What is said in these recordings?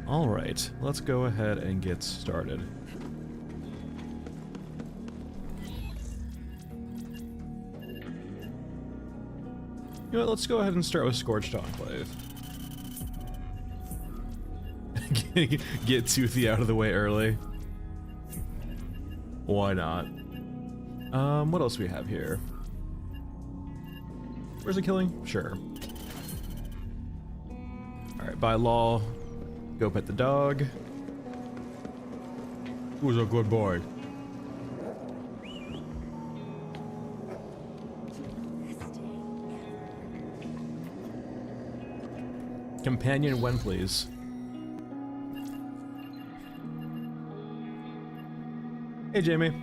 Alright, let's go ahead and get started. You know what, let's go ahead and start with Scorched Enclave. Get Toothy out of the way early. Why not? What else do we have here? Where's the killing? Sure. Alright, by law, go pet the dog. Who's a good boy? Companion when, please. Hey, Jamie.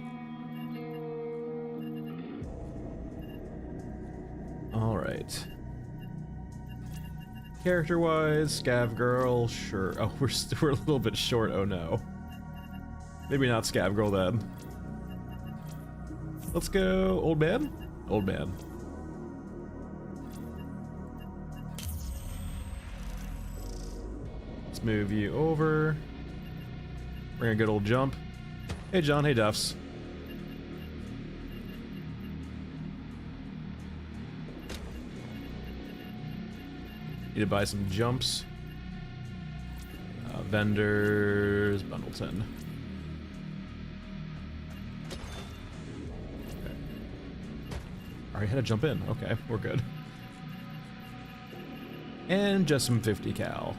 All right. Character-wise, Scav Girl, sure. Oh, we're a little bit short. Oh no. Maybe not Scav Girl then. Let's go, old man. Old man. Let's move you over. Bring a good old jump. Hey John, hey Duffs. Need to buy some jumps. Vendors, Bundleton. Okay. Already had to jump in. Okay, we're good. And just some 50 cal.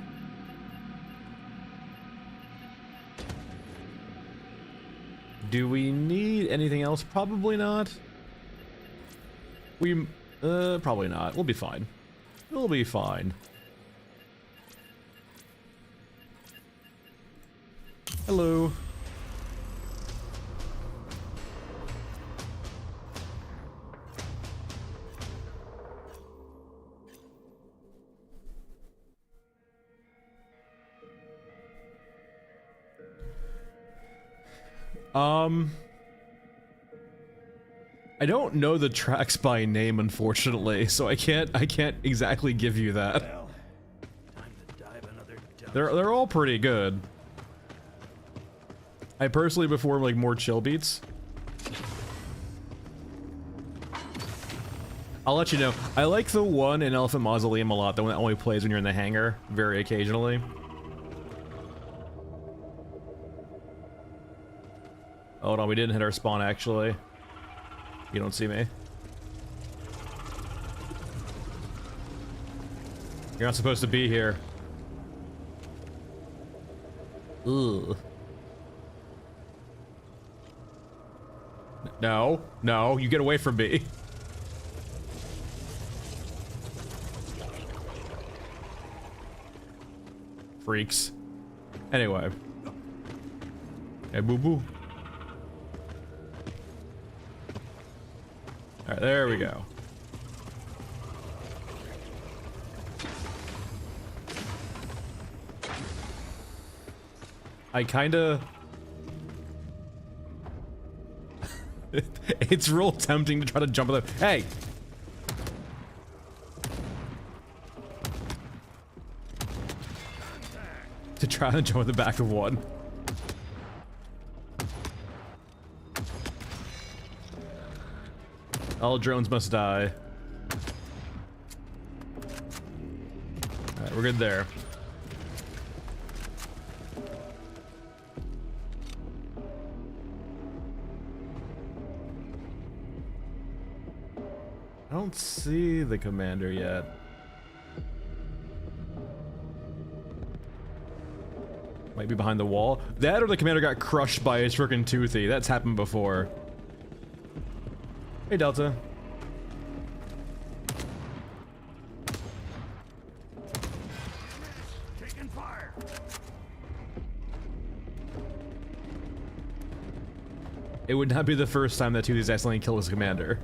Do we need anything else? Probably not. Probably not. We'll be fine. We'll be fine. Hello. I don't know the tracks by name, unfortunately, so I can't exactly give you that. Well, time to dive another dump. They're all pretty good. I personally prefer like more chill beats. I'll let you know. I like the one in Elephant Mausoleum a lot, the one that only plays when you're in the hangar, very occasionally. Hold on, we didn't hit our spawn actually. You don't see me. You're not supposed to be here. Ugh. No, no, you get away from me. Freaks. Anyway. Hey, boo boo. Alright, there we go. I kinda... It's real tempting to try to jump at the... Hey! To try to jump at the back of one. All drones must die. Alright, we're good there. I don't see the commander yet. Might be behind the wall. That or the commander got crushed by his frickin' Toothy. That's happened before. Hey, Delta. Taking fire. It would not be the first time that Toothy's accidentally killed his commander.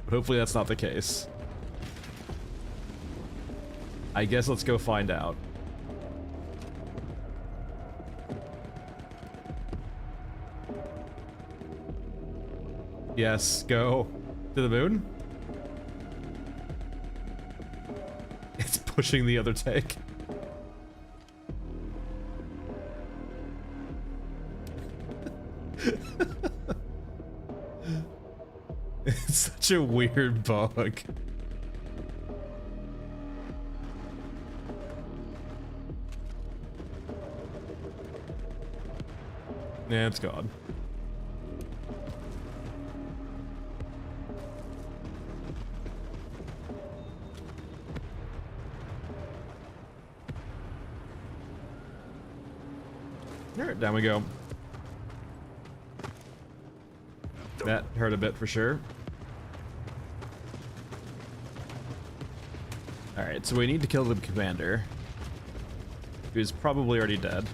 But hopefully that's not the case. I guess let's go find out. Yes, go to the moon. It's pushing the other tank. such a weird bug. Yeah, it's gone. Alright, down we go. That hurt a bit for sure. Alright, so we need to kill the commander, who's probably already dead.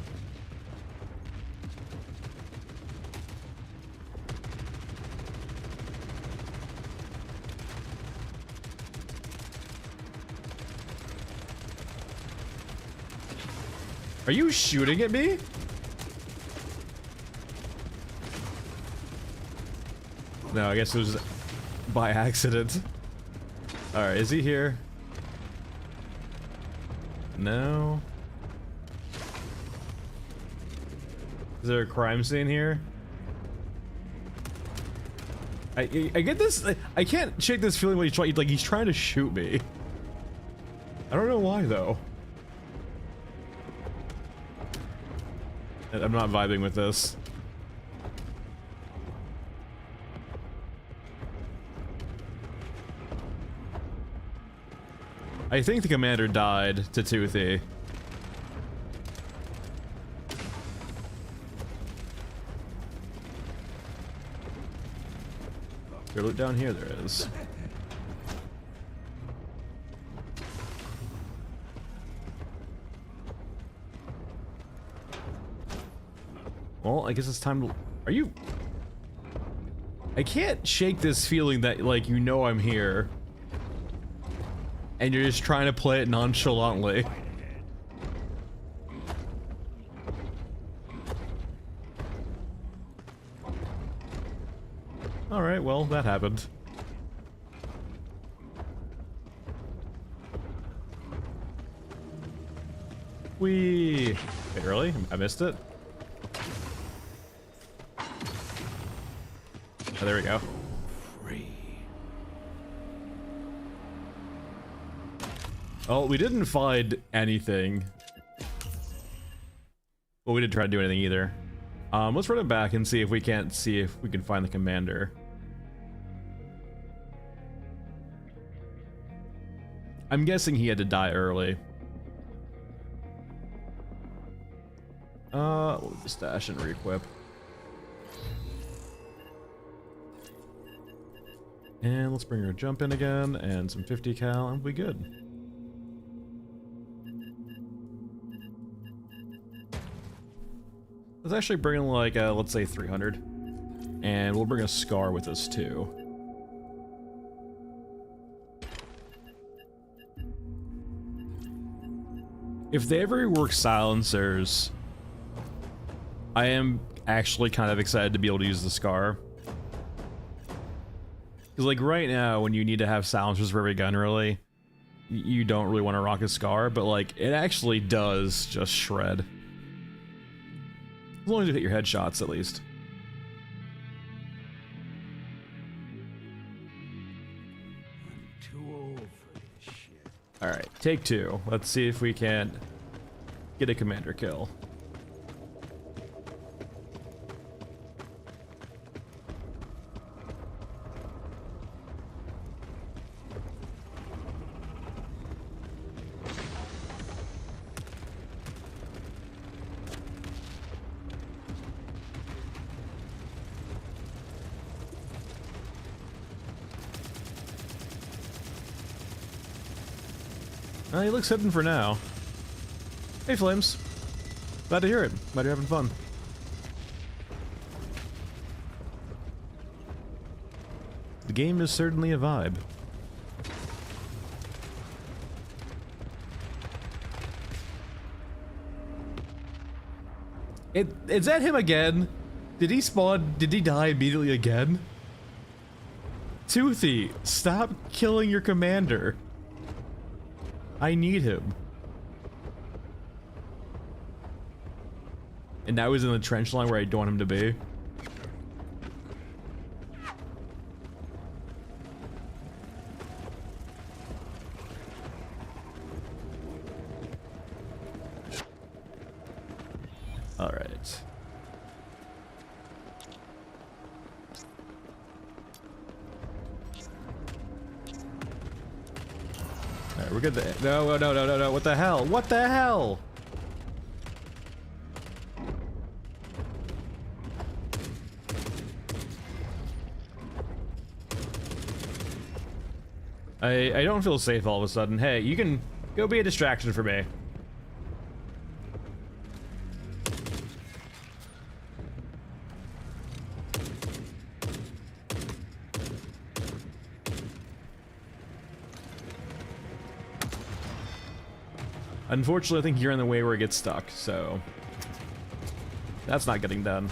Are you shooting at me? No, I guess it was by accident. Alright, is he here? No. Is there a crime scene here? I get this. I can't shake this feeling when he's trying to shoot me. I don't know why though. I'm not vibing with this. I think the commander died to Toothy. Is there loot down here? There is. Well, I guess it's time to... Are you... I can't shake this feeling that, like, you know I'm here. And you're just trying to play it nonchalantly. Alright, well, that happened. Wait, really? I missed it? Oh, there we go. Free. Oh, we didn't find anything. Well, we didn't try to do anything either. Let's run it back and see if we can find the commander. I'm guessing he had to die early. We'll just stash and re-equip. And let's bring our jump in again, and some 50 cal, and we'll be good. Let's actually bring in like, let's say 300. And we'll bring a scar with us too. If they ever work silencers, I am actually kind of excited to be able to use the scar. Because like right now, when you need to have silencers for every gun really, you don't really want to rock a scar, but like it actually does just shred. As long as you hit your headshots at least. I'm too old for this shit. Alright, take two. Let's see if we can get a commander kill. He looks hidden for now. Hey, Flames. Glad to hear it. Glad you're having fun. The game is certainly a vibe. Is that him again? Did he spawn? Did he die immediately again? Toothy, stop killing your commander. I need him. And now he's in the trench line where I don't want him to be. Alright, we're good there. No, no, no, no, no, what the hell? What the hell? I don't feel safe all of a sudden. Hey, you can go be a distraction for me. Unfortunately, I think you're in the way where it gets stuck, so that's not getting done.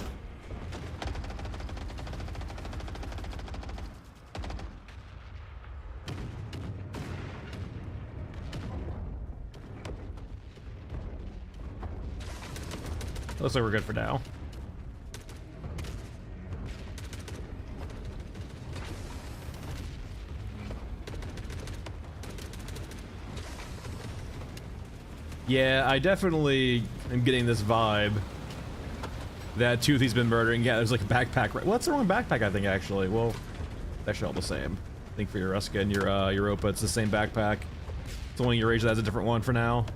Looks like we're good for now. Yeah, I definitely am getting this vibe that Toothy's been murdering. Yeah, there's like a backpack. Right? What's the wrong backpack, I think, actually? Well, they're actually all the same. I think for your Ruska and your Europa, it's the same backpack. It's only your Age that has a different one for now.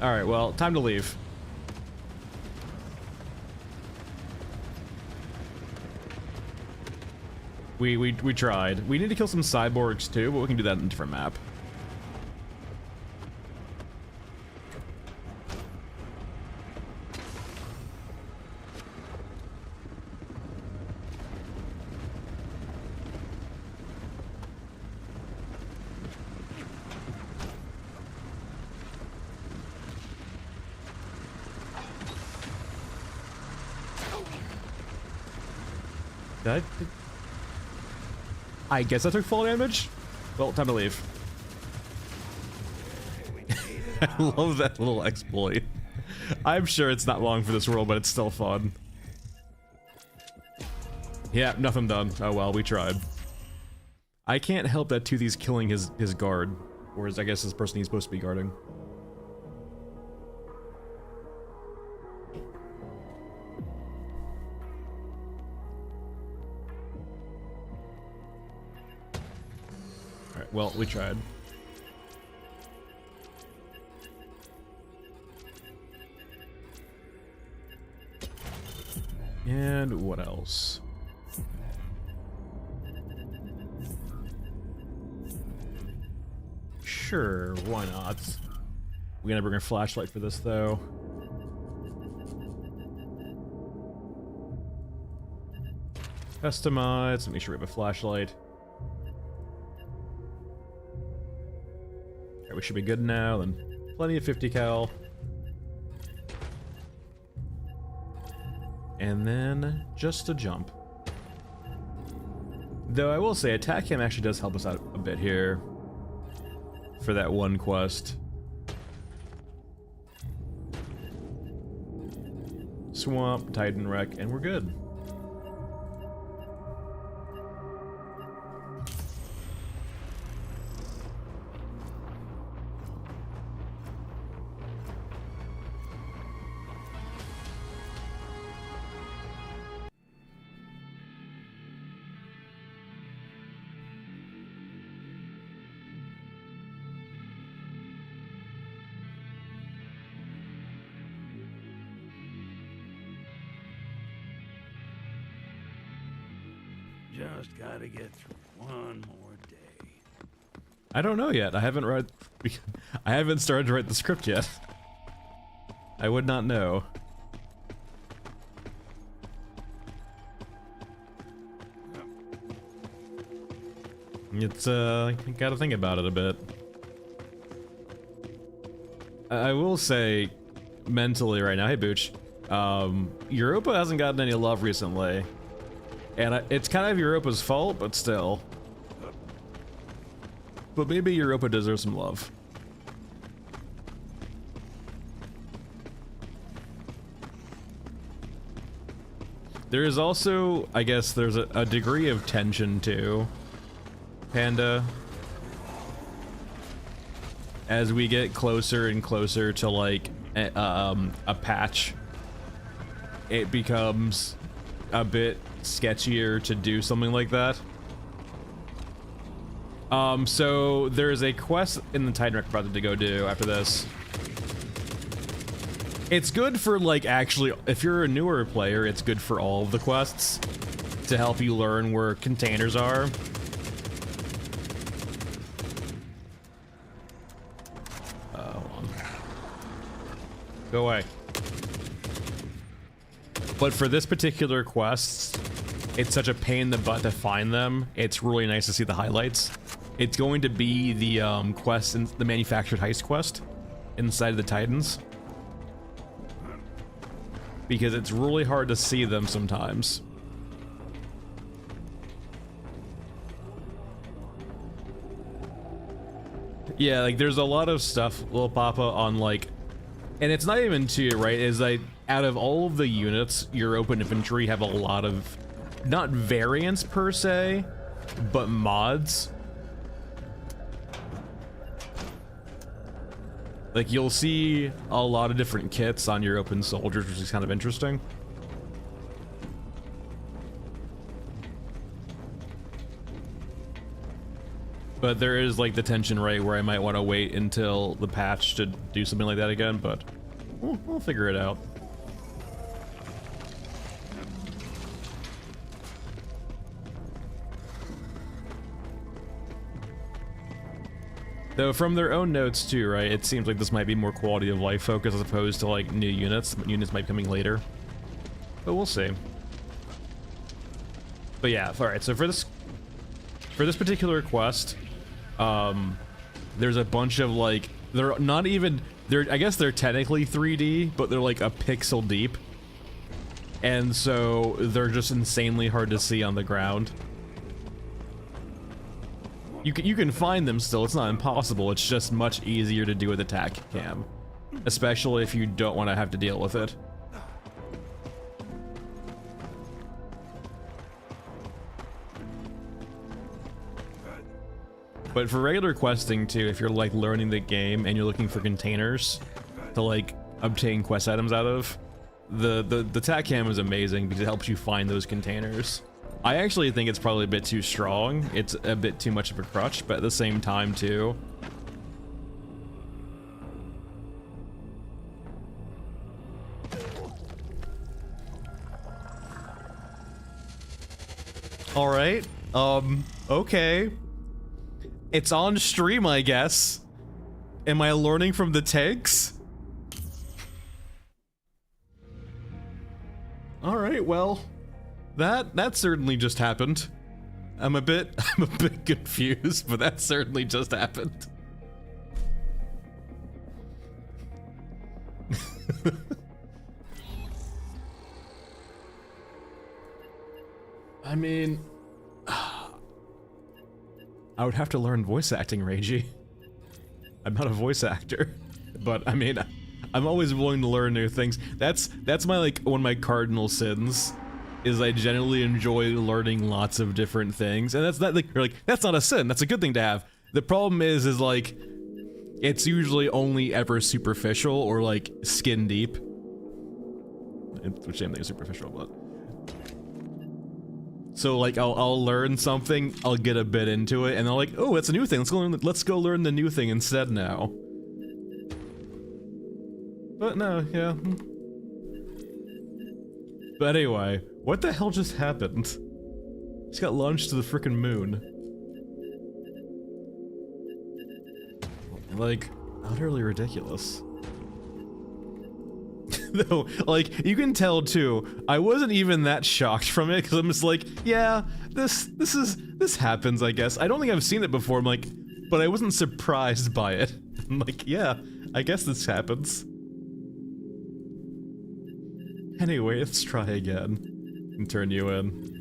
Alright, well, time to leave. We tried. We need to kill some cyborgs too, but we can do that in a different map. I guess I took fall damage? Well, time to leave. I love that little exploit. I'm sure it's not long for this world, but it's still fun. Yeah, nothing done. Oh well, we tried. I can't help that Toothy's killing his guard. Or I guess his person he's supposed to be guarding. Well, we tried. And what else? Sure, why not? We're gonna bring a flashlight for this, though. Customize, let me make sure we have a flashlight. We should be good now, then plenty of 50 cal. And then just a jump. Though I will say, attack him actually does help us out a bit here. For that one quest. Swamp, Titan Wreck, and we're good. Just gotta get through one more day. I don't know yet. I haven't I haven't started to write the script yet. I would not know. It's you gotta think about it a bit. I will say, mentally right now, hey Booch, Europa hasn't gotten any love recently. And it's kind of Europa's fault, but still. But maybe Europa deserves some love. There is also, I guess, there's a degree of tension too, Panda. As we get closer and closer to like a patch, it becomes a bit sketchier to do something like that. So there's a quest in the Titan Wreck project to go do after this. It's good for, like, actually, if you're a newer player, it's good for all of the quests to help you learn where containers are. Hold on. Go away. But for this particular quest, it's such a pain in the butt to find them. It's really nice to see the highlights. It's going to be the quest, in the manufactured heist quest inside of the Titans. Because it's really hard to see them sometimes. Yeah, like there's a lot of stuff, Lil Papa, on like, and it's not even to, right, is like out of all of the units, your open inventory have a lot of, not variants per se, but mods. Like you'll see a lot of different kits on your open soldiers, which is kind of interesting. But there is like the tension rate where I might want to wait until the patch to do something like that again, but we'll figure it out. Though from their own notes too, right, it seems like this might be more quality of life focus as opposed to like new units. Units might be coming later, but we'll see. But yeah, all right. So for this particular quest, there's a bunch of like, they're not even, I guess they're technically 3D, but they're like a pixel deep, and so they're just insanely hard to see on the ground. You can find them still, it's not impossible, it's just much easier to do with attack cam. Especially if you don't want to have to deal with it. But for regular questing too, if you're like learning the game and you're looking for containers to like obtain quest items out of, the attack cam is amazing because it helps you find those containers. I actually think it's probably a bit too strong. It's a bit too much of a crutch, but at the same time too, all right, okay. It's on stream, I guess. Am I learning from the tanks? All right, well, that certainly just happened. I'm a bit confused, but that certainly just happened. I mean, I would have to learn voice acting, Reiji. I'm not a voice actor, but I mean, I'm always willing to learn new things. That's my like one of my cardinal sins, is I generally enjoy learning lots of different things, and that's not like, you're like, that's not a sin. That's a good thing to have. The problem is like, it's usually only ever superficial or like skin deep. Which same thing is superficial, but. So like I'll learn something, I'll get a bit into it, and they're like, oh, it's a new thing. Let's go learn the new thing instead now. But no, yeah. But anyway, what the hell just happened? Just got launched to the frickin' moon. Like, utterly ridiculous. No, like, you can tell too, I wasn't even that shocked from it, because I'm just like, yeah, this happens, I guess. I don't think I've seen it before, I'm like, but I wasn't surprised by it. I'm like, yeah, I guess this happens. Anyway, let's try again and turn you in.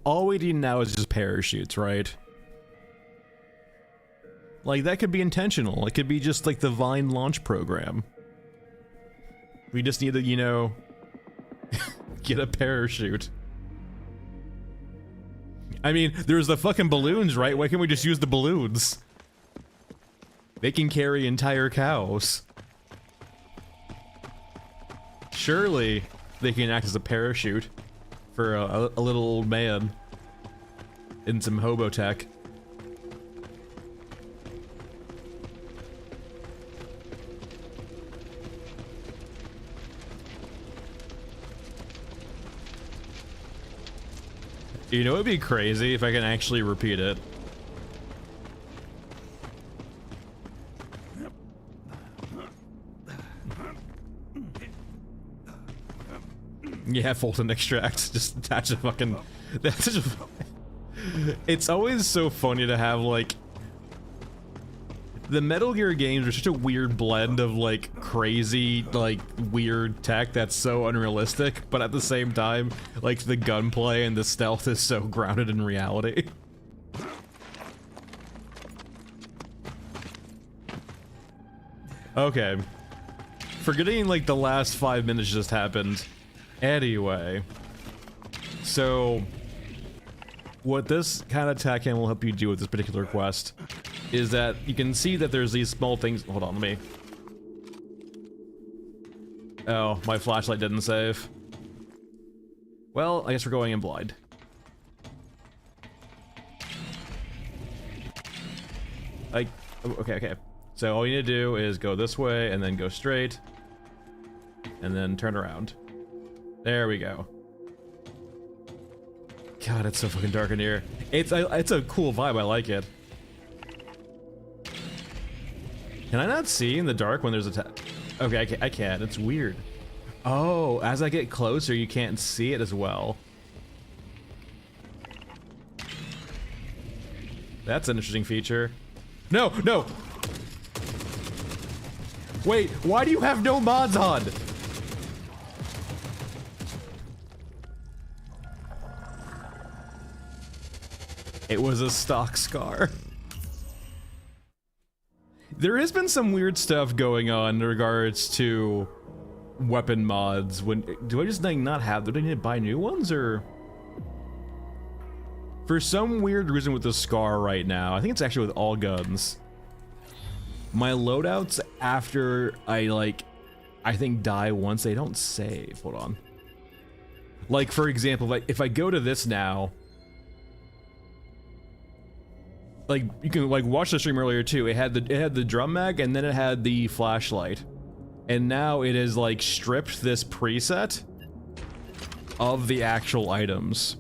All we need now is just parachutes, right? Like, that could be intentional. It could be just like the Vine launch program. We just need to, you know, get a parachute. I mean, there's the fucking balloons, right? Why can't we just use the balloons? They can carry entire cows. Surely they can act as a parachute for a little old man in some hobo tech. You know, it'd be crazy if I can actually repeat it. Yeah, Fulton extract. Just attach a fucking. That's such a. It's always so funny to have like. The Metal Gear games are such a weird blend of like crazy, like weird tech that's so unrealistic, but at the same time, like the gunplay and the stealth is so grounded in reality. Okay. Forgetting like the last 5 minutes just happened. Anyway. So, what this kind of tech will help you do with this particular quest is that you can see that there's these small things. Hold on, let me. Oh, my flashlight didn't save. Well, I guess we're going in blind. Okay. So all you need to do is go this way and then go straight. And then turn around. There we go. God, it's so fucking dark in here. It's a cool vibe, I like it. Can I not see in the dark when there's a okay, I can. It's weird. Oh, as I get closer, you can't see it as well. That's an interesting feature. No, no! Wait, why do you have no mods on? It was a stock scar. There has been some weird stuff going on in regards to weapon mods. Do I just like not have them? Do I need to buy new ones, or? For some weird reason with the scar right now, I think it's actually with all guns, my loadouts after I think die once, they don't save. Hold on. Like for example, like if I go to this now, like you can like watch the stream earlier too. It had the drum mag and then it had the flashlight, and now it has like stripped this preset of the actual items.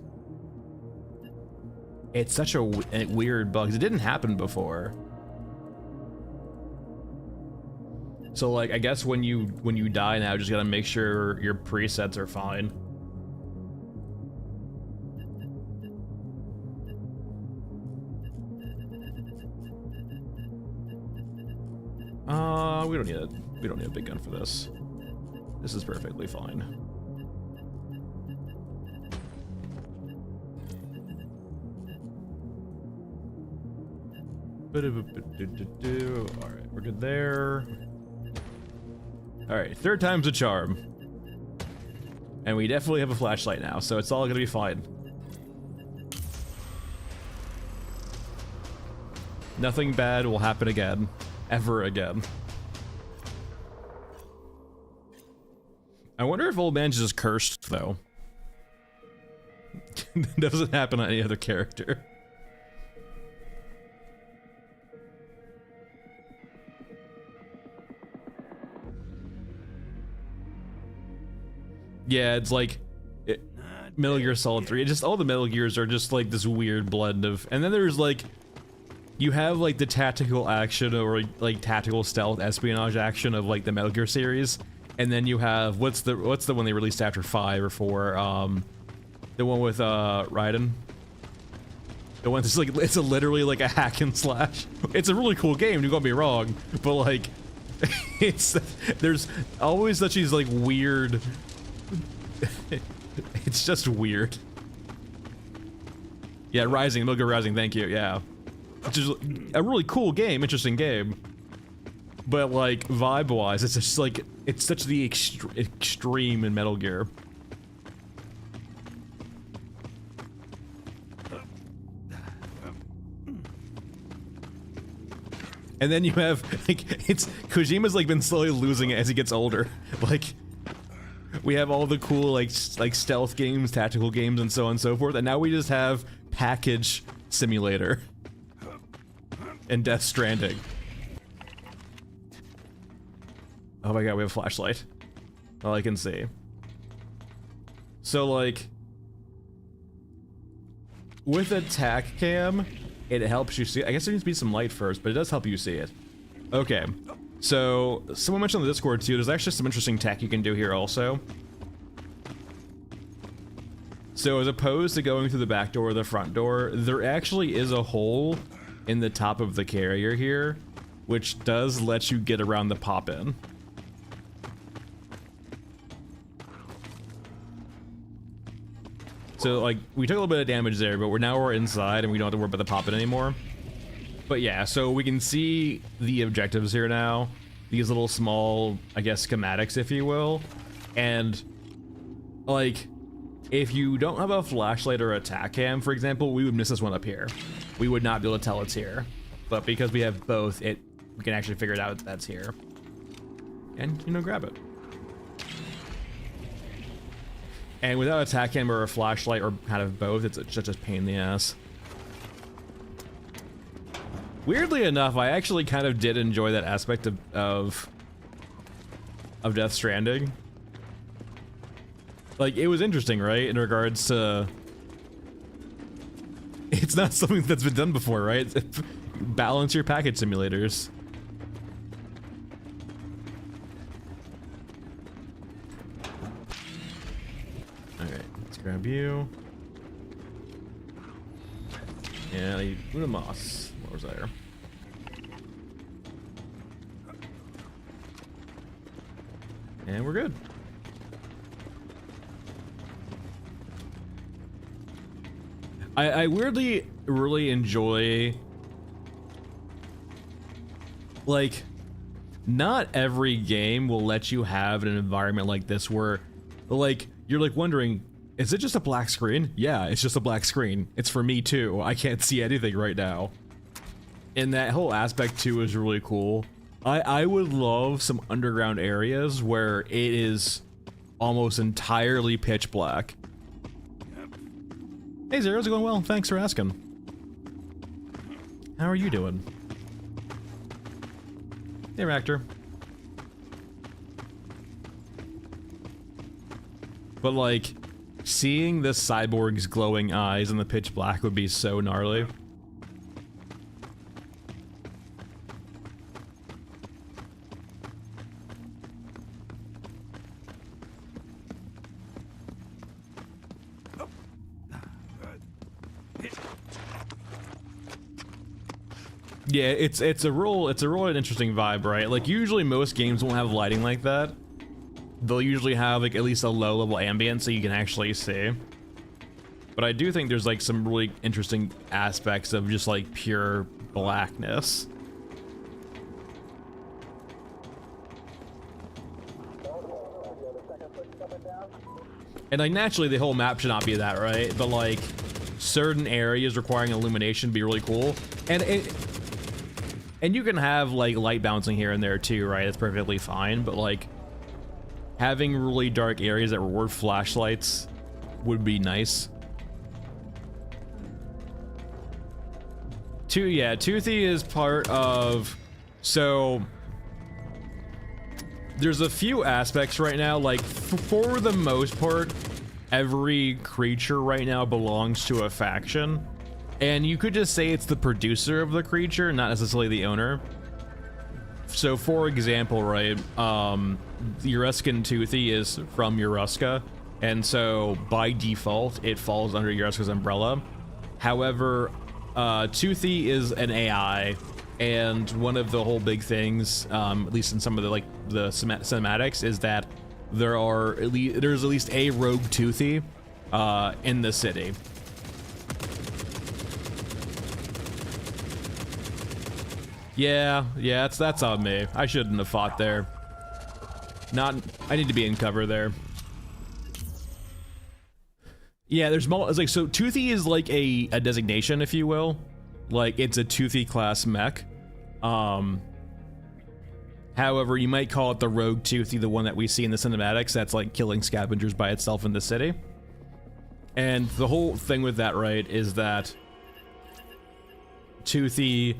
It's such a weird bug. It didn't happen before. So like I guess when you die now, just gotta make sure your presets are fine. We don't need a big gun for this. This is perfectly fine. Alright, we're good there. Alright, third time's a charm. And we definitely have a flashlight now, so it's all gonna be fine. Nothing bad will happen again. Ever again. I wonder if Old Man's just cursed, though. That doesn't happen on any other character. Yeah, it's like Metal Gear Solid 3. It just all the Metal Gears are just like this weird blend of, and then there's like you have like the tactical action or like tactical stealth espionage action of like the Metal Gear series, and then you have what's the one they released after 5 or 4? The one with Raiden. The one that's like it's literally like a hack and slash. It's a really cool game. Don't get me wrong, but like there's always such these like weird. It's just weird. Yeah, Rising, Metal Gear Rising, thank you, yeah. which is a really cool game, interesting game. But like vibe-wise, it's just like it's such the extreme in Metal Gear. And then you have like Kojima's like been slowly losing it as he gets older. Like we have all the cool like stealth games, tactical games, and so on and so forth, and now we just have package simulator and Death Stranding. Oh my god, we have a flashlight. All I can see. So like with attack cam, it helps you see. I guess there needs to be some light first, but it does help you see it. Okay, so someone mentioned on the Discord too, there's actually some interesting tech you can do here also. So as opposed to going through the back door or the front door, there actually is a hole in the top of the carrier here, which does let you get around the pop-in. So like we took a little bit of damage there, but now we're inside and we don't have to worry about the pop-in anymore. But yeah, so we can see the objectives here now. These little small, I guess, schematics, if you will. And like, if you don't have a flashlight or attack cam, for example, we would miss this one up here. We would not be able to tell it's here. But because we have both, we can actually figure it out that's here. And, you know, grab it. And without a attack cam or a flashlight or kind of both, it's just a pain in the ass. Weirdly enough, I actually kind of did enjoy that aspect of Death Stranding. Like, it was interesting, right? In regards to... It's not something that's been done before, right? Balance your package simulators. Alright, let's grab you. Yeah, Una Moss. What was there? And we're good. I weirdly really enjoy, like, not every game will let you have an environment like this where, like, you're like wondering, is it just a black screen? Yeah, it's just a black screen. It's for me too. I can't see anything right now. And that whole aspect too is really cool. I would love some underground areas where it is almost entirely pitch black. Hey Zero, how's it going? Well, thanks for asking. How are you doing? Hey Raptor. But like, seeing the cyborg's glowing eyes in the pitch black would be so gnarly. Yeah, it's a real interesting vibe, right? Like usually most games won't have lighting like that. They'll usually have like at least a low level ambient so you can actually see. But I do think there's like some really interesting aspects of just like pure blackness. And like naturally the whole map should not be that, right? But like certain areas requiring illumination would be really cool. And you can have like light bouncing here and there too, right? That's perfectly fine, but like having really dark areas that reward flashlights would be nice. Toothy is part of, so there's a few aspects right now, like for the most part, every creature right now belongs to a faction. And you could just say it's the producer of the creature, not necessarily the owner. So for example, right, Euruscan Toothy is from Euruska, and so by default, it falls under Euruska's umbrella. However, Toothy is an AI, and one of the whole big things, at least in some of the the cinematics, is that there's at least a rogue Toothy in the city. Yeah, that's on me. I shouldn't have fought there. I need to be in cover there. Yeah, it's like, so Toothy is like a designation, if you will. Like, it's a Toothy class mech. However, you might call it the Rogue Toothy, the one that we see in the cinematics that's like killing scavengers by itself in the city. And the whole thing with that, right, is that Toothy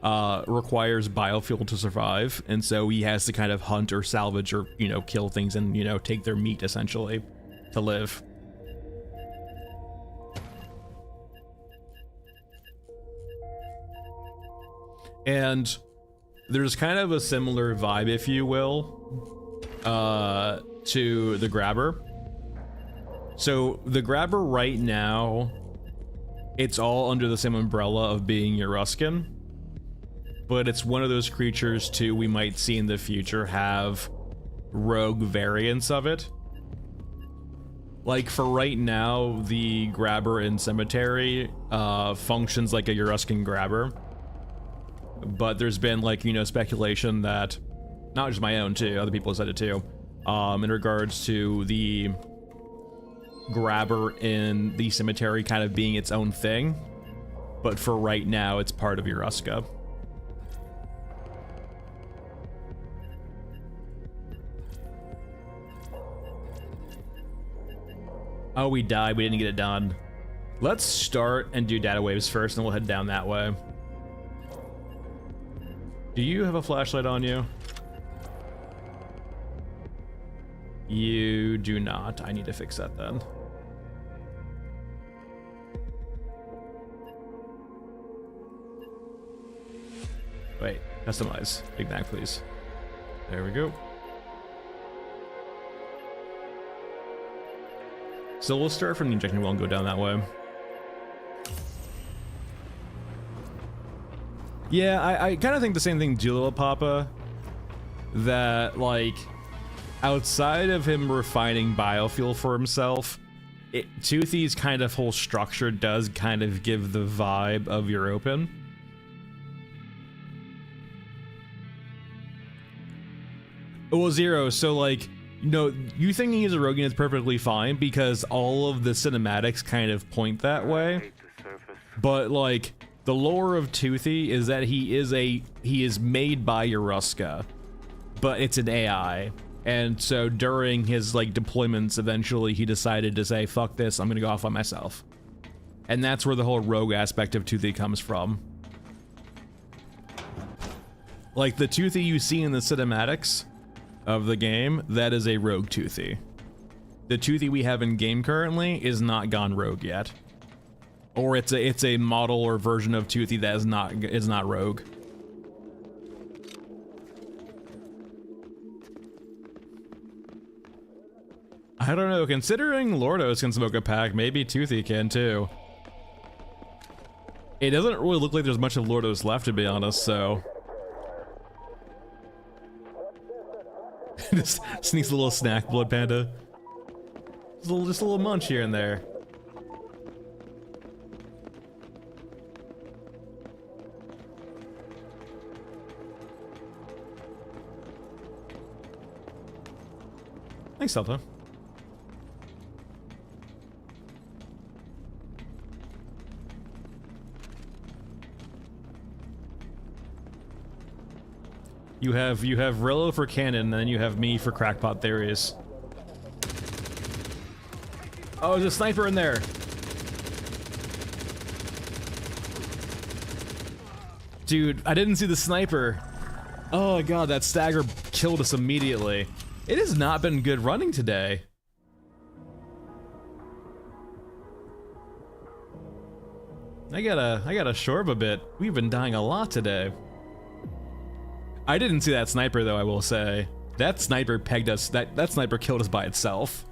requires biofuel to survive, and so he has to kind of hunt or salvage or, you know, kill things and, you know, take their meat essentially to live. And there's kind of a similar vibe, if you will, to the Grabber. So the Grabber right now, it's all under the same umbrella of being Euruscan, but it's one of those creatures too we might see in the future have rogue variants of it. Like for right now, the Grabber in Cemetery functions like a Euruscan Grabber, but there's been, like, you know, speculation that, not just my own too, other people have said it too, in regards to the Grabber in the Cemetery kind of being its own thing, but for right now it's part of Eurusca. Oh, we died, we didn't get it done. Let's start and do data waves first, and we'll head down that way. Do you have a flashlight on you? You do not. I need to fix that then. Wait, customize. Big Mac, please. There we go. So we'll start from the injection well and go down that way. Yeah, I kind of think the same thing, Julio Papa, that, like, outside of him refining biofuel for himself, Toothy's kind of whole structure does kind of give the vibe of European. Well, Zero, so, like, you know, you thinking he's a Rogan is perfectly fine because all of the cinematics kind of point that way. But, like, the lore of Toothy is that he is made by Eurusca, but it's an AI. And so during his, like, deployments, eventually he decided to say, fuck this, I'm gonna go off on myself. And that's where the whole rogue aspect of Toothy comes from. Like, the Toothy you see in the cinematics of the game, that is a rogue Toothy. The Toothy we have in game currently is not gone rogue yet. Or it's a model or version of Toothy that is not rogue. I don't know, considering Lordos can smoke a pack, maybe Toothy can too. It doesn't really look like there's much of Lordos left, to be honest, so. Just sneaks a little snack, Blood Panda. Just a little munch here and there. Thanks, Delta. You have Rillo for canon, and then you have me for crackpot theories. Oh, there's a sniper in there. Dude, I didn't see the sniper. Oh god, that stagger killed us immediately. It has not been good running today. I gotta shorb a bit. We've been dying a lot today. I didn't see that sniper though, I will say. That sniper pegged us, that sniper killed us by itself.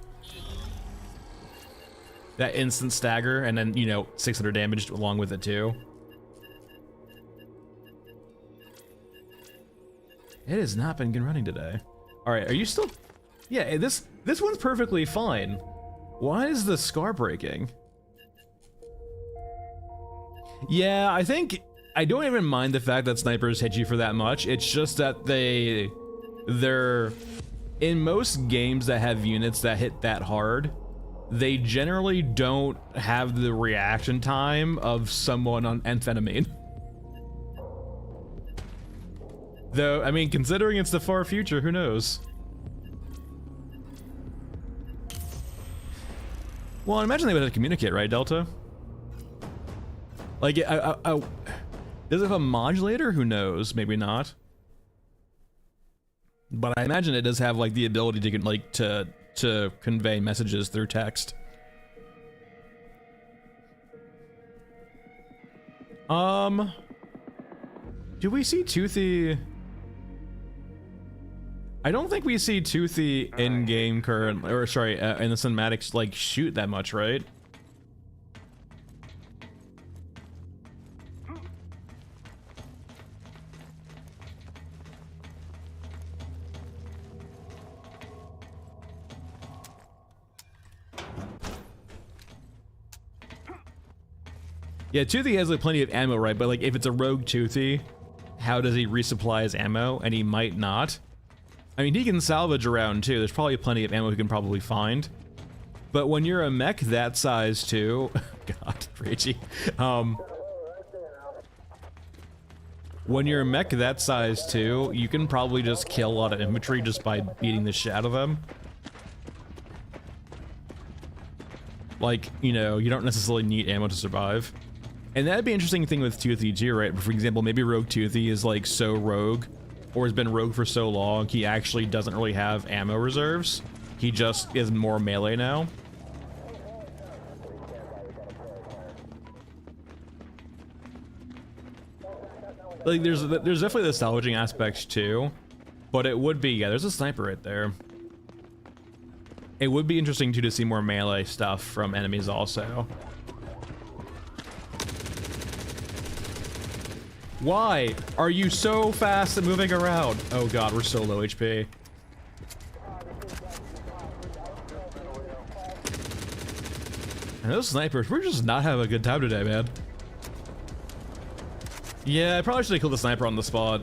That instant stagger, and then, you know, 600 damage along with it too. It has not been good running today. Alright, are you still... Yeah, this one's perfectly fine. Why is the scar breaking? Yeah, I think I don't even mind the fact that snipers hit you for that much. It's just that they're in most games that have units that hit that hard, they generally don't have the reaction time of someone on amphetamine. Though, I mean, considering it's the far future, who knows? Well, I imagine they would have to communicate, right, Delta? Like, does it have a modulator? Who knows? Maybe not. But I imagine it does have like the ability to like to convey messages through text. Do we see Toothy? I don't think we see Toothy in game current, or sorry, in the cinematics like shoot that much, right? Yeah, Toothy has like plenty of ammo, right? But like if it's a rogue Toothy, how does he resupply his ammo? And he might not. I mean, he can salvage around too. There's probably plenty of ammo he can probably find. But when you're a mech that size too, God, Ragey. When you're a mech that size too, you can probably just kill a lot of infantry just by beating the shit out of them. Like, you know, you don't necessarily need ammo to survive. And that'd be an interesting thing with Toothy too, right? For example, maybe Rogue Toothy is like so rogue, or has been rogue for so long, he actually doesn't really have ammo reserves. He just is more melee now. Like, there's definitely the salvaging aspects too, but it would be, yeah, there's a sniper right there. It would be interesting too to see more melee stuff from enemies also. Why are you so fast at moving around? Oh god, we're so low HP. And those snipers, we're just not having a good time today, man. Yeah, I probably should have killed the sniper on the spot.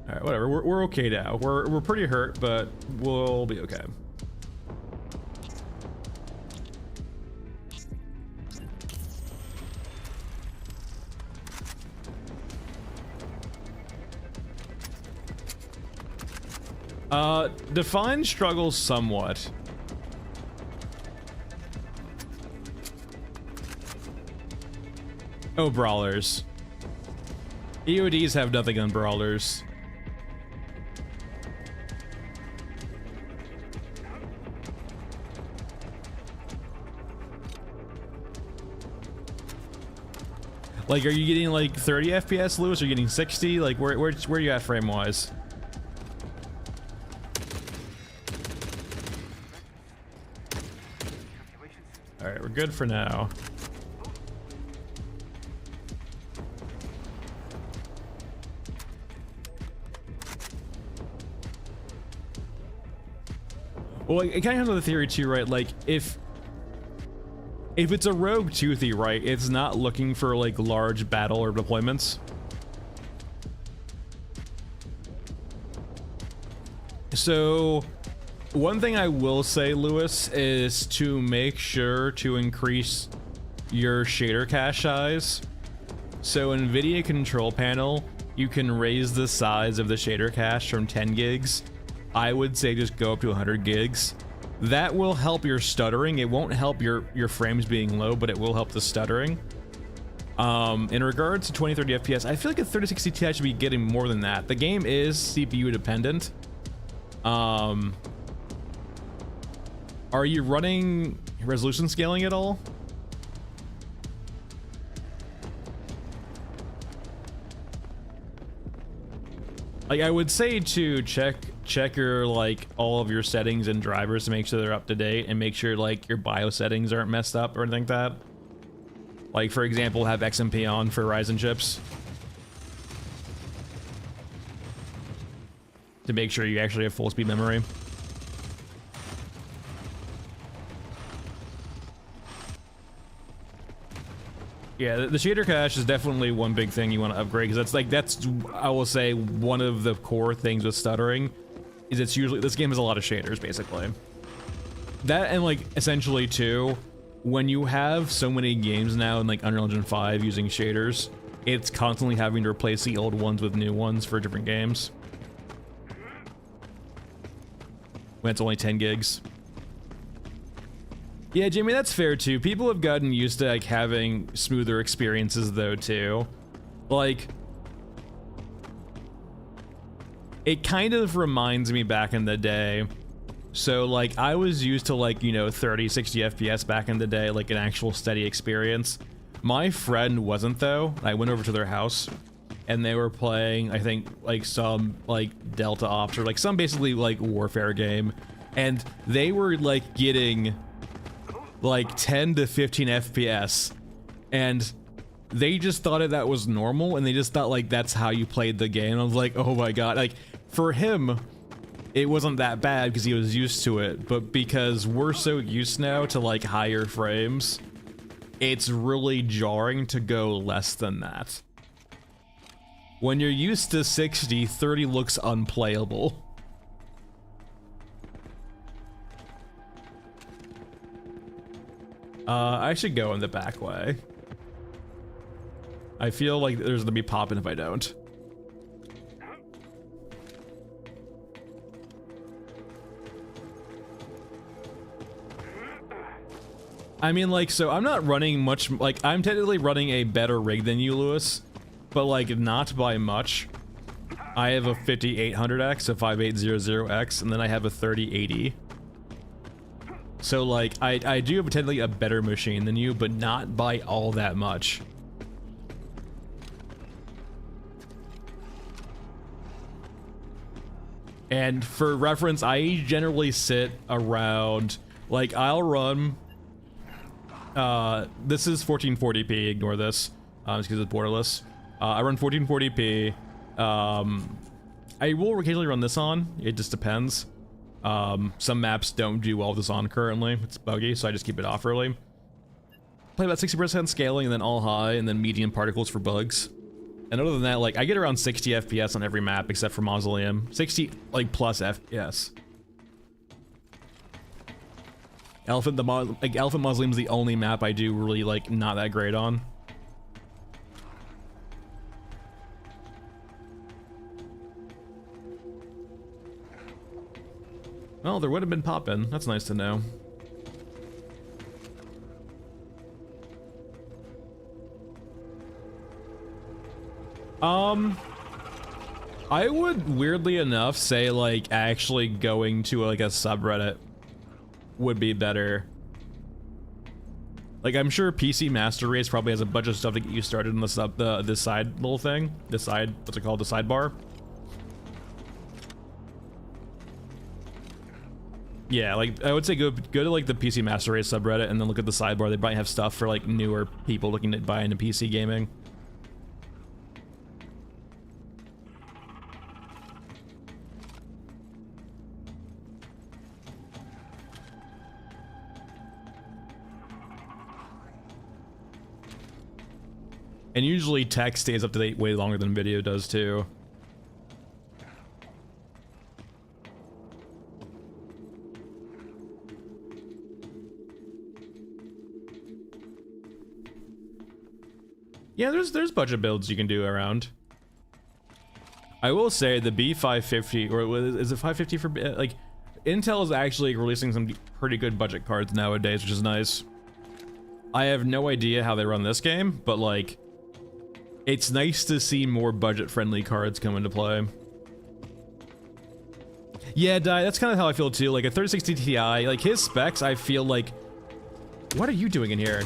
Alright, whatever. We're okay now. We're pretty hurt, but we'll be okay. Define struggles somewhat. Oh, brawlers. EODs have nothing on brawlers. Like, are you getting like 30 FPS, Lewis? Are you getting 60? Like, where are you at frame wise? All right, we're good for now. Well, it kind of has another theory too, right? Like, if it's a rogue Toothy, right, it's not looking for like large battle or deployments. So one thing I will say, Lewis, is to make sure to increase your shader cache size. So NVIDIA control panel, you can raise the size of the shader cache from 10 gigs. I would say just go up to 100 gigs. That will help your stuttering. It won't help your frames being low, but it will help the stuttering. In regards to 20-30 FPS, I feel like a 3060 Ti should be getting more than that. The game is CPU dependent. Are you running resolution scaling at all? Like, I would say to check your like all of your settings and drivers to make sure they're up to date, and make sure like your BIOS settings aren't messed up or anything like that. Like, for example, have XMP on for Ryzen chips. to make sure you actually have full speed memory. Yeah, the shader cache is definitely one big thing you want to upgrade, because that's I will say one of the core things with stuttering is it's usually this game has a lot of shaders basically. That and like essentially too, when you have so many games now in like Unreal Engine 5 using shaders, it's constantly having to replace the old ones with new ones for different games. When it's only 10 gigs. Yeah, Jimmy, that's fair too. People have gotten used to like having smoother experiences though too. Like, it kind of reminds me back in the day. So like I was used to like, you know, 30, 60 FPS back in the day, like an actual steady experience. My friend wasn't though. I went over to their house and they were playing, I think like some like Delta Ops or like some basically like warfare game. And they were like getting like 10 to 15 FPS, and they just thought that was normal, and they just thought like that's how you played the game. I was like, oh my god, like for him it wasn't that bad because he was used to it, but because we're so used now to like higher frames, it's really jarring to go less than that. When you're used to 60, 30 looks unplayable. I should go in the back way. I feel like there's gonna be popping if I don't. I mean, like, so I'm not running much, like, I'm technically running a better rig than you, Lewis, but like, not by much. I have a 5800X, a 5800X, and then I have a 3080. So like, I do have technically a better machine than you, but not by all that much. And for reference, I generally sit around, like I'll run, this is 1440p, ignore this, just because it's borderless. I run 1440p, I will occasionally run this on, it just depends. Some maps don't do well with this on currently. It's buggy, so I just keep it off early. Play about 60% scaling, and then all high, and then medium particles for bugs. And other than that, like, I get around 60 FPS on every map except for Mausoleum. 60, like, plus FPS. Elephant Mausoleum is the only map I do really, like, not that great on. Well, there would have been poppin'. That's nice to know. I would, weirdly enough, say, like, actually going to, like, a subreddit would be better. Like, I'm sure PC Master Race probably has a bunch of stuff to get you started in the this side little thing. This side, what's it called? The sidebar? Yeah, like, I would say go to, like, the PC Master Race subreddit and then look at the sidebar. They might have stuff for, like, newer people looking at buying into PC gaming. And usually text stays up to date way longer than video does, too. Yeah, there's budget builds you can do around. I will say the B550, or is it 550 for, like, Intel is actually releasing some pretty good budget cards nowadays, which is nice. I have no idea how they run this game, but like, it's nice to see more budget-friendly cards come into play. Yeah, that's kind of how I feel too. Like a 3060 Ti, like his specs, I feel like, what are you doing in here?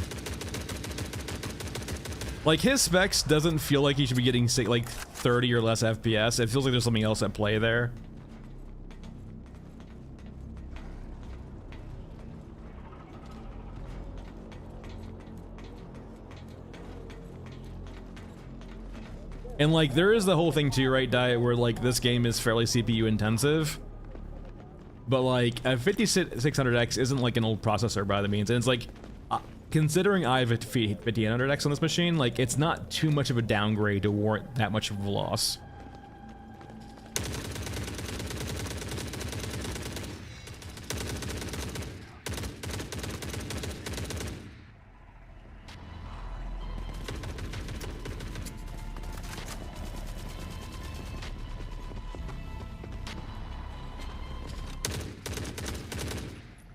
Like, his specs doesn't feel like he should be getting, say, like, 30 or less FPS. It feels like there's something else at play there. And like there is the whole thing too, right, Diet, where like this game is fairly CPU intensive. But like a 5600X isn't like an old processor by the means, and it's like considering I have a 5800X on this machine, like it's not too much of a downgrade to warrant that much of a loss.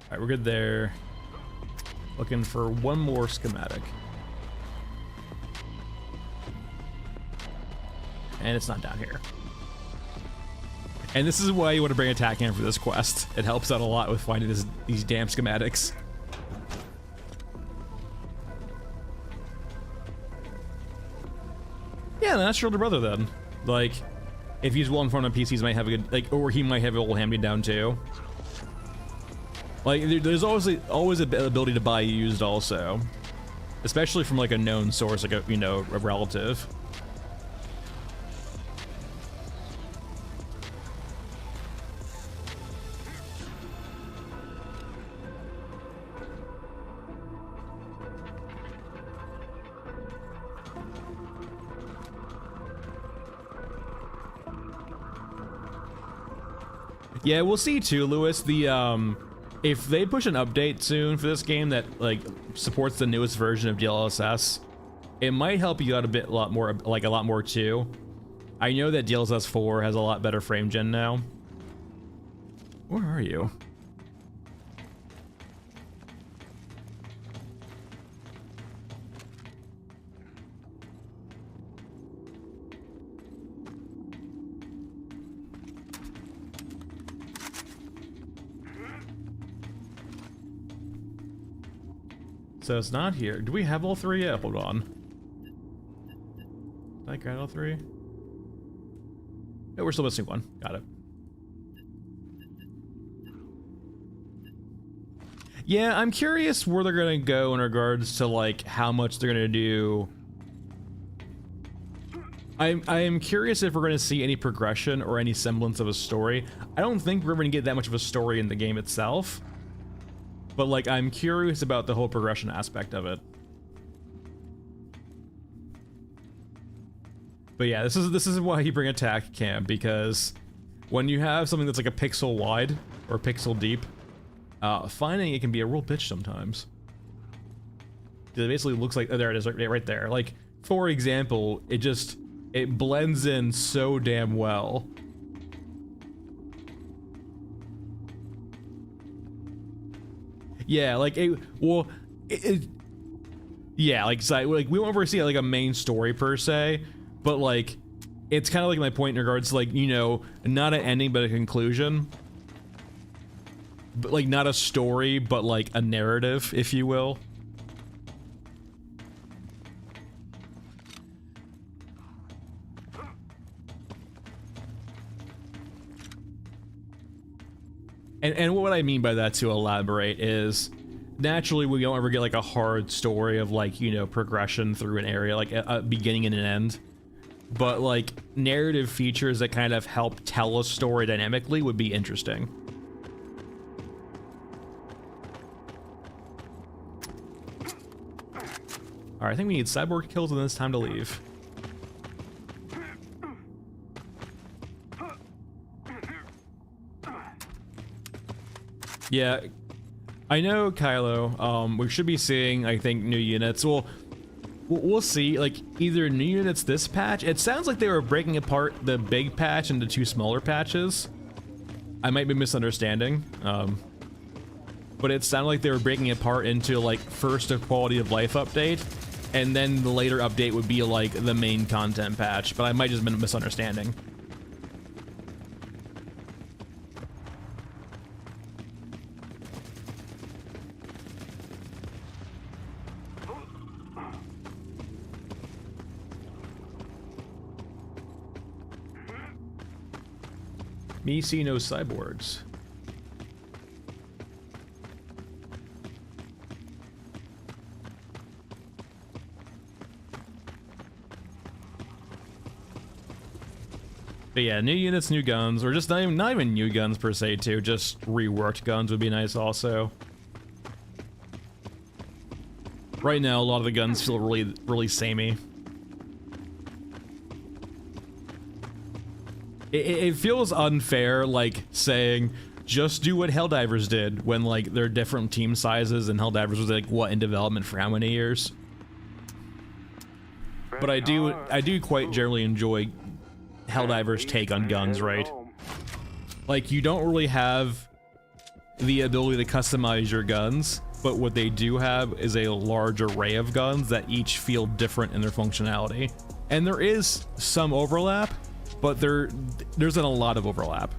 Alright, we're good there. Looking for one more schematic. And it's not down here. And this is why you want to bring attack cam for this quest. It helps out a lot with finding these damn schematics. Yeah, that's your older brother then. Like, if he's well informed on PCs, might have a good, like, or he might have a little hand-me-down too. Like, there's always a ability to buy used also. Especially from, like, a known source, like, a relative. Yeah, we'll see too, Lewis. If they push an update soon for this game that like supports the newest version of DLSS, it might help you out a lot more too. I know that DLSS 4 has a lot better frame gen now. Where are you? So it's not here. Do we have all three? Yeah, hold on. Did I grab all three? Yeah, we're still missing one. Got it. Yeah, I'm curious where they're gonna go in regards to like how much they're gonna do. I am curious if we're gonna see any progression or any semblance of a story. I don't think we're gonna get that much of a story in the game itself. But like, I'm curious about the whole progression aspect of it. But yeah, this is why you bring attack cam, because when you have something that's like a pixel wide or pixel deep, finding it can be a real bitch sometimes. It basically looks like, oh, there it is, right there. Like, for example, it blends in so damn well. Yeah, like yeah, like, so, like we won't ever see like a main story per se, but like it's kind of like my point in regards to like, you know, not an ending but a conclusion, but like not a story but like a narrative, if you will. And what I mean by that, to elaborate, is naturally we don't ever get like a hard story of like, you know, progression through an area, like a beginning and an end. But like narrative features that kind of help tell a story dynamically would be interesting. Alright, I think we need cyborg kills and then it's time to leave. Yeah, I know, Kylo. We should be seeing, I think, new units. We'll see. Like, either new units this patch. It sounds like they were breaking apart the big patch into two smaller patches. I might be misunderstanding. But it sounded like they were breaking it apart into, like, first a quality of life update, and then the later update would be, like, the main content patch. But I might just been misunderstanding. Me see no cyborgs. But yeah, new units, new guns, or just not even new guns per se too, just reworked guns would be nice also. Right now, a lot of the guns feel really samey. It feels unfair, like, saying, just do what Helldivers did, when, like, there are different team sizes, and Helldivers was, like, what, in development for how many years? But I do quite generally enjoy Helldivers' take on guns, right? Like, you don't really have the ability to customize your guns, but what they do have is a large array of guns that each feel different in their functionality. And there is some overlap, but there isn't a lot of overlap.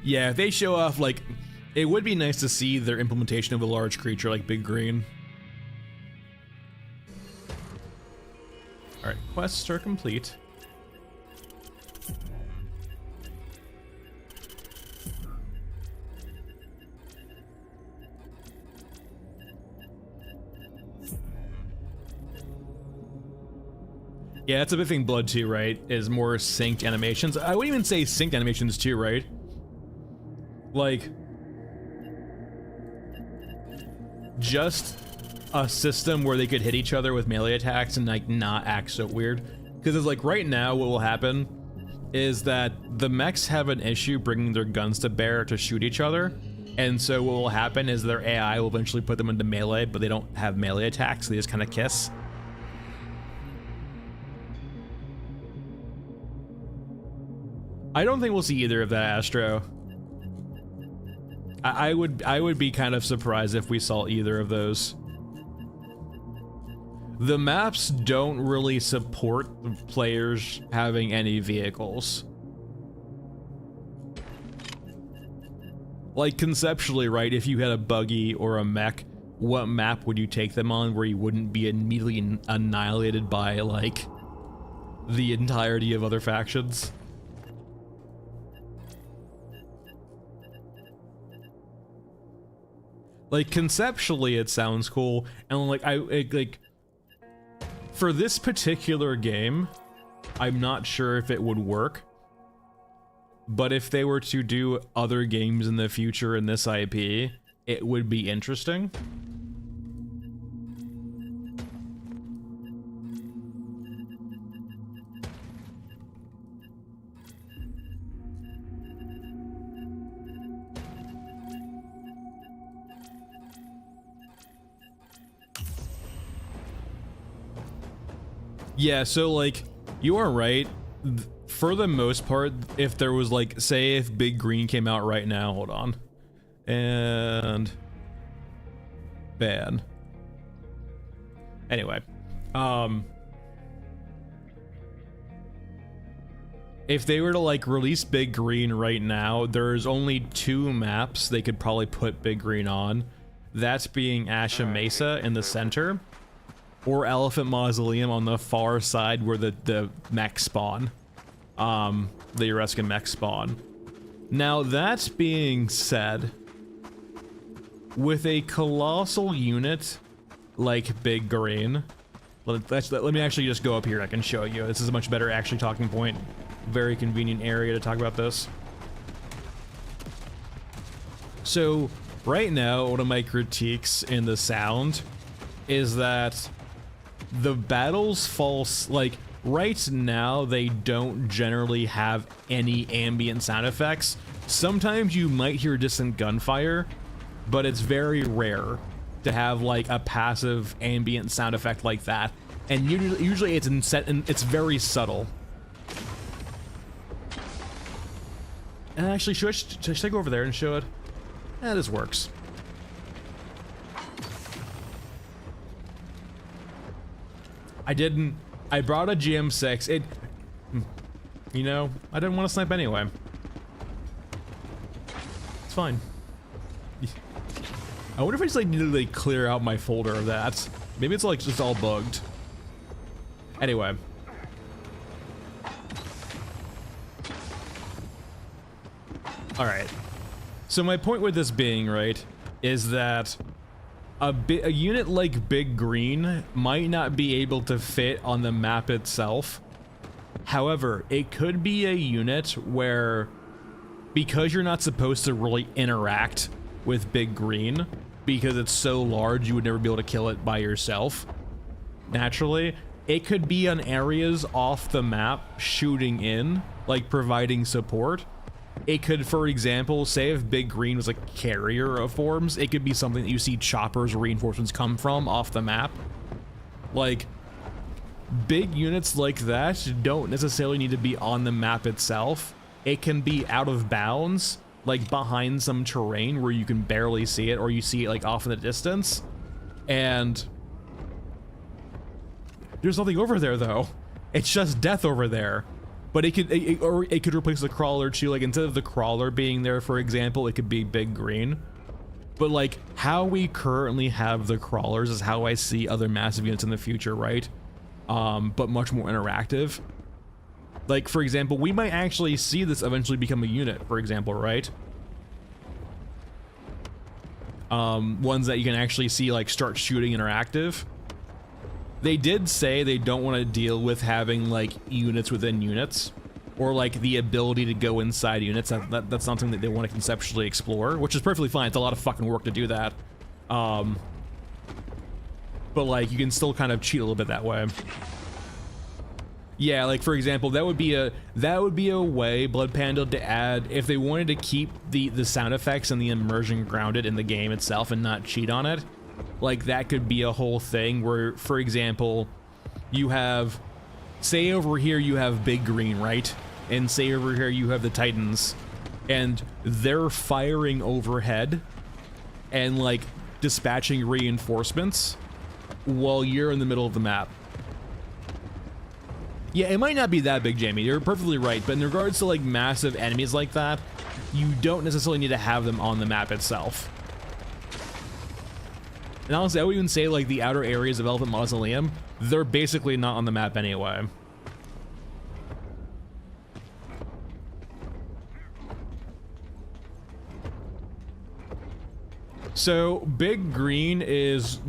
Yeah, if they show off, like, it would be nice to see their implementation of a large creature like Big Green. Alright, quests are complete. Yeah, that's a big thing Blood 2, right? Is more synced animations. I wouldn't even say synced animations too, right? Like, just a system where they could hit each other with melee attacks and like not act so weird. Because it's like right now what will happen is that the mechs have an issue bringing their guns to bear to shoot each other. And so what will happen is their AI will eventually put them into melee, but they don't have melee attacks, they just kind of kiss. I don't think we'll see either of that, Astro. I would be kind of surprised if we saw either of those. The maps don't really support players having any vehicles. Like conceptually, right, if you had a buggy or a mech, what map would you take them on where you wouldn't be immediately annihilated by, like, the entirety of other factions? Like, conceptually, it sounds cool, and like, for this particular game, I'm not sure if it would work, but if they were to do other games in the future in this IP, it would be interesting. Yeah, so like, you are right. For the most part, if there was like, say if Big Green came out right now, hold on. And ban. Anyway, if they were to like release Big Green right now, there's only 2 maps they could probably put Big Green on. That's being Asha Mesa in the center, or Elephant Mausoleum on the far side where the mech spawn. The Eurescan mech spawn. Now, that being said, with a colossal unit like Big Green, let me actually just go up here, I can show you. This is a much better actually talking point. Very convenient area to talk about this. So, right now, one of my critiques in the sound is that the battles fall, like, right now they don't generally have any ambient sound effects. Sometimes you might hear distant gunfire, but it's very rare to have like a passive ambient sound effect like that. And usually it's it's very subtle. And actually, should I go over there and show it? Eh, this works. I brought a GM6. You know, I didn't want to snipe anyway. It's fine. I wonder if I just like need to like clear out my folder of that. Maybe it's like just all bugged. Anyway. Alright. So my point with this being, right, is that a unit like Big Green might not be able to fit on the map itself. However, it could be a unit where, because you're not supposed to really interact with Big Green, because it's so large you would never be able to kill it by yourself, naturally, it could be on areas off the map shooting in, like providing support. It could, for example, say if Big Green was a carrier of forms, it could be something that you see choppers or reinforcements come from off the map. Like, big units like that don't necessarily need to be on the map itself. It can be out of bounds, like behind some terrain where you can barely see it, or you see it like off in the distance. And there's nothing over there though. It's just death over there. But it could replace the crawler too. Like, instead of the crawler being there, for example, it could be Big Green. But like how we currently have the crawlers is how I see other massive units in the future, right? But much more interactive. Like, for example, we might actually see this eventually become a unit, for example, right? Ones that you can actually see like start shooting interactive. They did say they don't want to deal with having like units within units, or like the ability to go inside units. That's something that they want to conceptually explore, which is perfectly fine. It's a lot of fucking work to do that. But like you can still kind of cheat a little bit that way. Yeah, like for example, that would be a way Blood Panda to add, if they wanted to keep the sound effects and the immersion grounded in the game itself and not cheat on it. Like, that could be a whole thing where, for example, you have, say over here you have Big Green, right? And say over here you have the Titans, and they're firing overhead and like dispatching reinforcements while you're in the middle of the map. Yeah, it might not be that big, Jamie. You're perfectly right, but in regards to like massive enemies like that, you don't necessarily need to have them on the map itself. And honestly, I would even say like the outer areas of Elephant Mausoleum, they're basically not on the map anyway. So Big Green is,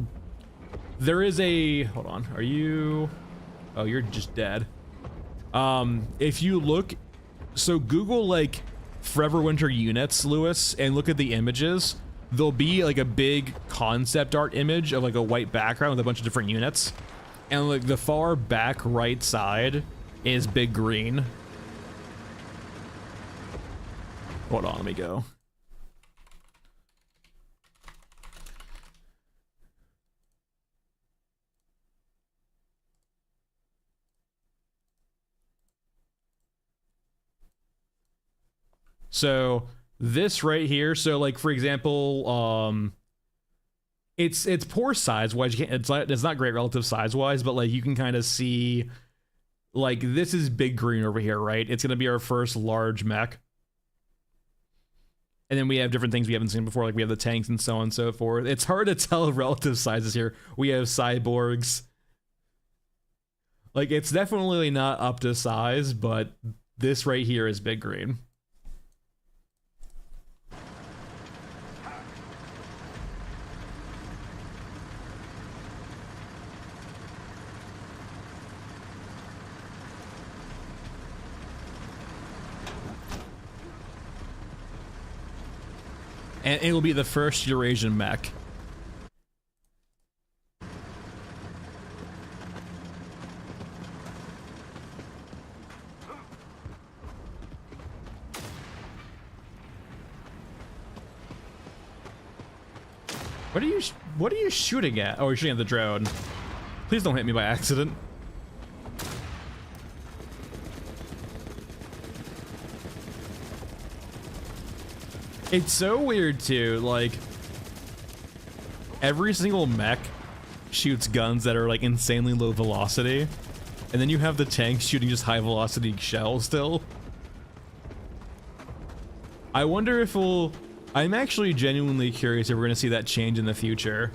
there is a, hold on, are you, oh, you're just dead. If you look, so Google like Forever Winter units, Lewis, and look at the images. There'll be like a big concept art image of like a white background with a bunch of different units. And like the far back right side is Big Green. Hold on, let me go. So this right here, so like for example, it's poor size wise. It's not great relative size wise, but like you can kind of see, like this is Big Green over here, right? It's gonna be our first large mech, and then we have different things we haven't seen before, like we have the tanks and so on and so forth. It's hard to tell relative sizes here. We have cyborgs. Like it's definitely not up to size, but this right here is Big Green. And it will be the first Eurasian mech. What are you shooting at? Oh, you're shooting at the drone. Please don't hit me by accident. It's so weird too, like every single mech shoots guns that are like insanely low velocity, and then you have the tanks shooting just high velocity shells still. I wonder if I'm actually genuinely curious if we're gonna see that change in the future.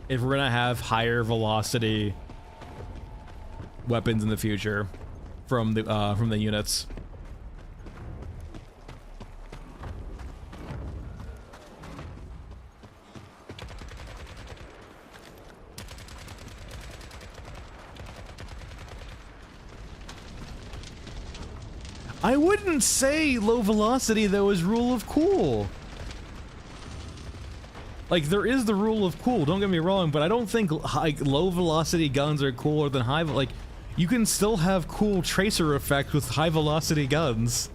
If we're gonna have higher velocity weapons in the future from the units. I wouldn't say low velocity though is rule of cool. Like, there is the rule of cool, don't get me wrong, but I don't think low velocity guns are cooler than like, you can still have cool tracer effect with high velocity guns.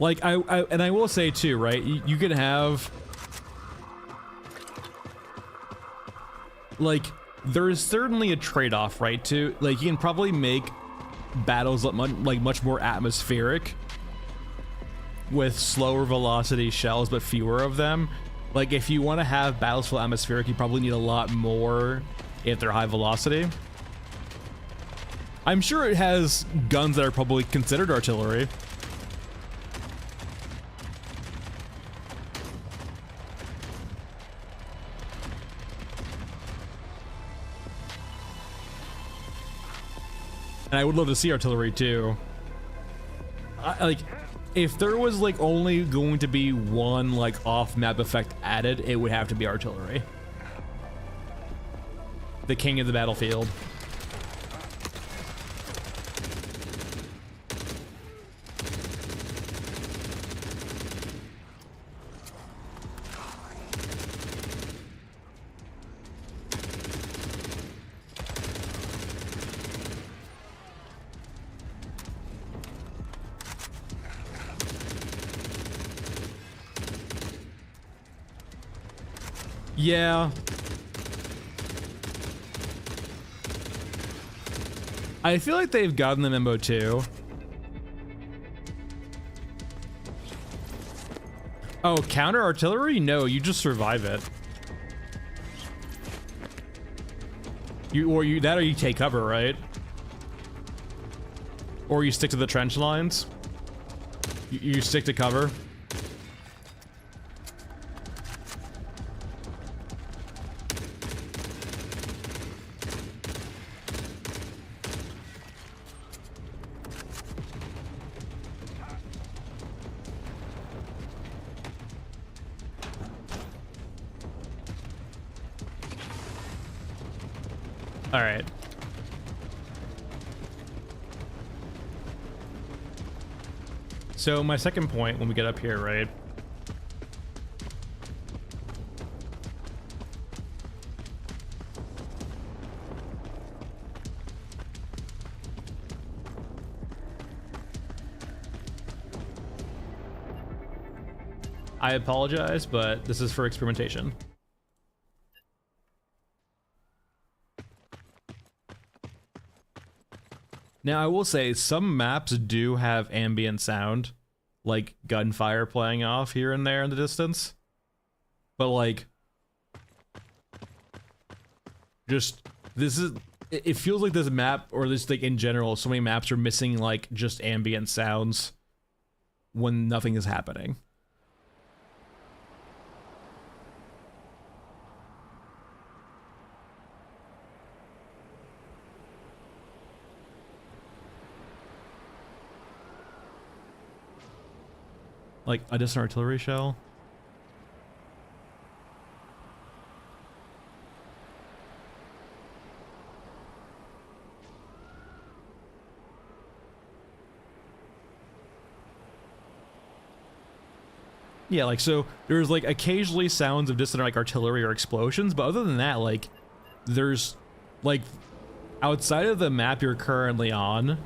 Like, I will say too, right? You can have, like, there is certainly a trade-off, right? To, like, you can probably make battles like much more atmospheric with slower velocity shells, but fewer of them. Like, if you want to have battles feel atmospheric, you probably need a lot more if they're high velocity. I'm sure it has guns that are probably considered artillery. And I would love to see artillery too. Like, if there was like only going to be one like off-map effect added, it would have to be artillery. The king of the battlefield. Yeah. I feel like they've gotten the memo too. Oh, counter artillery? No, you just survive it. Or you take cover, right? Or you stick to the trench lines. You stick to cover. All right. So my second point when we get up here, right? I apologize, but this is for experimentation. Now, I will say some maps do have ambient sound, like gunfire playing off here and there in the distance. But like, just, it feels like this map, or this like in general, so many maps are missing like just ambient sounds when nothing is happening. Like a distant artillery shell. Yeah, like, so there's like occasionally sounds of distant like artillery or explosions, but other than that, like, there's like, outside of the map you're currently on,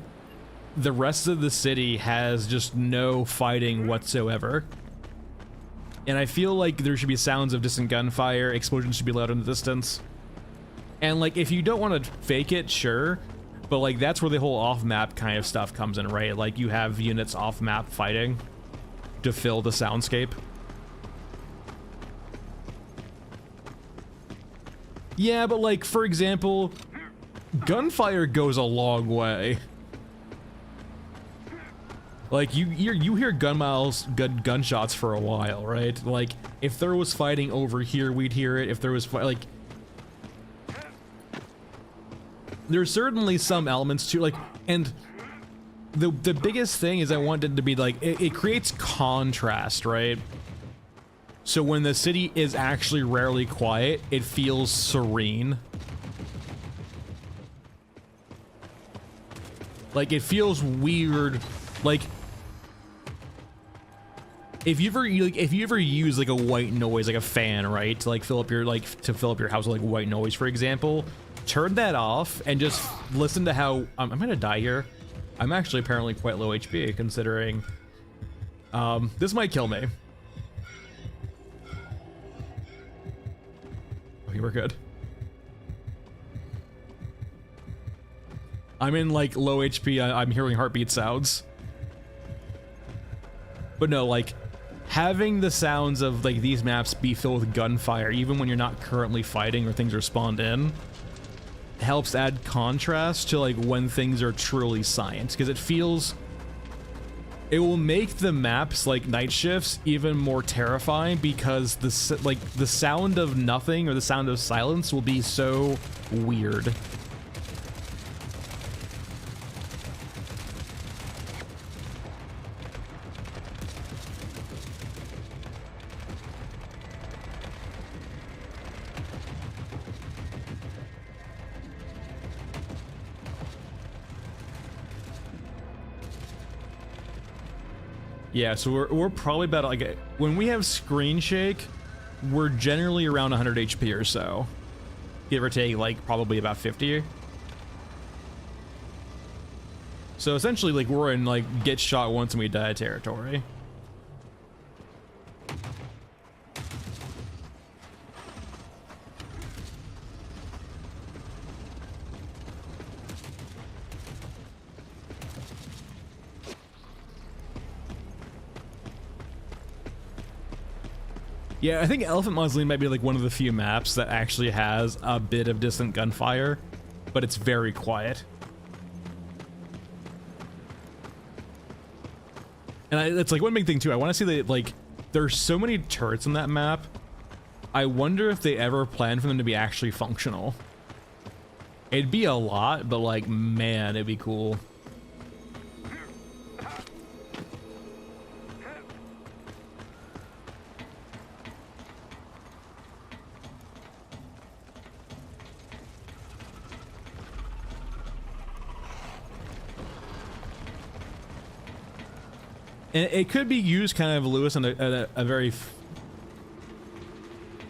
the rest of the city has just no fighting whatsoever. And I feel like there should be sounds of distant gunfire, explosions should be loud in the distance. And like, if you don't want to fake it, sure, But like that's where the whole off-map kind of stuff comes in, right? Like you have units off-map fighting to fill the soundscape. Yeah, but like for example, gunfire goes a long way. Like you hear gunshots for a while, right? Like if there was fighting over here, we'd hear it. If there was like, there's certainly some elements to like, and the biggest thing is I want it to be like it creates contrast, right? So when the city is actually rarely quiet, it feels serene. Like it feels weird, like. If you ever use like a white noise, like a fan, right, to like fill up your house with like white noise, for example, turn that off and just listen to how I'm gonna die here. I'm actually apparently quite low HP considering this might kill me. Okay, we're good. I'm in like low HP. I'm hearing heartbeat sounds, but no, like. Having the sounds of like these maps be filled with gunfire, even when you're not currently fighting or things are spawned in, helps add contrast to like when things are truly science, because it will make the maps like night shifts even more terrifying, because the sound of nothing or the sound of silence will be so weird. Yeah, so we're probably about like when we have screen shake, we're generally around 100 HP or so, give or take, like probably about 50. So essentially, like we're in like get shot once and we die territory. Yeah, I think Elephant Mausoleum might be like one of the few maps that actually has a bit of distant gunfire, but it's very quiet. And it's like one big thing too. I want to see that like there's so many turrets in that map. I wonder if they ever plan for them to be actually functional. It'd be a lot, but like, man, it'd be cool. And it could be used kind of, Lewis, in a very...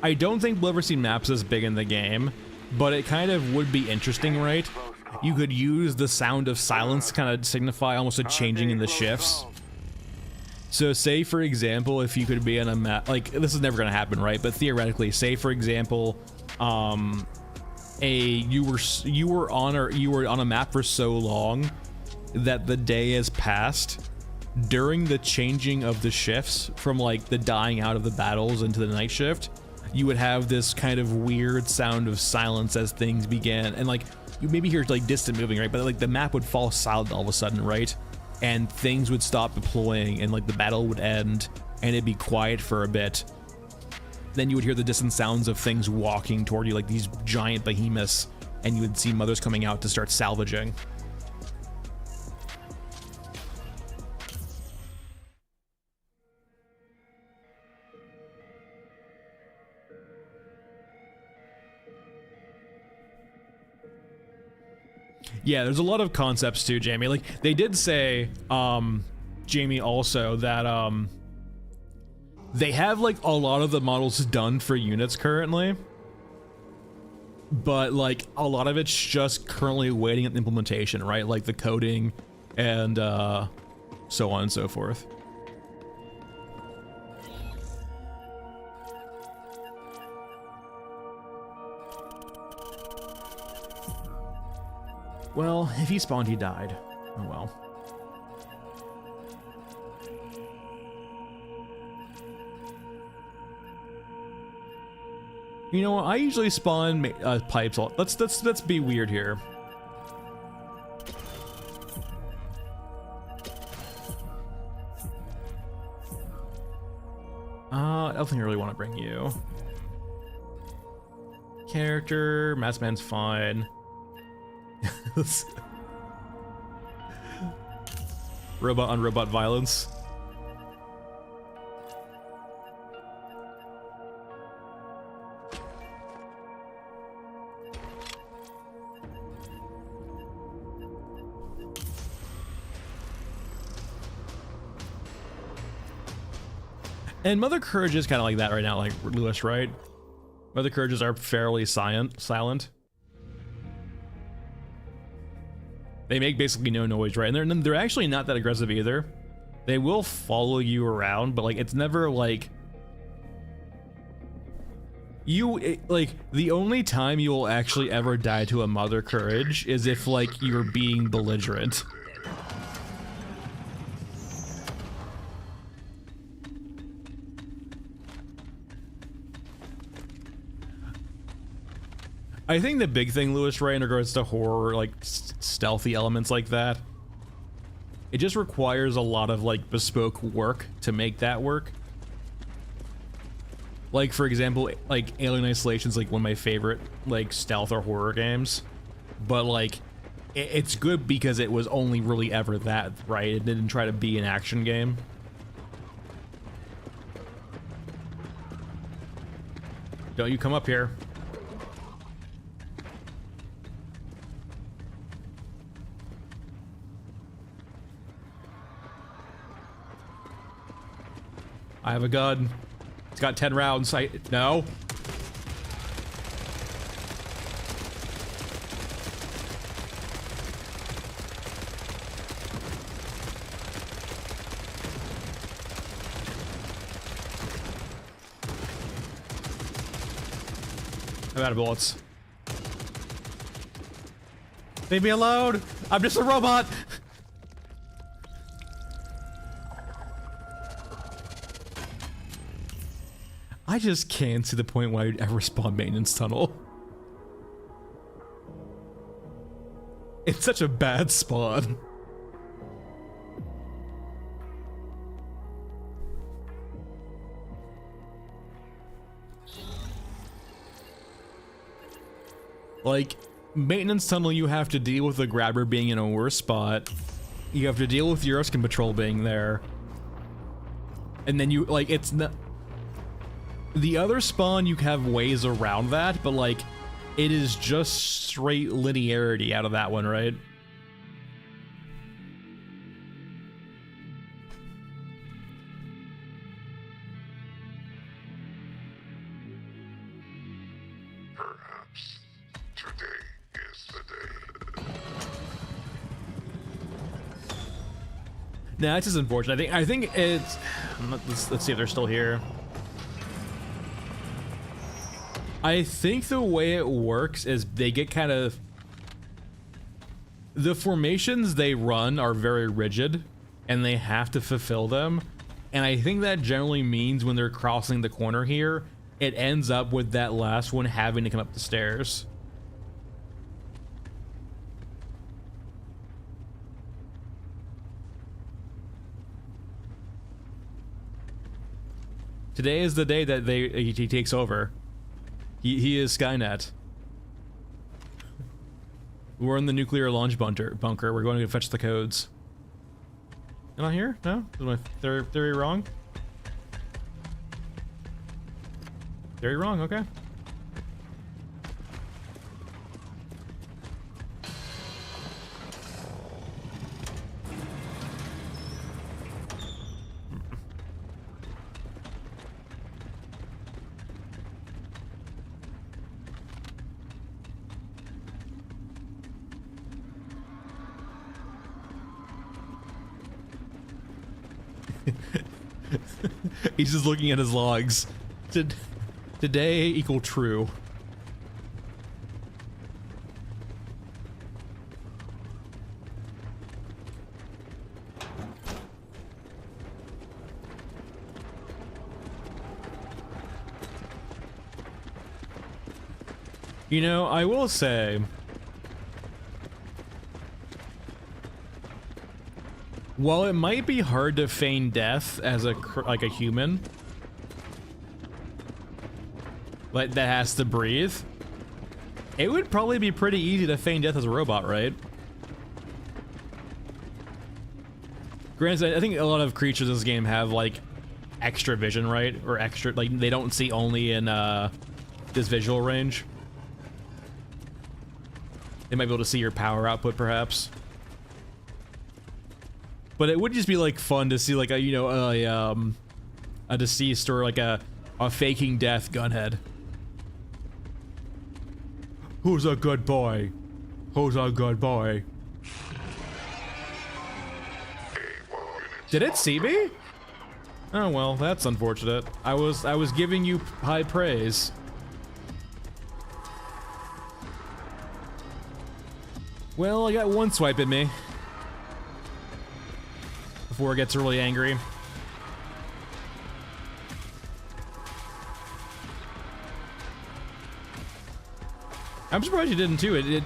I don't think we'll ever see maps as big in the game, but it kind of would be interesting, right? You could use the sound of silence to kind of signify almost a changing in the shifts. So say, for example, if you could be on a map... Like, this is never going to happen, right? But theoretically, say, for example, you were on a map for so long that the day has passed. During the changing of the shifts from like the dying out of the battles into the night shift, you would have this kind of weird sound of silence as things began, and like you maybe hear like distant moving, right? But like the map would fall silent all of a sudden, right? And things would stop deploying and like the battle would end and it'd be quiet for a bit. Then you would hear the distant sounds of things walking toward you, like these giant behemoths, and you would see mothers coming out to start salvaging. Yeah, there's a lot of concepts too, Jamie. Like, they did say, Jamie, also, that, they have, like, a lot of the models done for units currently. But, like, a lot of it's just currently waiting at the implementation, right? Like, the coding and, so on and so forth. Well, if he spawned, he died. Oh well. You know what? I usually spawn pipes. Let's be weird here. I don't think I really want to bring you. Character, Massman's fine. Robot on robot violence. And Mother Courage is kind of like that right now, like Lewis, right? Mother Courages are fairly silent. They make basically no noise, right? And they're actually not that aggressive either. They will follow you around, but like it's never like like the only time you will actually ever die to a Mother Courage is if like you're being belligerent. I think the big thing, Lewis, right, in regards to horror, like stealthy elements like that, it just requires a lot of like bespoke work to make that work. Like for example, like Alien Isolation's like one of my favorite like stealth or horror games, but like it's good because it was only really ever that, right? It didn't try to be an action game. Don't you come up here. I have a gun. It's got 10 rounds. No. I'm out of bullets. Leave me alone. I'm just a robot. I just can't see the point why I'd ever spawn maintenance tunnel. It's such a bad spawn. Like, maintenance tunnel, you have to deal with the grabber being in a worse spot. You have to deal with Euroskin patrol being there. And then you, like, it's not... The other spawn, you have ways around that, but like, it is just straight linearity out of that one, right? Perhaps today is the day. Nah, it's just unfortunate. I think it's... Let's see if they're still here. I think the way it works is they get kind of... The formations they run are very rigid, and they have to fulfill them. And I think that generally means when they're crossing the corner here, it ends up with that last one having to come up the stairs. Today is the day that he takes over. He is Skynet. We're in the nuclear launch bunker. We're going to fetch the codes. Am I here? No? Is my theory wrong? Theory wrong, okay. He's just looking at his logs. Today equal true. You know, I will say, while it might be hard to feign death as a like a human, like that has to breathe, it would probably be pretty easy to feign death as a robot, right? Granted, I think a lot of creatures in this game have like extra vision, right? Or extra, like they don't see only in this visual range. They might be able to see your power output, perhaps. But it would just be like fun to see like a, you know, a deceased or like a faking death gunhead. Who's a good boy? Who's a good boy? Did it see me? Oh well, that's unfortunate. I was giving you high praise. Well, I got one swipe at me before it gets really angry. I'm surprised you didn't too. It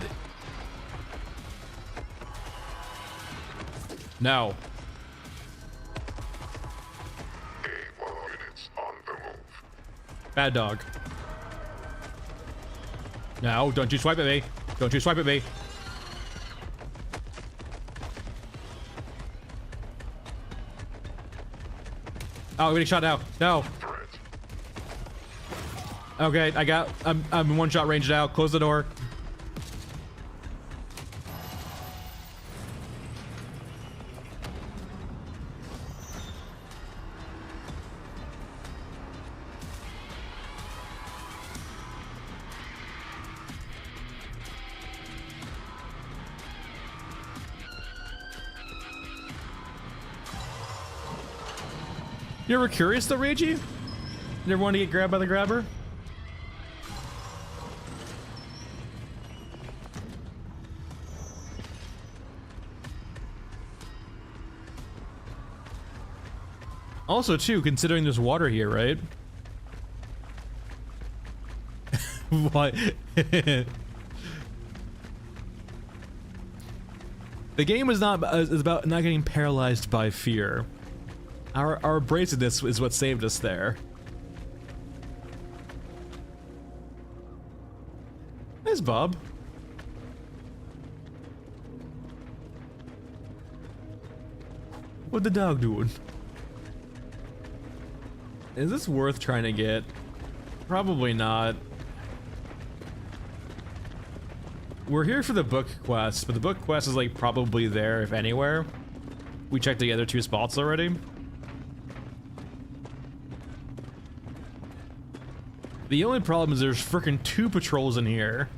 no. Bad dog. No, don't you swipe at me. Don't you swipe at me. Oh, we're getting shot now. No. Okay, I'm in one shot range now. Close the door. You ever curious though, Reiji? You never want to get grabbed by the grabber? Also, too, considering there's water here, right? What? The game is about not getting paralyzed by fear. Our abrasiveness is what saved us there. There's Bob. What the dog doing? Is this worth trying to get? Probably not. We're here for the book quest, but the book quest is like probably there, if anywhere. We checked the other two spots already. The only problem is there's freaking 2 patrols in here.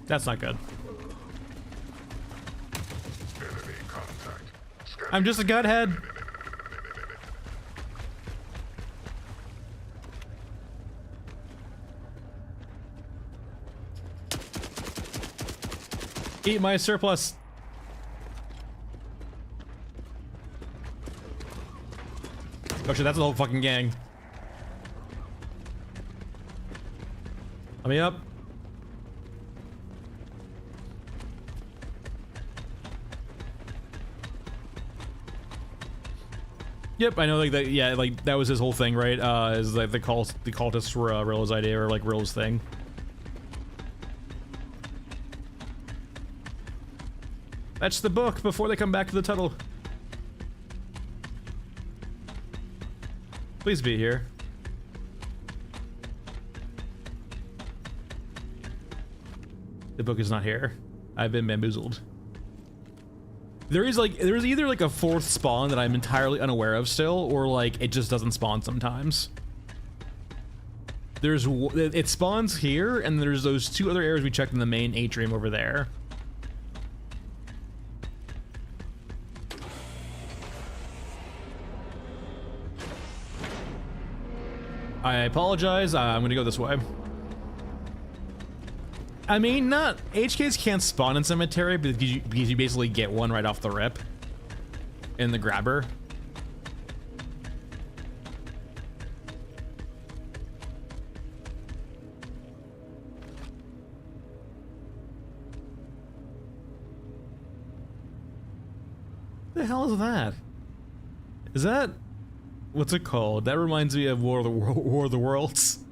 That's not good. Enemy contact. I'm just a guthead. Eat my surplus. Oh shit, that's the whole fucking gang. Let me up. Yep, I know, like that. Yeah, like that was his whole thing, right? Is like the cultists were Rilla's idea, or like Rilla's thing. That's the book before they come back to the tunnel. Please be here. The book is not here. I've been bamboozled. There's either like a fourth spawn that I'm entirely unaware of still, or like it just doesn't spawn sometimes. It spawns here, and there's those two other areas we checked in the main atrium over there. I apologize. I'm gonna go this way. I mean, not HKs can't spawn in cemetery because you basically get one right off the rip in the grabber. What the hell is that? Is that what's it called? That reminds me of War of the Worlds.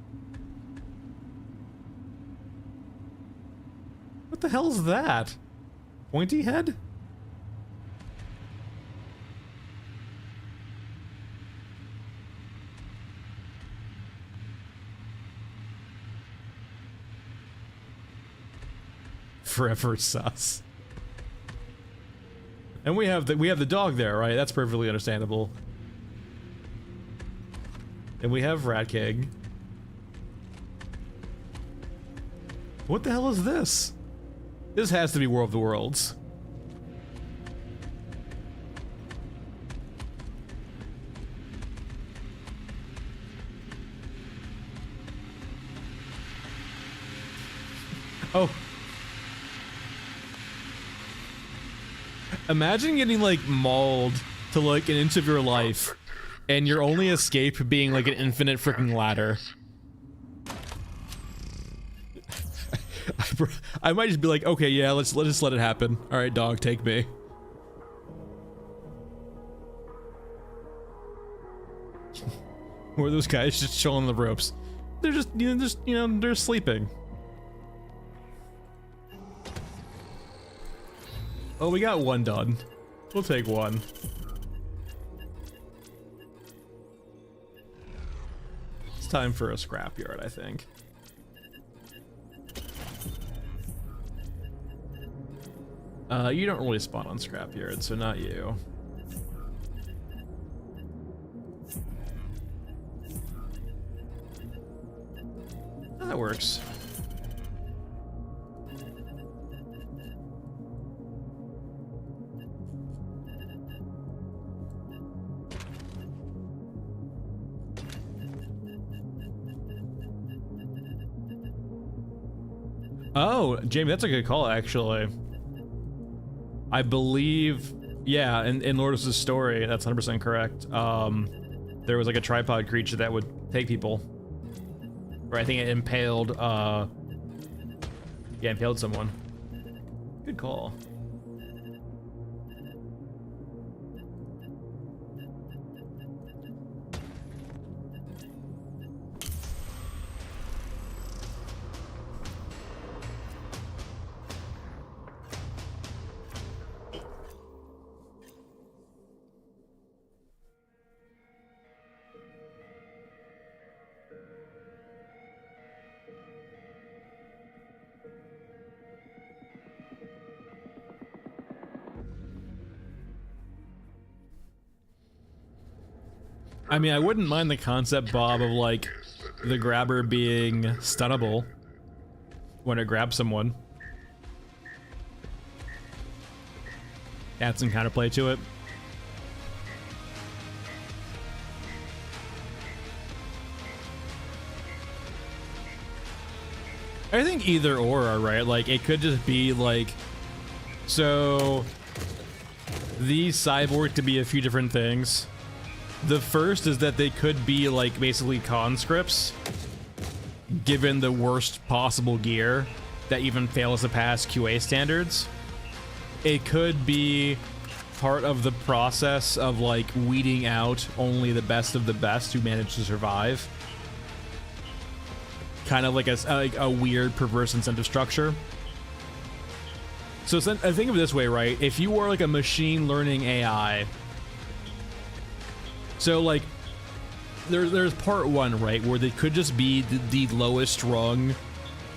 What the hell is that? Pointy head? Forever sus. And we have the dog there, right? That's perfectly understandable. And we have Rat King. What the hell is this? This has to be War of the Worlds. Oh. Imagine getting like mauled to like an inch of your life and your only escape being like an infinite freaking ladder. I might just be like, okay, yeah, let's just let it happen. All right, dog, take me. Where are those guys just chilling on the ropes? They're just, they're sleeping. Oh, we got one done. We'll take one. It's time for a scrapyard, I think. You don't really spawn on scrapyard, so not you. That works. Oh, Jamie, that's a good call, actually. I believe, yeah, in Lourdes's story, that's 100% correct. There was like a tripod creature that would take people. Or I think it impaled, yeah, impaled someone. Good call. I mean, I wouldn't mind the concept, Bob, of like the grabber being stunnable when it grabs someone. Add some counterplay to it. I think either or are right. Like, it could just be like, so these cyborgs could be a few different things. The first is that they could be like basically conscripts, given the worst possible gear that even fails to pass QA standards. It could be part of the process of like weeding out only the best of the best who manage to survive. Kind of like a weird perverse incentive structure. So I think of it this way, right? If you were like a machine learning AI, so like there's part one, right, where they could just be the lowest rung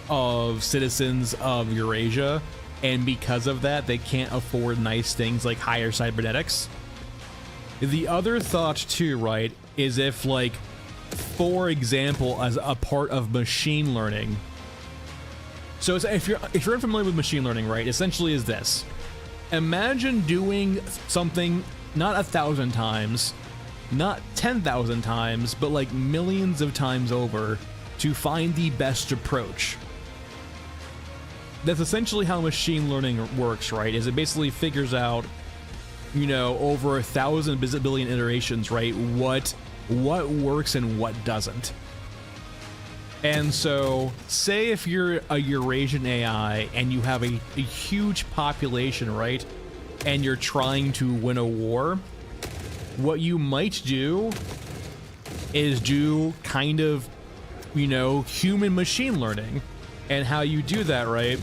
of citizens of Eurasia, and because of that, they can't afford nice things like higher cybernetics. The other thought too, right, is if, like, for example, as a part of machine learning. So if you're unfamiliar with machine learning, right, essentially is this. Imagine doing something not 1,000 times, not 10,000 times, but like millions of times over to find the best approach. That's essentially how machine learning works, right? Is it basically figures out, you know, over 1,000 billion iterations, right, what works and what doesn't. And so, say if you're a Eurasian AI and you have a huge population, right, and you're trying to win a war, what you might do is do kind of, you know, human machine learning. And how you do that, right,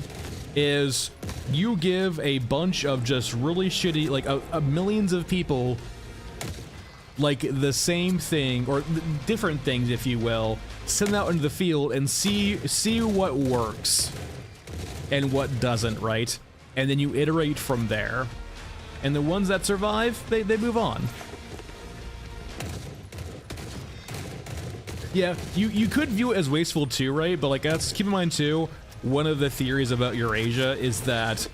is you give a bunch of just really shitty, like millions of people, like the same thing or different things, if you will, send out into the field and see what works and what doesn't, right? And then you iterate from there. And the ones that survive, they move on. Yeah, you could view it as wasteful too, right? But like, let's keep in mind too, one of the theories about Eurasia is that,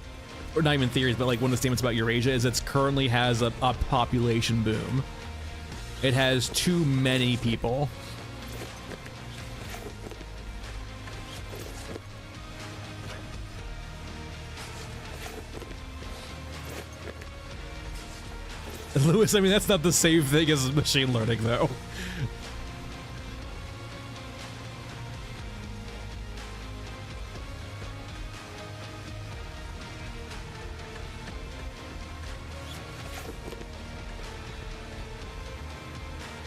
or not even theories, but like one of the statements about Eurasia is it currently has a population boom. It has too many people. Lewis, I mean, that's not the same thing as machine learning, though.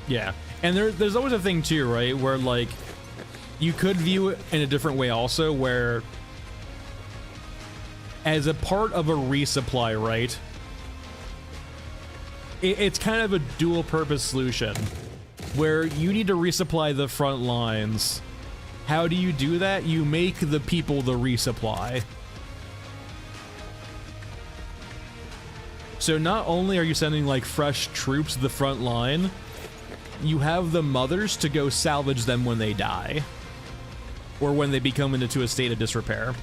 Yeah, and there's always a thing too, right, where like you could view it in a different way also, where as a part of a resupply, right, it's kind of a dual purpose solution where you need to resupply the front lines. How do you do that? You make the people the resupply. So not only are you sending like fresh troops to the front line, you have the mothers to go salvage them when they die, or when they become into a state of disrepair.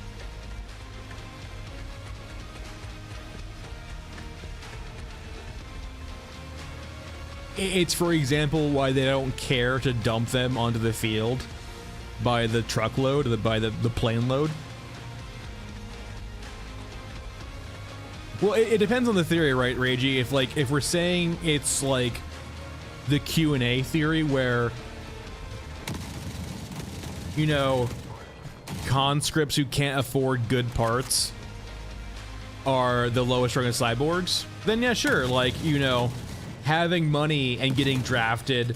It's, for example, why they don't care to dump them onto the field by the truckload, by the plane load. Well, it depends on the theory, right, Reiji? If we're saying it's like the Q&A theory where, you know, conscripts who can't afford good parts are the lowest rung of cyborgs, then yeah, sure, like, you know, having money and getting drafted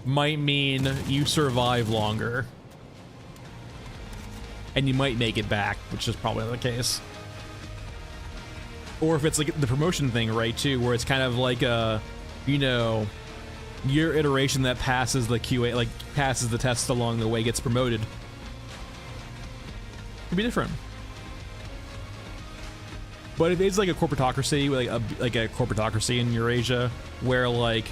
might mean you survive longer. And you might make it back, which is probably the case. Or if it's like the promotion thing, right, too, where it's kind of like a, you know, your iteration that passes the QA, like passes the test along the way, gets promoted. Could be different. But if it's like a corporatocracy, like a corporatocracy in Eurasia, where like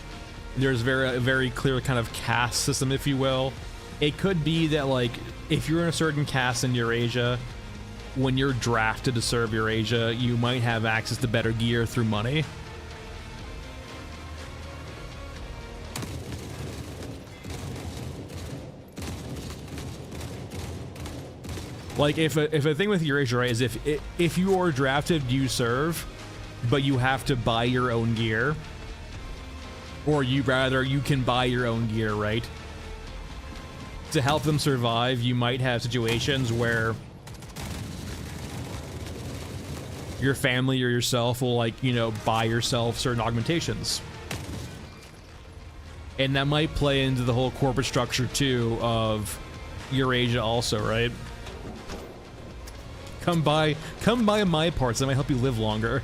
there's a very clear kind of caste system, if you will, it could be that like if you're in a certain caste in Eurasia, when you're drafted to serve Eurasia, you might have access to better gear through money. Like if a thing with Eurasia, right, is if you are drafted, you serve, but you have to buy your own gear, or you can buy your own gear, right? To help them survive, you might have situations where your family or yourself will, like, you know, buy yourself certain augmentations. And that might play into the whole corporate structure too of Eurasia also, right? Come buy my parts, that might help you live longer.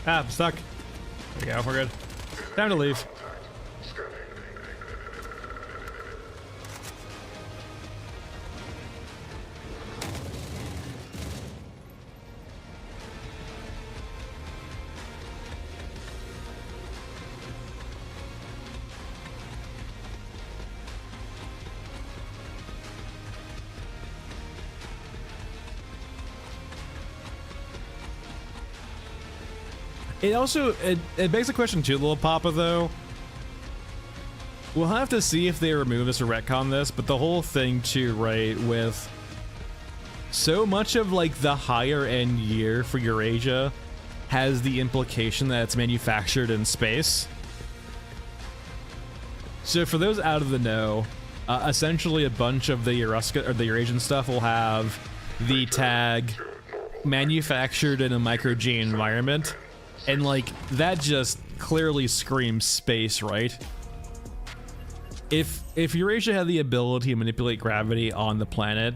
Ah, I'm stuck. There we go, we're good. Time to leave. It also, it begs the question too, Little Papa, though. We'll have to see if they remove this or retcon this, but the whole thing too, right, with so much of like the higher end gear for Eurasia has the implication that it's manufactured in space. So for those out of the know, essentially a bunch of the Eurasian stuff will have the tag manufactured in a micro-G environment. And like, that just clearly screams space, right? If Eurasia had the ability to manipulate gravity on the planet,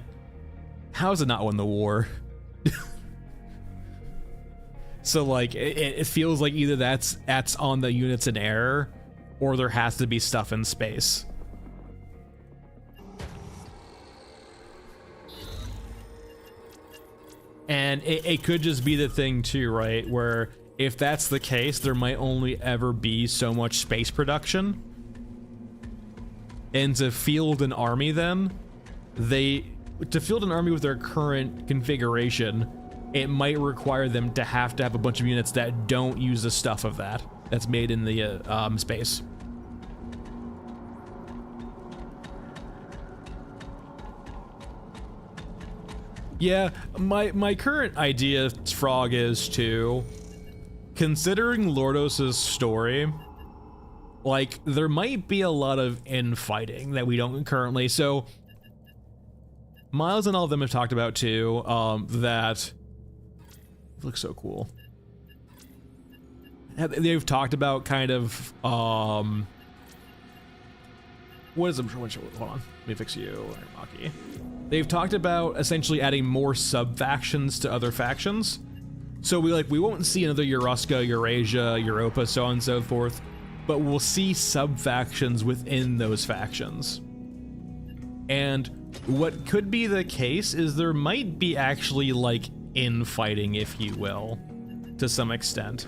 how has it not won the war? So like, it feels like either that's on the units in error, or there has to be stuff in space. And it could just be the thing too, right? Where if that's the case, there might only ever be so much space production. And to field an army then, to field an army with their current configuration, it might require them to have a bunch of units that don't use the stuff of that's made in the space. Yeah, my current idea, Frog, is to, considering Lordos's story, like, there might be a lot of infighting that we don't currently. So Miles and all of them have talked about too, that it looks so cool. They've talked about kind of what is it? Hold on, let me fix you, Maki. They've talked about essentially adding more sub-factions to other factions. So we won't see another Euraska, Eurasia, Europa, so on and so forth, but we'll see sub-factions within those factions. And what could be the case is there might be actually like infighting, if you will, to some extent.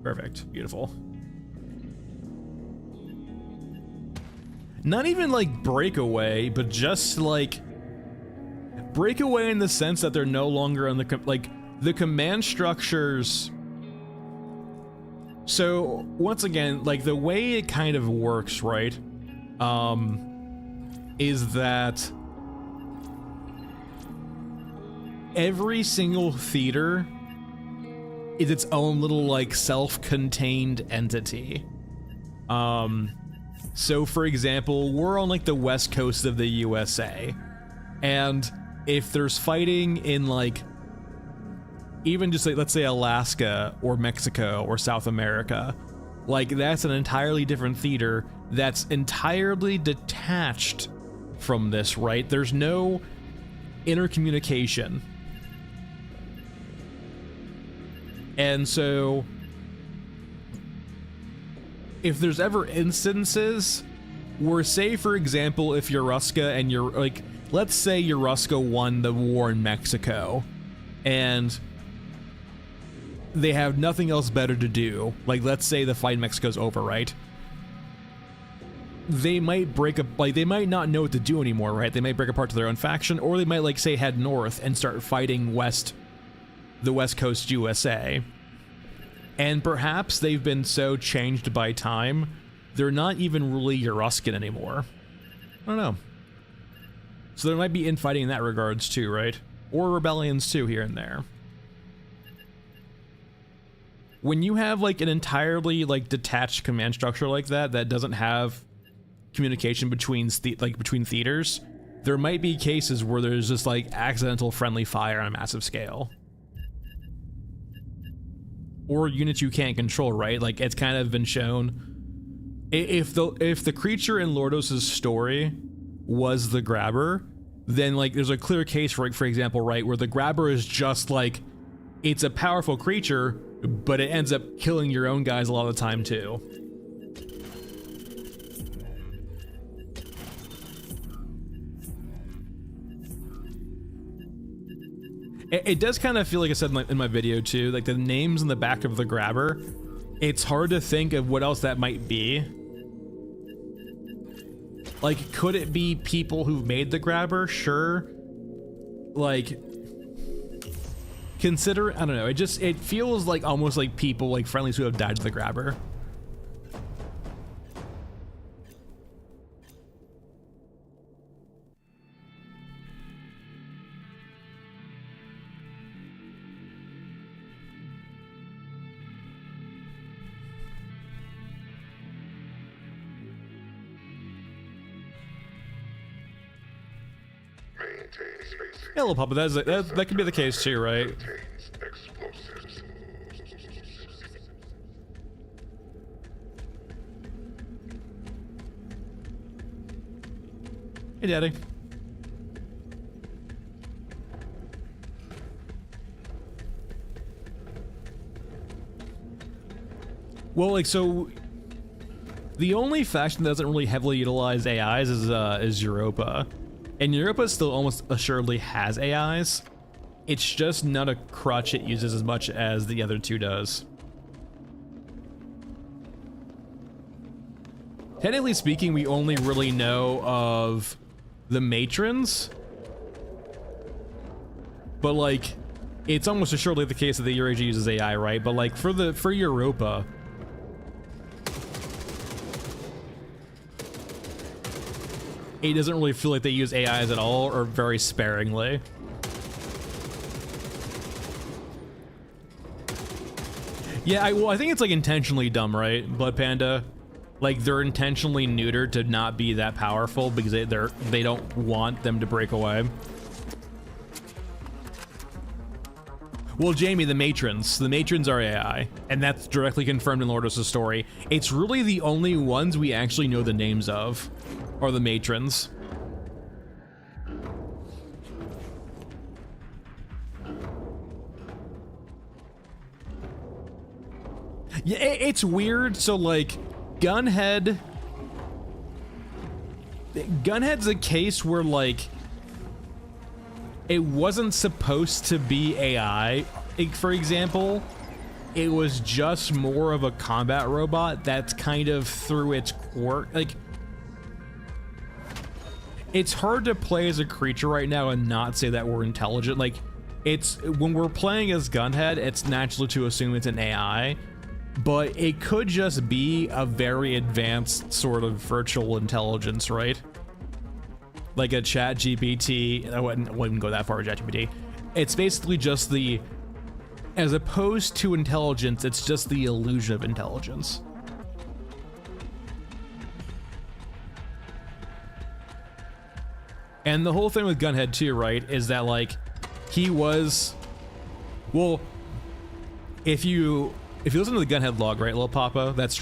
Perfect. Beautiful. Not even like breakaway, but just like breakaway in the sense that they're no longer on the command structures. So once again, like the way it kind of works, right, is that every single theater is its own little like self-contained entity. So for example, we're on like the west coast of the USA, and if there's fighting in like even just like, let's say Alaska or Mexico or South America, like that's an entirely different theater that's entirely detached from this, right? There's no intercommunication. And so if there's ever instances where, say for example, if Euraska and you're like, let's say Euraska won the war in Mexico and they have nothing else better to do, like let's say the fight in Mexico's over, right? They might break up, like they might not know what to do anymore, right? They might break apart to their own faction, or they might like say head north and start fighting the West Coast USA. And perhaps they've been so changed by time, they're not even really Euraskan anymore. I don't know. So there might be infighting in that regards too, right? Or rebellions too, here and there. When you have like an entirely like detached command structure like that doesn't have communication between theaters, there might be cases where there's just like accidental friendly fire on a massive scale. or units you can't control, right? Like, it's kind of been shown. If the creature in Lordos's story was the grabber, then like there's a clear case for example, right, where the grabber is just like, it's a powerful creature, but it ends up killing your own guys a lot of the time too. It does kind of feel like I said in my video too, like the names in the back of the grabber, it's hard to think of what else that might be. Like, could it be people who've made the grabber? Sure. Like, consider, I don't know, it feels like almost like people, like friendlies who have died to the grabber. Yeah, little Papa, that could be the case too, right? Hey, Daddy. Well, like, so the only faction that doesn't really heavily utilize AIs is Europa. And Europa still almost assuredly has AIs. It's just not a crutch it uses as much as the other two does. Technically speaking, we only really know of the matrons. But like, it's almost assuredly the case that the Eurasia uses AI, right? But like for Europa, it doesn't really feel like they use AIs at all, or very sparingly. Yeah, I think it's like intentionally dumb, right, Blood Panda? Like, they're intentionally neutered to not be that powerful because they don't want them to break away. Well, Jamie, the matrons are AI, and that's directly confirmed in Lordos's story. It's really the only ones we actually know the names of. Or the matrons. Yeah, it's weird. So like, Gunhead's a case where like, it wasn't supposed to be AI. For example, it was just more of a combat robot that's kind of through its quirk, like, it's hard to play as a creature right now and not say that we're intelligent. Like, it's when we're playing as Gunhead, it's natural to assume it's an AI, but it could just be a very advanced sort of virtual intelligence, right? Like a chat GPT. I wouldn't go that far with chat GPT. It's basically just as opposed to intelligence, it's just the illusion of intelligence. And the whole thing with Gunhead too, right, is that like, he was, well, if you listen to the Gunhead log, right, Lil Papa, that's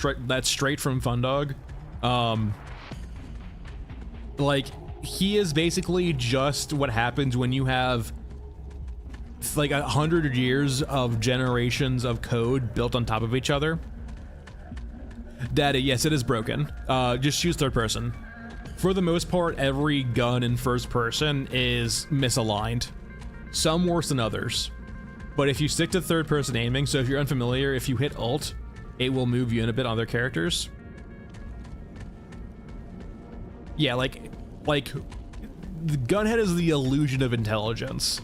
straight from Fundog, like, he is basically just what happens when you have like 100 years of generations of code built on top of each other. Daddy, yes, it is broken. Just choose third person. For the most part, every gun in first person is misaligned. Some worse than others. But if you stick to third person aiming, so if you're unfamiliar, if you hit Alt, it will move you in a bit on other characters. Yeah, like the Gunhead is the illusion of intelligence.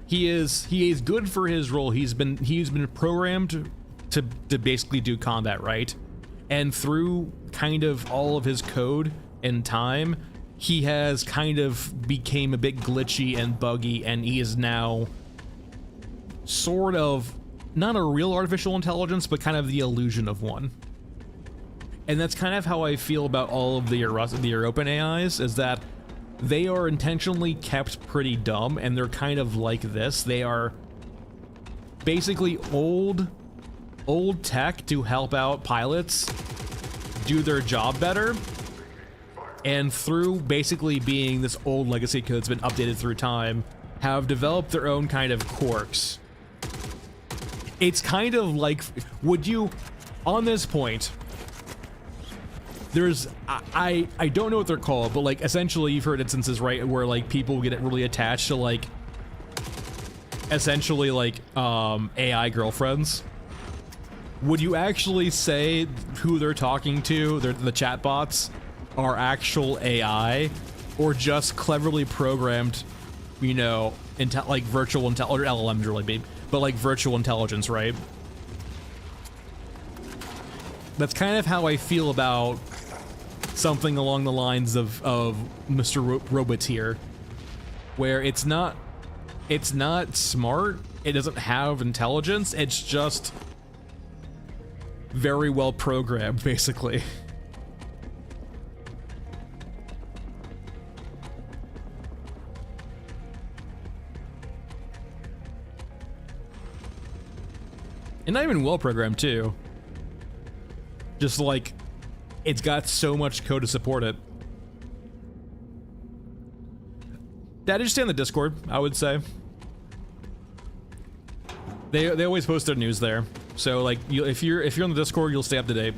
He is good for his role. He's been programmed to basically do combat, right? And through kind of all of his code in time, he has kind of became a bit glitchy and buggy, and he is now sort of not a real artificial intelligence, but kind of the illusion of one. And that's kind of how I feel about all of the European AIs, is that they are intentionally kept pretty dumb, and they're kind of like this. They are basically old old tech to help out pilots do their job better, and through basically being this old legacy code that's been updated through time, have developed their own kind of quirks. It's kind of like, would you, on this point, there's, I don't know what they're called, but like essentially you've heard instances, right, where like people get really attached to like, essentially like AI girlfriends. Would you actually say who they're talking to, the chatbots, are actual AI, or just cleverly programmed, you know, like virtual intelligence, or LLMs really, but like virtual intelligence, right? That's kind of how I feel about something along the lines of Mr. Robotier, where it's not smart, it doesn't have intelligence, it's just very well programmed, basically. And not even well programmed too. Just like, it's got so much code to support it. That is just in the Discord, I would say. They always post their news there. So like, if you're on the Discord, you'll stay up to date.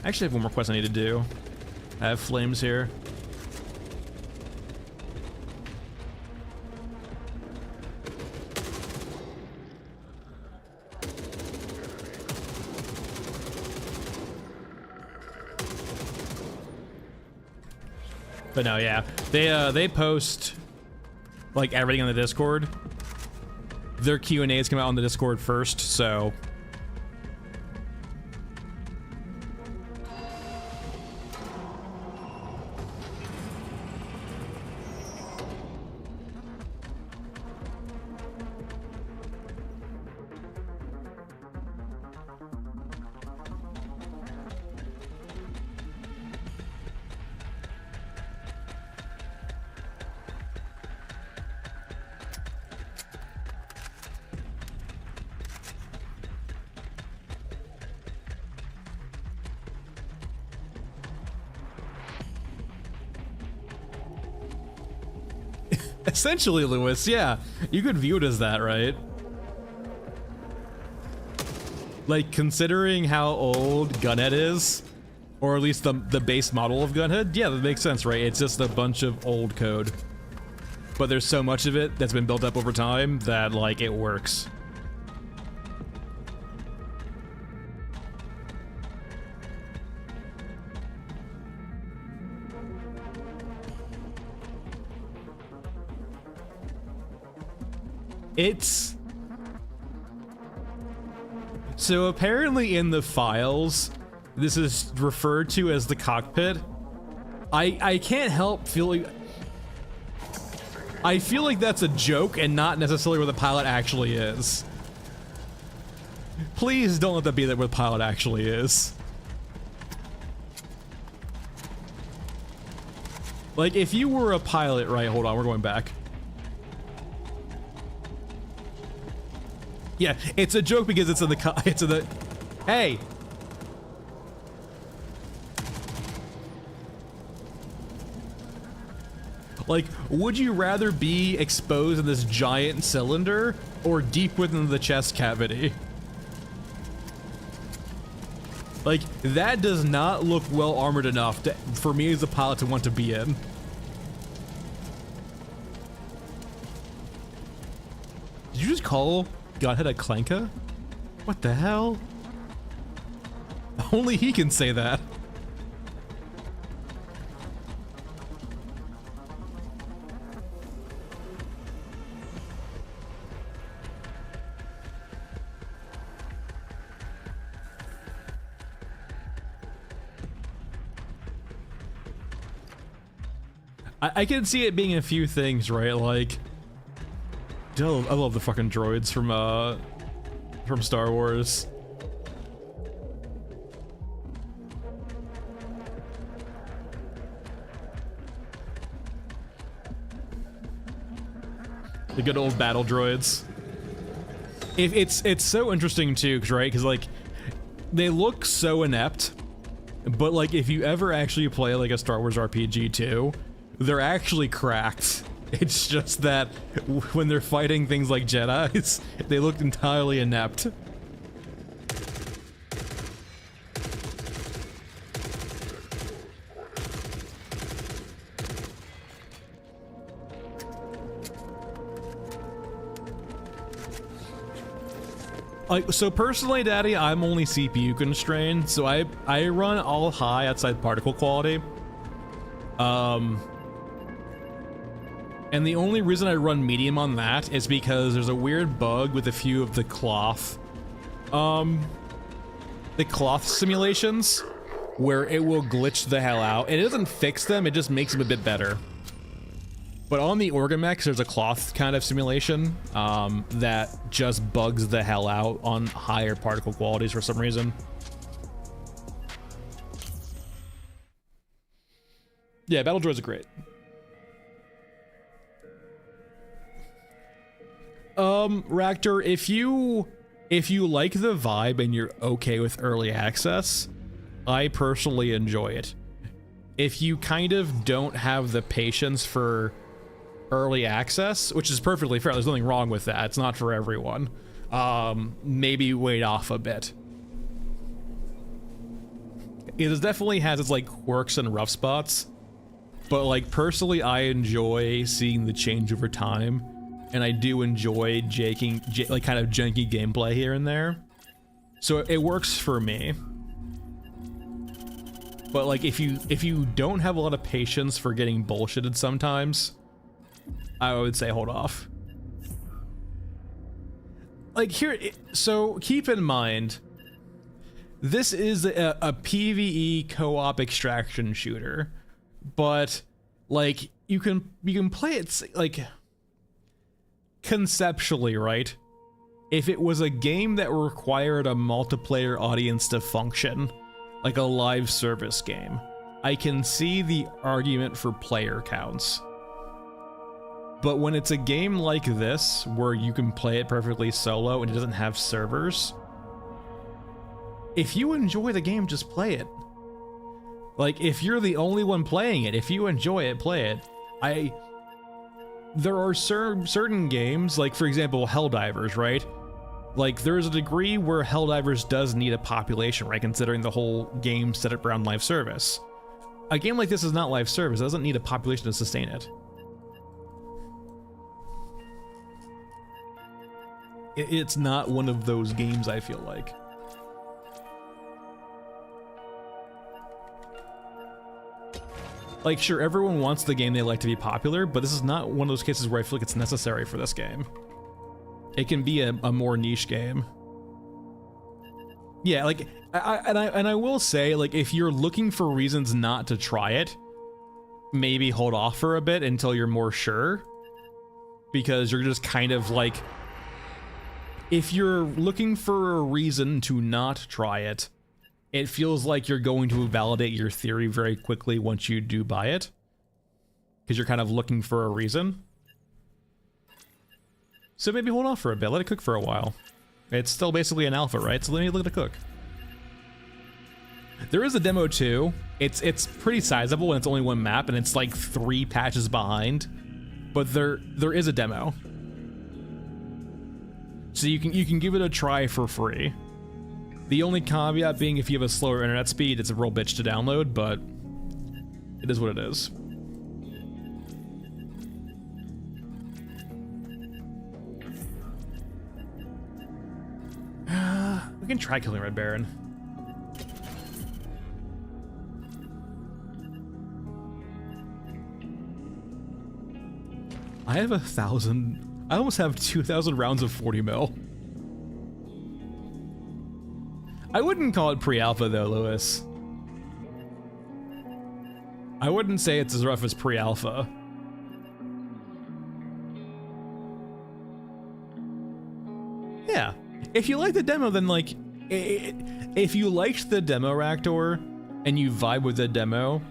I actually have one more quest I need to do. I have flames here. But no, yeah, they post like everything on the Discord. Their Q&As come out on the Discord first, so essentially, Lewis, yeah, you could view it as that, right? Like, considering how old Gunhead is, or at least the base model of Gunhead, yeah, that makes sense, right? It's just a bunch of old code. But there's so much of it that's been built up over time that, like, it works. It's... So apparently in the files, this is referred to as the cockpit. I can't help feeling... I feel like that's a joke and not necessarily where the pilot actually is. Please don't let that be where the pilot actually is. Like, if you were a pilot, right, hold on, we're going back. Yeah, it's a joke because it's in the hey! Like, would you rather be exposed in this giant cylinder or deep within the chest cavity? Like, that does not look well armored enough for me as a pilot to want to be in. Did you just call Gunhead a clanka? What the hell? Only he can say that. I can see it being a few things, right? Like, I love the fucking droids from Star Wars. The good old battle droids. It's so interesting too, right? Because like they look so inept, but like if you ever actually play like a Star Wars RPG too, they're actually cracked. It's just that when they're fighting things like Jedis, they look entirely inept. So personally, Daddy, I'm only CPU constrained, so I run all high outside particle quality. And the only reason I run medium on that is because there's a weird bug with a few of the cloth simulations where it will glitch the hell out. It doesn't fix them, it just makes them a bit better. But on the Orgamex, there's a cloth kind of simulation that just bugs the hell out on higher particle qualities for some reason. Yeah, battle droids are great. Ractor, if you like the vibe and you're okay with early access, I personally enjoy it. If you kind of don't have the patience for early access, which is perfectly fair, there's nothing wrong with that, it's not for everyone, maybe wait off a bit. It definitely has its like quirks and rough spots, but like personally I enjoy seeing the change over time, and I do enjoy like kind of janky gameplay here and there, so it works for me. But like if you don't have a lot of patience for getting bullshitted sometimes, I would say hold off. Like here, so keep in mind, this is a PvE co-op extraction shooter, but like you can play it like conceptually, right? If it was a game that required a multiplayer audience to function, like a live service game, I can see the argument for player counts. But when it's a game like this, where you can play it perfectly solo and it doesn't have servers, if you enjoy the game, just play it. Like, if you're the only one playing it, if you enjoy it, play it. There are certain games, like for example, Helldivers, right? Like, there's a degree where Helldivers does need a population, right? Considering the whole game set up around live service. A game like this is not live service, it doesn't need a population to sustain it. It's not one of those games, I feel like. Like, sure, everyone wants the game they like to be popular, but this is not one of those cases where I feel like it's necessary for this game. It can be a more niche game. Yeah, like, I will say, like, if you're looking for reasons not to try it, maybe hold off for a bit until you're more sure. Because you're just kind of like, if you're looking for a reason to not try it, it feels like you're going to validate your theory very quickly once you do buy it. Because you're kind of looking for a reason. So maybe hold off for a bit, let it cook for a while. It's still basically an alpha, right? So let me let it cook. There is a demo too. It's pretty sizable and it's only one map and it's like 3 patches behind. But there is a demo. So you can give it a try for free. The only caveat being if you have a slower internet speed, it's a real bitch to download, but it is what it is. We can try killing Red Baron. I have 1,000. I almost have 2,000 rounds of 40 mil. I wouldn't call it pre-alpha though, Lewis. I wouldn't say it's as rough as pre-alpha. Yeah. If you like the demo, then like, if you liked the demo, Ractor, and you vibe with the demo,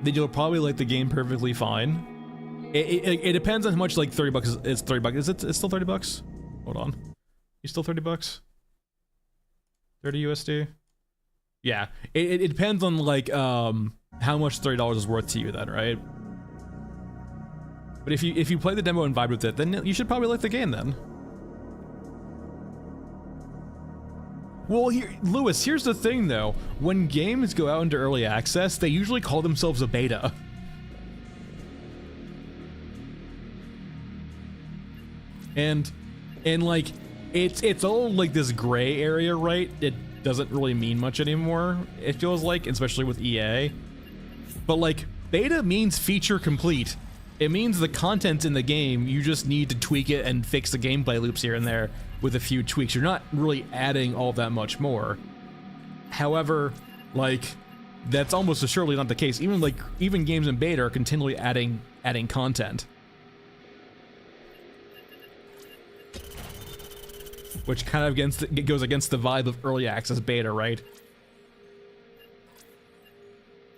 then you'll probably like the game perfectly fine. It depends on how much, like 30 bucks is 30 bucks. Is it, it's still 30 bucks? Hold on. You still 30 bucks? 30 USD? Yeah. It depends on like how much $30 is worth to you then, right? But if you play the demo and vibe with it, then you should probably like the game then. Well, Lewis, here's the thing though. When games go out into early access, they usually call themselves a beta. And like, it's all like this gray area, right? It doesn't really mean much anymore, it feels like, especially with EA. But like, beta means feature complete. It means the content in the game, you just need to tweak it and fix the gameplay loops here and there with a few tweaks. You're not really adding all that much more. However, like, that's almost assuredly not the case. Even games in beta are continually adding content. Which kind of goes against the vibe of early access beta, right?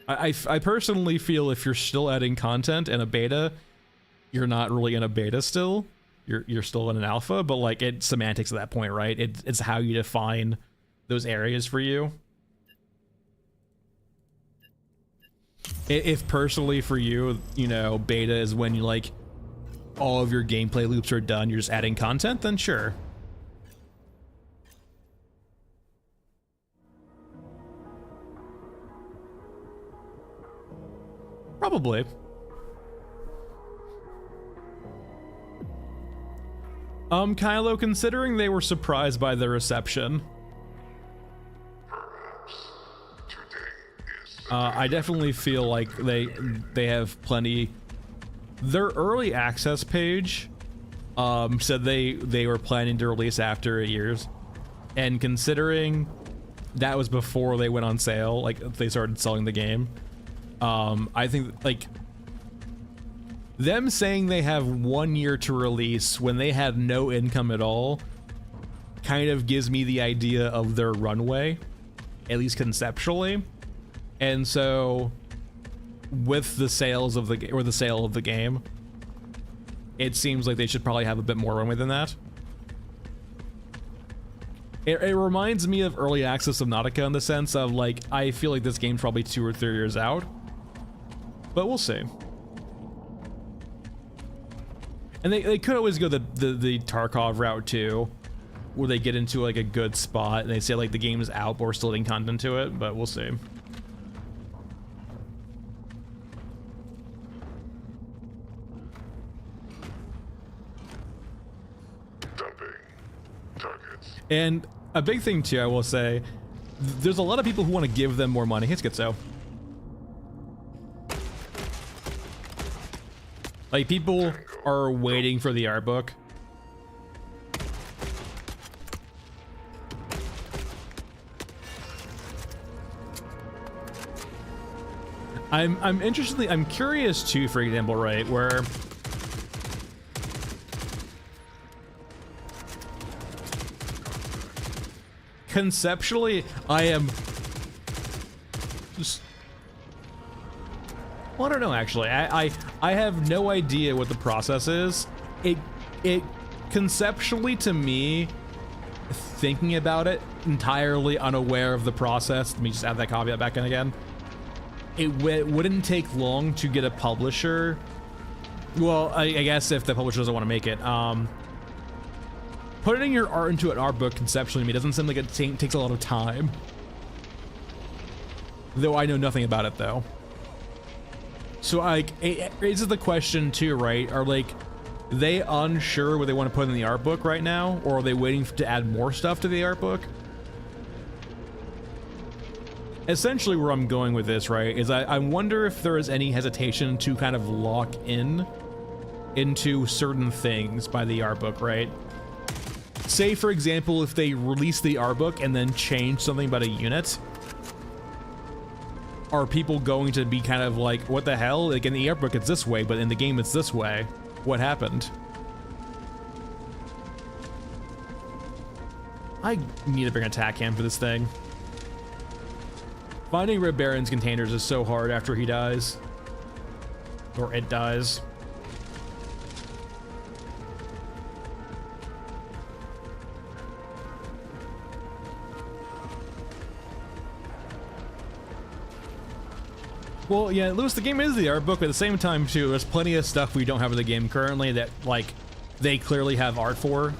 I personally feel if you're still adding content in a beta, you're not really in a beta still. You're still in an alpha, but like, it's semantics at that point, right? It's how you define those areas for you. If personally for you, you know, beta is when you like all of your gameplay loops are done, you're just adding content, then sure. Probably. Kylo, considering they were surprised by the reception, I definitely feel like they have plenty. Their early access page said they were planning to release after 8 years, and considering that was before they went on sale, like they started selling the game, I think like them saying they have 1 year to release when they had no income at all kind of gives me the idea of their runway, at least conceptually. And so with the sales of the sale of the game, it seems like they should probably have a bit more runway than that. It reminds me of early access of Nautica in the sense of like, I feel like this game's probably 2 or 3 years out, but we'll see. And they could always go the Tarkov route too, where they get into like a good spot and they say like the game is out, but we're still adding content to it, but we'll see. Dumping targets. And a big thing too, I will say, there's a lot of people who want to give them more money. It's good so. Like, people are waiting for the art book. I'm curious too, for example, right, where conceptually I am just, well, I don't know actually. I have no idea what the process is. It conceptually, to me, thinking about it, entirely unaware of the process, let me just add that caveat back in again. It wouldn't take long to get a publisher. Well, I guess if the publisher doesn't want to make it. Putting your art into an art book conceptually to me doesn't seem like it takes a lot of time. Though I know nothing about it though. So like, it raises the question too, right? Are like, they unsure what they want to put in the art book right now? Or are they waiting to add more stuff to the art book? Essentially where I'm going with this, right, is I wonder if there is any hesitation to kind of lock in into certain things by the art book, right? Say, for example, if they release the art book and then change something about a unit, are people going to be kind of like, what the hell? Like, in the art book it's this way, but in the game it's this way. What happened? I need to bring a attack cam for this thing. Finding Red Baron's containers is so hard after he dies. Or it dies. Well, yeah, Lewis, the game is the art book, but at the same time, too, there's plenty of stuff we don't have in the game currently that, like, they clearly have art for.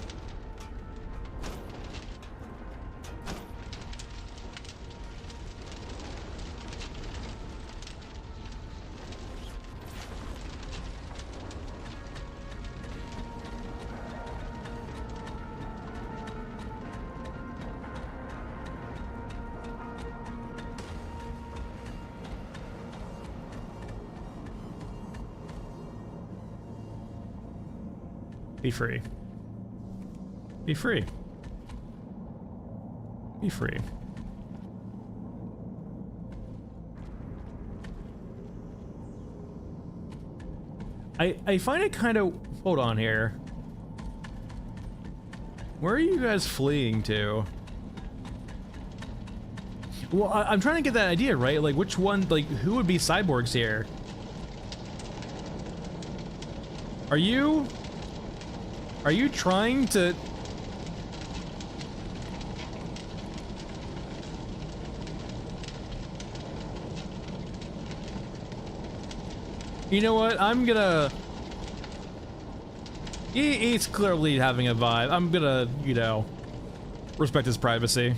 Be free. Be free. Be free. I find it kind of... Hold on here. Where are you guys fleeing to? Well, I'm trying to get that idea, right? Like, which one, like, who would be cyborgs here? Are you trying to... You know what? I'm gonna... He's clearly having a vibe. I'm gonna, you know, respect his privacy.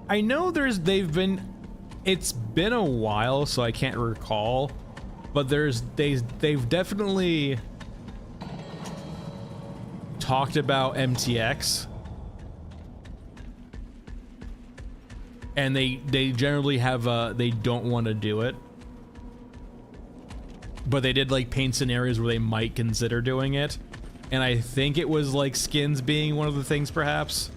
I know it's been a while, so I can't recall, but they've definitely talked about MTX, and they generally have they don't want to do it, but they did like paint scenarios where they might consider doing it, and I think it was like skins being one of the things, perhaps.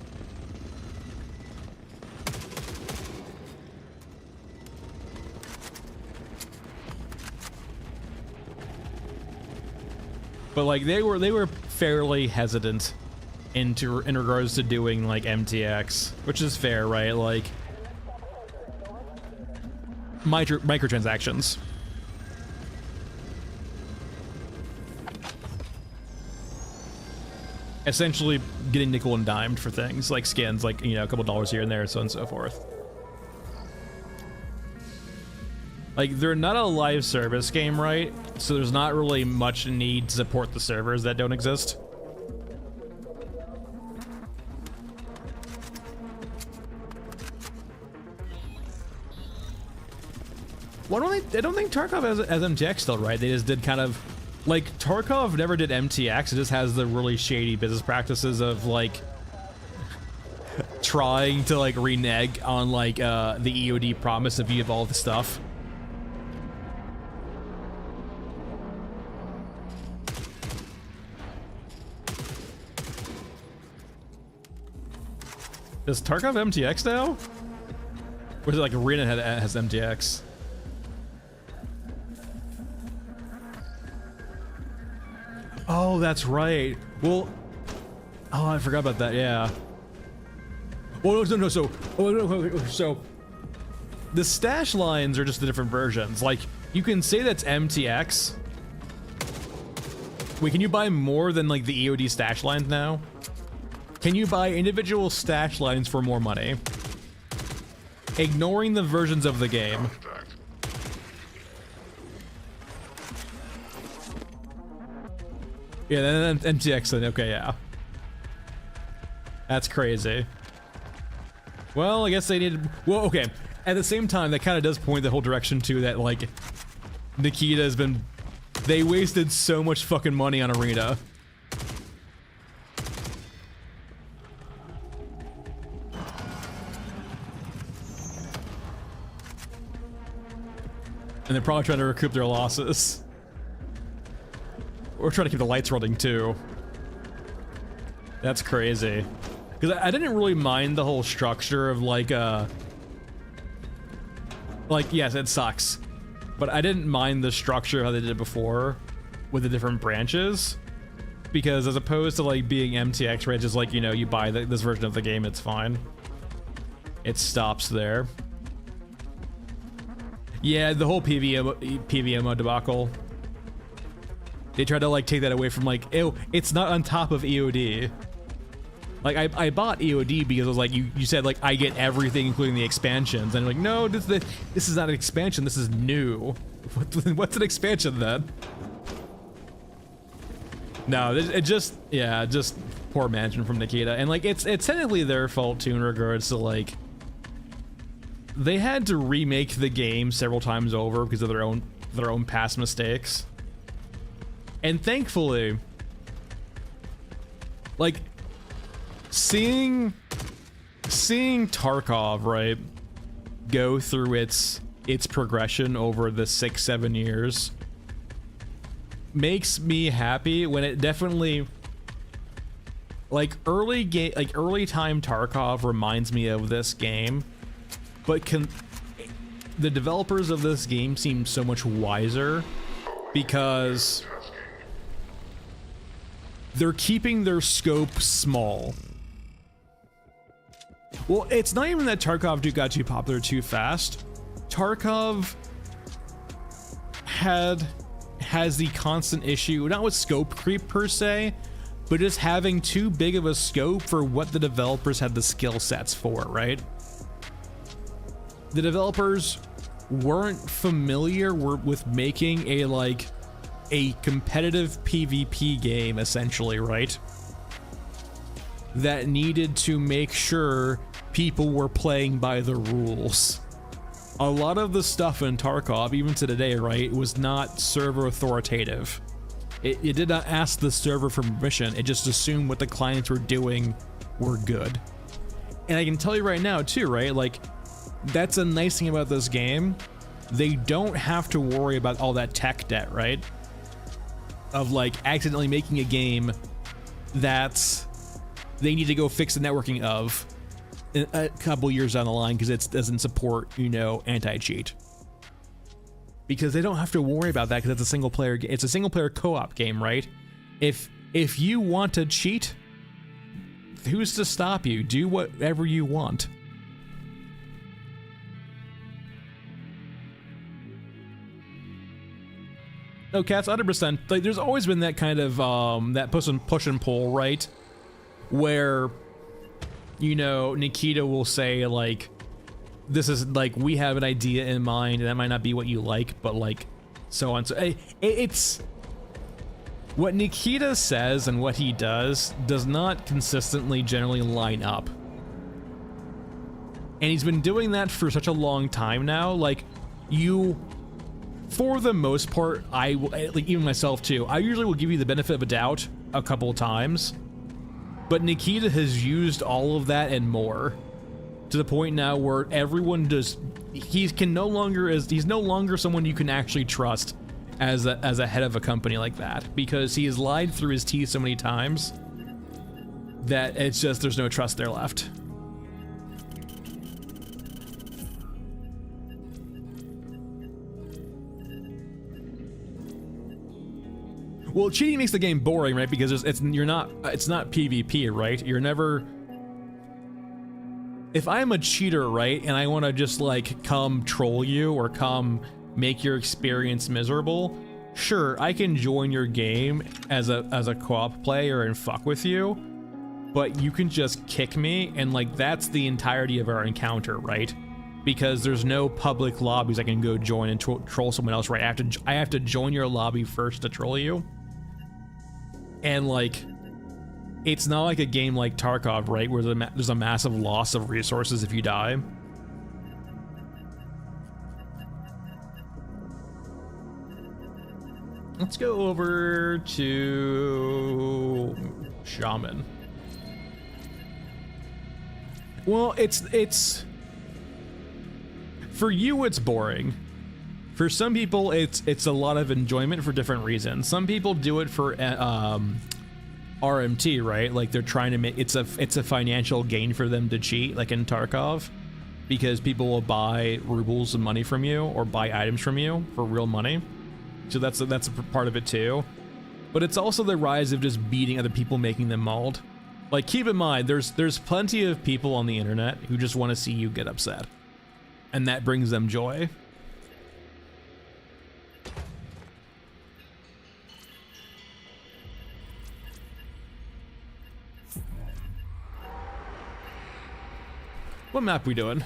But like they were fairly hesitant in regards to doing like MTX, which is fair, right? Like microtransactions. Essentially getting nickel and dimed for things like skins, like, you know, a couple dollars here and there, so on and so forth. Like, they're not a live service game, right? So there's not really much need to support the servers that don't exist. Well, I don't think Tarkov has MTX still, right? They just did kind of... Like, Tarkov never did MTX, it just has the really shady business practices of, like... trying to, like, renege on, like, the EOD promise of you have all the stuff. Does Tarkov MTX now? Or is it like Arena has MTX? Oh, that's right. Well, oh, I forgot about that. Yeah. Well, no. So, so the stash lines are just the different versions. Like, you can say that's MTX. Wait, can you buy more than like the EOD stash lines now? Can you buy individual stash lines for more money? Ignoring the versions of the game. Yeah, then MTX then, okay, yeah. That's crazy. Well, I guess they needed... Well, okay. At the same time, that kind of does point the whole direction to that, like, Nikita has been... They wasted so much fucking money on Arena. And they're probably trying to recoup their losses. Or trying to keep the lights running too. That's crazy. Because I didn't really mind the whole structure of like, yes, it sucks. But I didn't mind the structure of how they did it before with the different branches. Because as opposed to like being MTX, right, just like, you know, you buy this version of the game, it's fine. It stops there. Yeah, the whole PVMO debacle. They tried to like take that away from like, ew, it's not on top of EOD. Like I bought EOD because it was like you said like I get everything including the expansions, and you're like, no, this is not an expansion, this is new. What's an expansion then? No, it just poor management from Nikita, and like it's technically their fault too in regards to like they had to remake the game several times over because of their own past mistakes. And thankfully, like seeing Tarkov, right, go through its progression over the 6-7 years makes me happy when it definitely like early time Tarkov reminds me of this game, but the developers of this game seem so much wiser because they're keeping their scope small. Well, it's not even that Tarkov 2 got too popular too fast. Tarkov has the constant issue, not with scope creep per se, but just having too big of a scope for what the developers had the skill sets for, right? The developers weren't familiar with making a competitive PvP game, essentially, right? That needed to make sure people were playing by the rules. A lot of the stuff in Tarkov, even to today, right, was not server authoritative. It did not ask the server for permission, it just assumed what the clients were doing were good. And I can tell you right now, too, right, like, that's a nice thing about this game. They don't have to worry about all that tech debt, right? Of like accidentally making a game that they need to go fix the networking of a couple years down the line because it doesn't support, you know, anti-cheat. Because they don't have to worry about that because it's a single player. It's a single player co-op game, right? If you want to cheat, who's to stop you? Do whatever you want. No, Cats, 100%. Like, there's always been that kind of that push and pull, right? Where, you know, Nikita will say like, "This is like we have an idea in mind, and that might not be what you like, but like, so on." So it's what Nikita says and what he does not consistently generally line up, and he's been doing that for such a long time now. Like, for the most part, I will, like, even myself too, I usually will give you the benefit of a doubt a couple of times, but Nikita has used all of that and more to the point now where everyone he's no longer someone you can actually trust as a head of a company like that, because he has lied through his teeth so many times that it's just, there's no trust there left. Well, cheating makes the game boring, right? Because it's not PvP, right? You're never. If I'm a cheater, right, and I want to just like come troll you or come make your experience miserable, sure, I can join your game as a co-op player and fuck with you, but you can just kick me, and like that's the entirety of our encounter, right? Because there's no public lobbies I can go join and troll someone else, right? I have to join your lobby first to troll you. And like, it's not like a game like Tarkov, right, where there's a massive loss of resources if you die. Let's go over to Shaman. Well, it's for you, it's boring. For some people, it's a lot of enjoyment for different reasons. Some people do it for RMT, right? Like they're trying to make it's a financial gain for them to cheat, like in Tarkov, because people will buy rubles and money from you or buy items from you for real money. So that's a part of it too. But it's also the rise of just beating other people, making them mauled. Like, keep in mind, there's plenty of people on the internet who just want to see you get upset, and that brings them joy. What map we doing?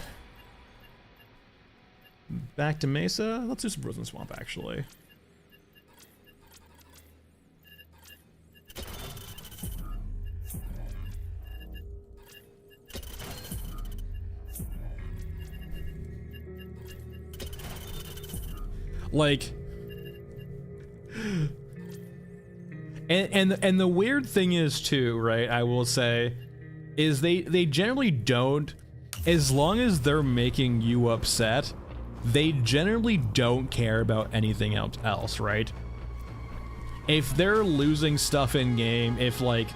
Back to Mesa? Let's do some Frozen Swamp, actually. Like, and the weird thing is too, right? I will say, is they generally don't, as long as they're making you upset, they generally don't care about anything else, right? If they're losing stuff in game, if like,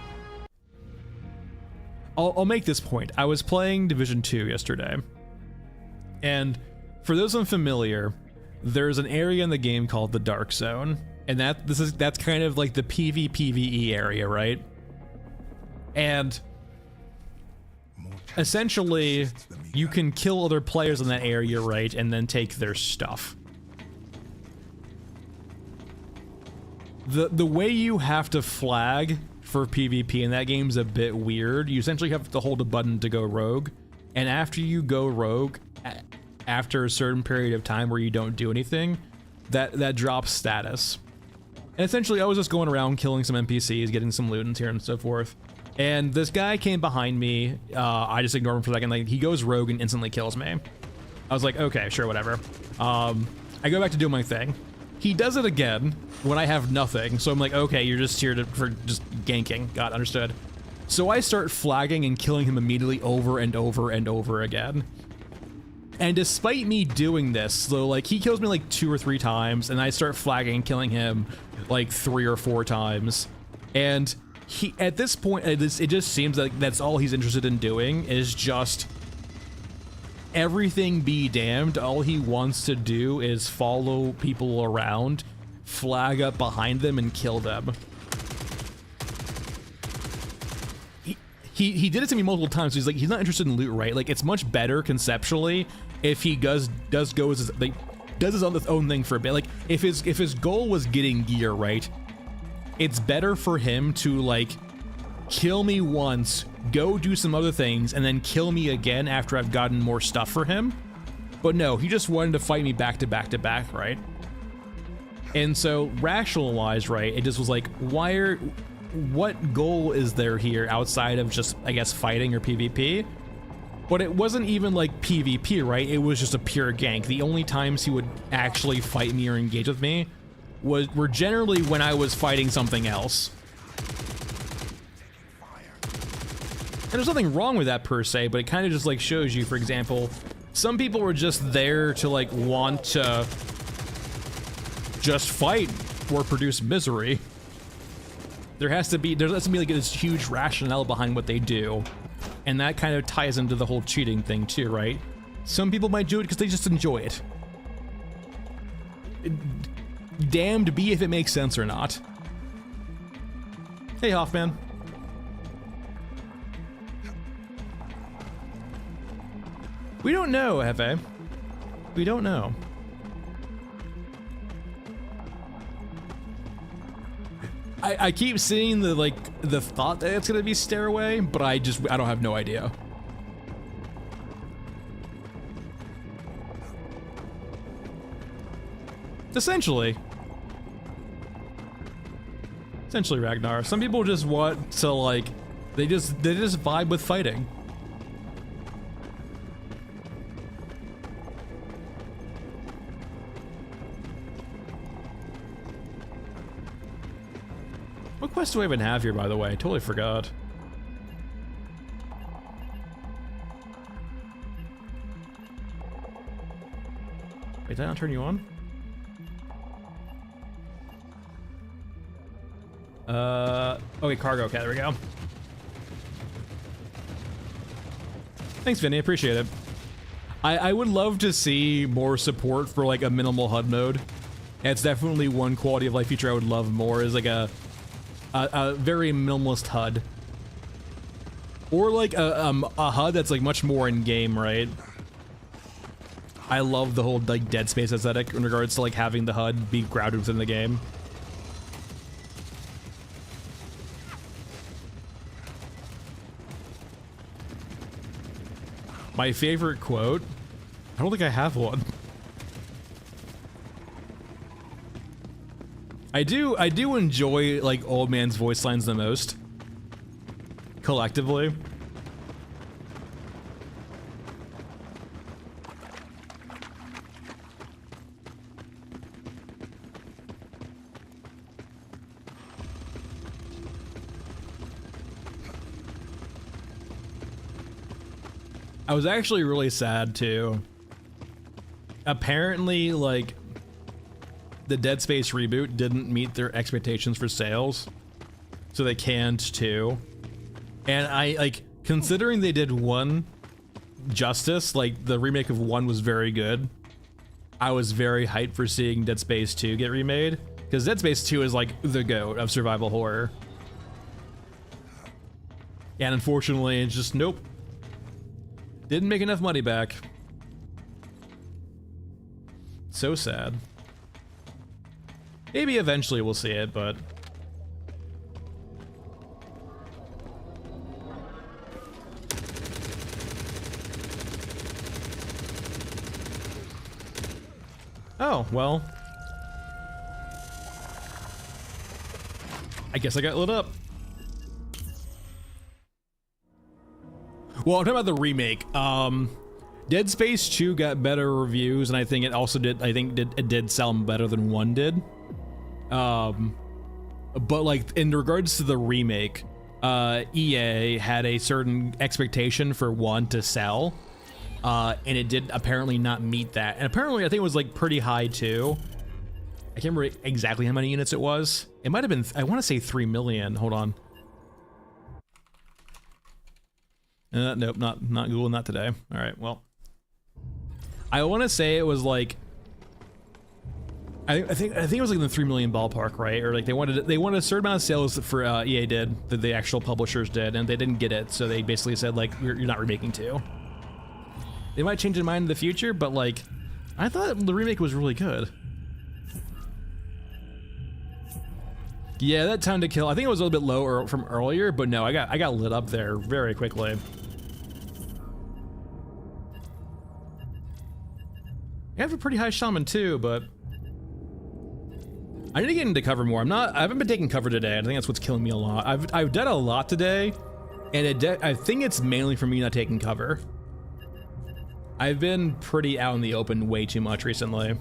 I'll make this point. I was playing Division 2 yesterday, and for those unfamiliar, there's an area in the game called the Dark Zone, and that's kind of like the PvPvE area, right? And essentially, you can kill other players in that area, right, and then take their stuff. The way you have to flag for PvP in that game is a bit weird. You essentially have to hold a button to go rogue, and after you go rogue, after a certain period of time where you don't do anything, that drops status. And essentially, I was just going around killing some NPCs, getting some loot and here and so forth. And this guy came behind me. I just ignored him for a second. Like, he goes rogue and instantly kills me. I was like, okay, sure, whatever. I go back to do my thing. He does it again when I have nothing. So I'm like, okay, you're just here for just ganking. Got understood. So I start flagging and killing him immediately over and over and over again. And despite me doing this, so like he kills me like 2 or 3 times, and I start flagging and killing him like 3 or 4 times. And he, at this point, it just seems like that's all he's interested in doing is just everything be damned. All he wants to do is follow people around, flag up behind them, and kill them. He did it to me multiple times. So he's like, he's not interested in loot, right? Like, it's much better conceptually if he does go as like does his own thing for a bit. Like, if his goal was getting gear, right? It's better for him to like kill me once, go do some other things, and then kill me again after I've gotten more stuff for him. But no, he just wanted to fight me back to back to back, right? And so rational-wise, right, it just was like, what goal is there here outside of just, I guess, fighting or PvP? But it wasn't even like PvP, right? It was just a pure gank. The only times he would actually fight me or engage with me were generally when I was fighting something else. And there's nothing wrong with that per se, but it kind of just like shows you, for example, some people were just there to like want to just fight or produce misery. There has to be like this huge rationale behind what they do, and that kind of ties into the whole cheating thing too, right? Some people might do it because they just enjoy it. Damned be if it makes sense or not. Hey, Hoffman. We don't know, Hefe. We don't know. I keep seeing the thought that it's gonna be Stairway, but I don't have no idea. Essentially Ragnar. Some people just want to like, they just vibe with fighting. What quest do I even have here, by the way? I totally forgot. Wait, did I not turn you on? Okay, cargo. Okay, there we go. Thanks, Vinny. Appreciate it. I would love to see more support for like a minimal HUD mode. It's definitely one quality of life feature I would love more, is like a very minimalist HUD, or like a HUD that's like much more in game, right? I love the whole like Dead Space aesthetic in regards to like having the HUD be grounded within the game. My favorite quote? I don't think I have one. I do enjoy like old man's voice lines the most. Collectively. I was actually really sad too. Apparently, like, the Dead Space reboot didn't meet their expectations for sales, so they canned 2. And I, like, considering they did 1 justice, like, the remake of 1 was very good, I was very hyped for seeing Dead Space 2 get remade, because Dead Space 2 is, like, the GOAT of survival horror. And unfortunately, it's just, nope. Didn't make enough money back. So sad. Maybe eventually we'll see it, but... Oh, well. I guess I got lit up. Well, I'm talking about the remake. Dead Space 2 got better reviews, and I think it also did, it did sell better than 1 did. But like, in regards to the remake, EA had a certain expectation for 1 to sell, and it did apparently not meet that. And apparently, I think it was like pretty high too. I can't remember exactly how many units it was. It might have been, I want to say 3 million. Hold on. Nope, not Googling that today. All right, well, I want to say it was like, I think it was like in the 3 million ballpark, right? Or like they wanted a certain amount of sales for EA did, that the actual publishers did, and they didn't get it, so they basically said like, you're not remaking 2. They might change their mind in the future, but like, I thought the remake was really good. Yeah, that time to kill, I think it was a little bit lower from earlier, but no, I got lit up there very quickly. I have a pretty high shaman too, but I need to get into cover more. I haven't been taking cover today. I think that's what's killing me a lot. I've done a lot today, and I think it's mainly for me not taking cover. I've been pretty out in the open way too much recently.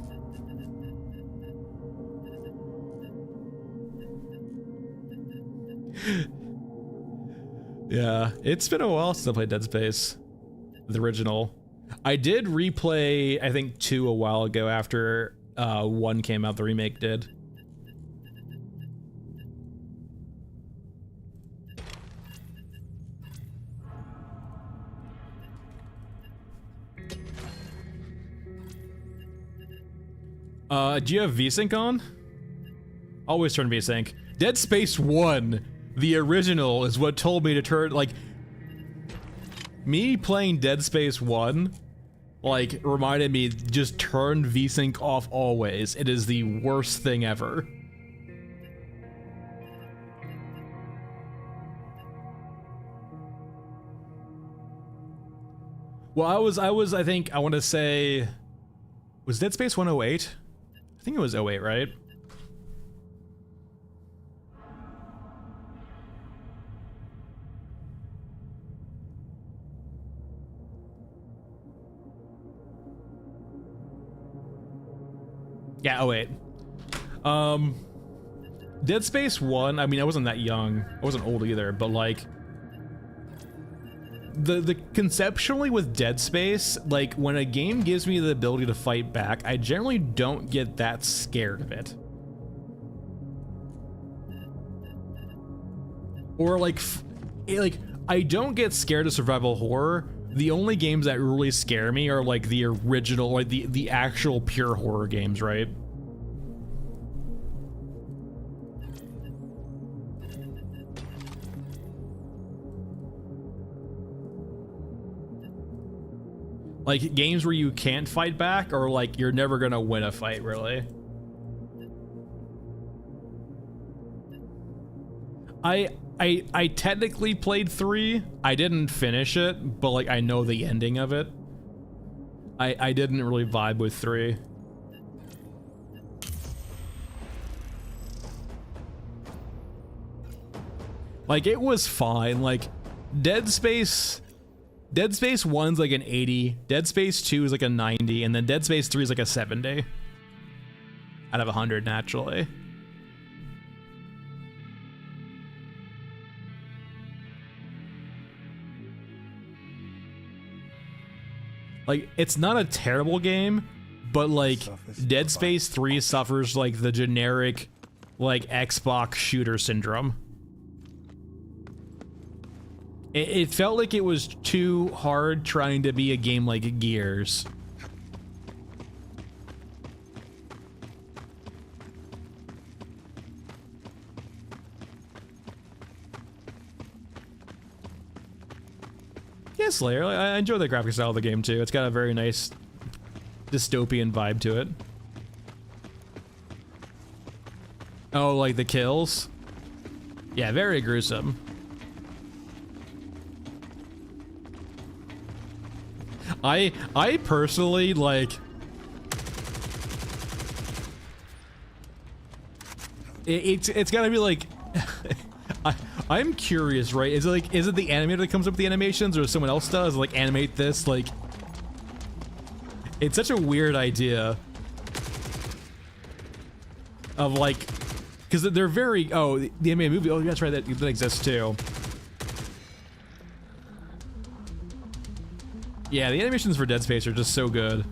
Yeah, it's been a while since I played Dead Space, the original. I did replay, I think, 2 a while ago after 1 came out, the remake did. Do you have VSync on? Always turn VSync. Dead Space 1, the original, is what told me to turn, like, me playing Dead Space 1, like, reminded me, just turn VSync off always. It is the worst thing ever. Well, I think, I want to say, was Dead Space 108? I think it was 08, right? Yeah, 08. Dead Space 1, I mean, I wasn't that young. I wasn't old either, but like, the conceptually with Dead Space, like, when a game gives me the ability to fight back, I generally don't get that scared of it. Or like, I don't get scared of survival horror. The only games that really scare me are like the original, like the actual pure horror games, right? Like games where you can't fight back, or like you're never gonna win a fight, really. I technically played 3. I didn't finish it, but like I know the ending of it. I didn't really vibe with 3. Like it was fine. Like Dead Space 1's like an 80, Dead Space 2 is like a 90, and then Dead Space 3 is like a 70 out of 100 naturally. Like, it's not a terrible game, but like Dead Space 3 suffers like the generic like Xbox shooter syndrome. It felt like it was too hard trying to be a game like Gears. Yeah, Slayer, I enjoy the graphic style of the game too. It's got a very nice dystopian vibe to it. Oh, like the kills? Yeah, very gruesome. I personally like it's gotta be like I'm curious, right? Is it the animator that comes up with the animations, or someone else does like animate this? Like, it's such a weird idea of like, because they're very the animated movie. Oh, that's right, that exists too. Yeah, the animations for Dead Space are just so good.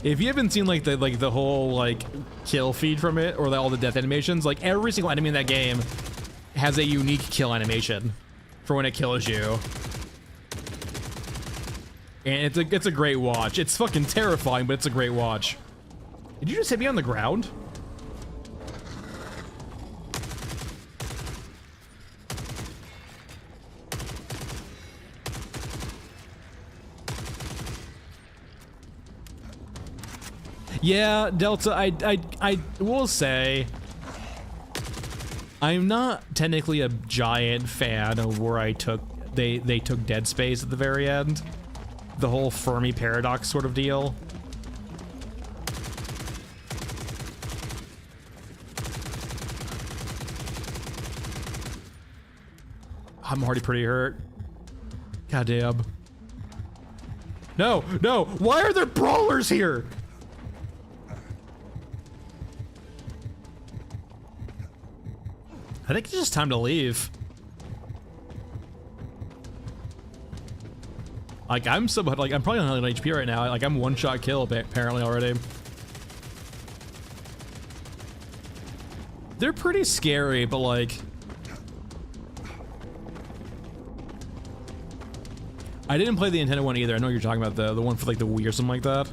If you haven't seen like the whole like kill feed from it, or all the death animations, like every single enemy in that game has a unique kill animation for when it kills you. And it's a great watch. It's fucking terrifying, but it's a great watch. Did you just hit me on the ground? Yeah, Delta, I will say I'm not technically a giant fan of where they took Dead Space at the very end. The whole Fermi paradox sort of deal. I'm already pretty hurt. Goddamn. No, why are there brawlers here? I think it's just time to leave. Like, I'm probably on 100 HP right now. Like, I'm one-shot kill apparently already. They're pretty scary, but like, I didn't play the Nintendo one either. I know what you're talking about, the one for like the Wii or something like that.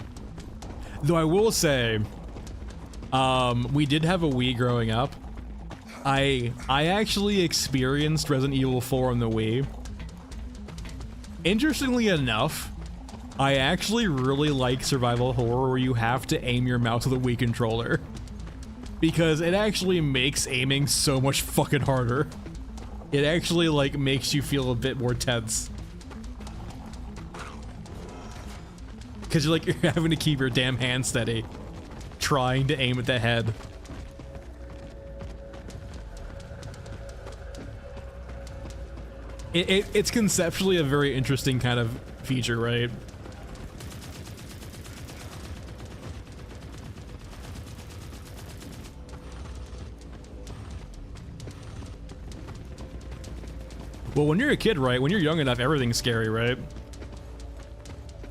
Though I will say, we did have a Wii growing up. I actually experienced Resident Evil 4 on the Wii. Interestingly enough, I actually really like survival horror where you have to aim your mouse with a Wii controller, because it actually makes aiming so much fucking harder. It actually like makes you feel a bit more tense, because you're having to keep your damn hand steady trying to aim at the head. It's conceptually a very interesting kind of feature, right? Well, when you're a kid, right? When you're young enough, everything's scary, right?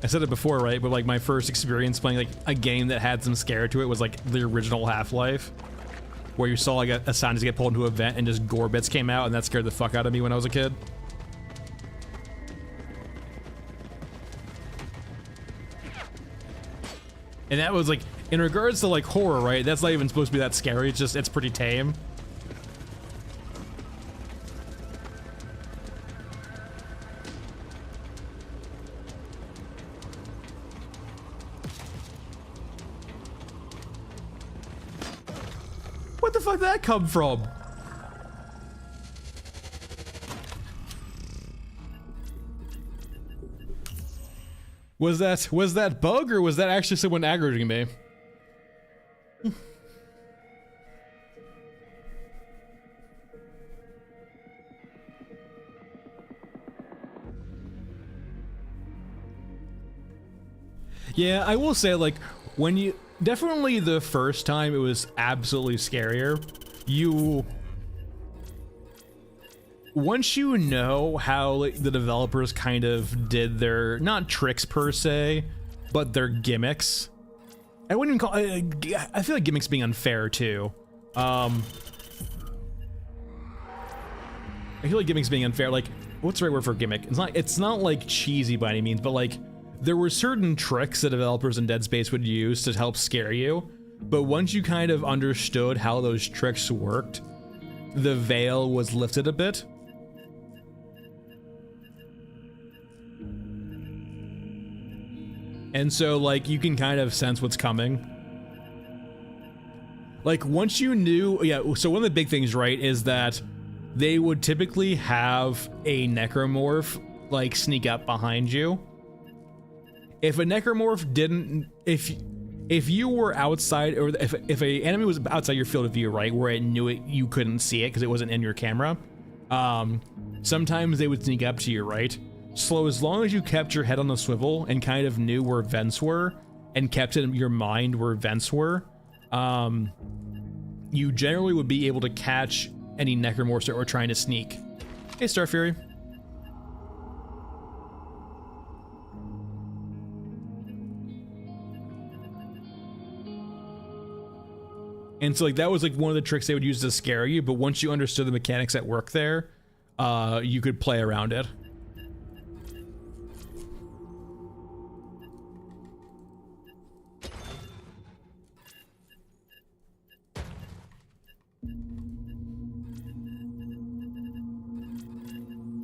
I said it before, right? But like my first experience playing like a game that had some scare to it was like the original Half-Life, where you saw like a scientist get pulled into a vent and just gore bits came out, and that scared the fuck out of me when I was a kid. And that was like, in regards to like horror, right? That's not even supposed to be that scary. It's just, it's pretty tame. What the fuck did that come from? Was that bug or was that actually someone aggroing me? Yeah, I will say, like, when you definitely the first time it was absolutely scarier. Once you know how like, the developers kind of did their not tricks per se, but their gimmicks. I wouldn't even call. I feel like gimmicks being unfair too. I feel like gimmicks being unfair. Like, what's the right word for gimmick? It's not like cheesy by any means, but like there were certain tricks that developers in Dead Space would use to help scare you. But once you kind of understood how those tricks worked, the veil was lifted a bit. And so, like, you can kind of sense what's coming. Like, once you knew, yeah, so one of the big things, right, is that they would typically have a necromorph, like, sneak up behind you. If a necromorph didn't, if you were outside, or if a enemy was outside your field of view, right, where it knew it, you couldn't see it because it wasn't in your camera, sometimes they would sneak up to you, right? So as long as you kept your head on the swivel and kind of knew where vents were and kept in your mind where vents were, you generally would be able to catch any necromorphs that were trying to sneak. Hey, Star Fury. And so like that was like one of the tricks they would use to scare you, but once you understood the mechanics at work there, you could play around it.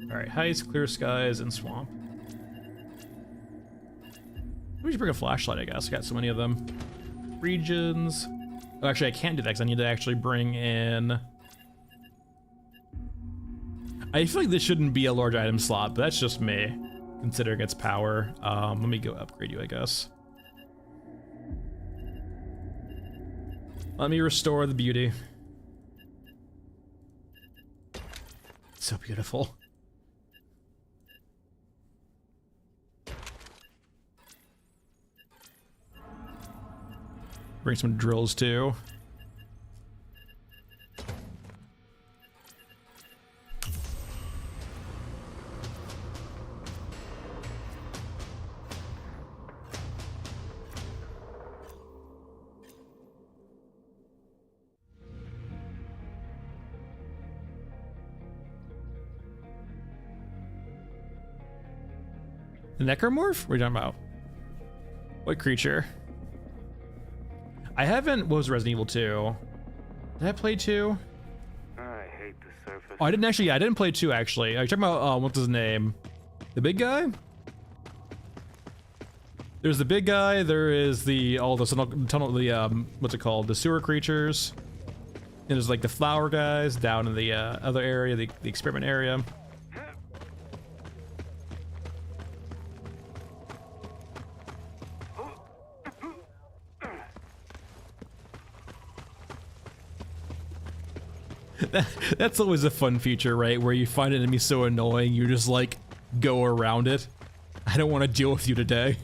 Alright, heights, clear skies, and swamp. We should bring a flashlight, I guess. I got so many of them. Regions. Oh, actually, I can't do that because I need to actually bring in... I feel like this shouldn't be a large item slot, but that's just me, considering its power. Let me go upgrade you, I guess. Let me restore the beauty. It's so beautiful. Bring some drills too. The necromorph? What are you talking about? What creature? I haven't. What was Resident Evil 2? Did I play 2? I hate the surface. Oh, I didn't actually. Yeah, I didn't play 2 actually. Are you talking about what's his name? The big guy? There's the big guy. There is the all the tunnel. The what's it called? The sewer creatures. And there's like the flower guys down in the other area, the experiment area. That's always a fun feature, right? Where you find an enemy so annoying, you just like go around it. I don't want to deal with you today.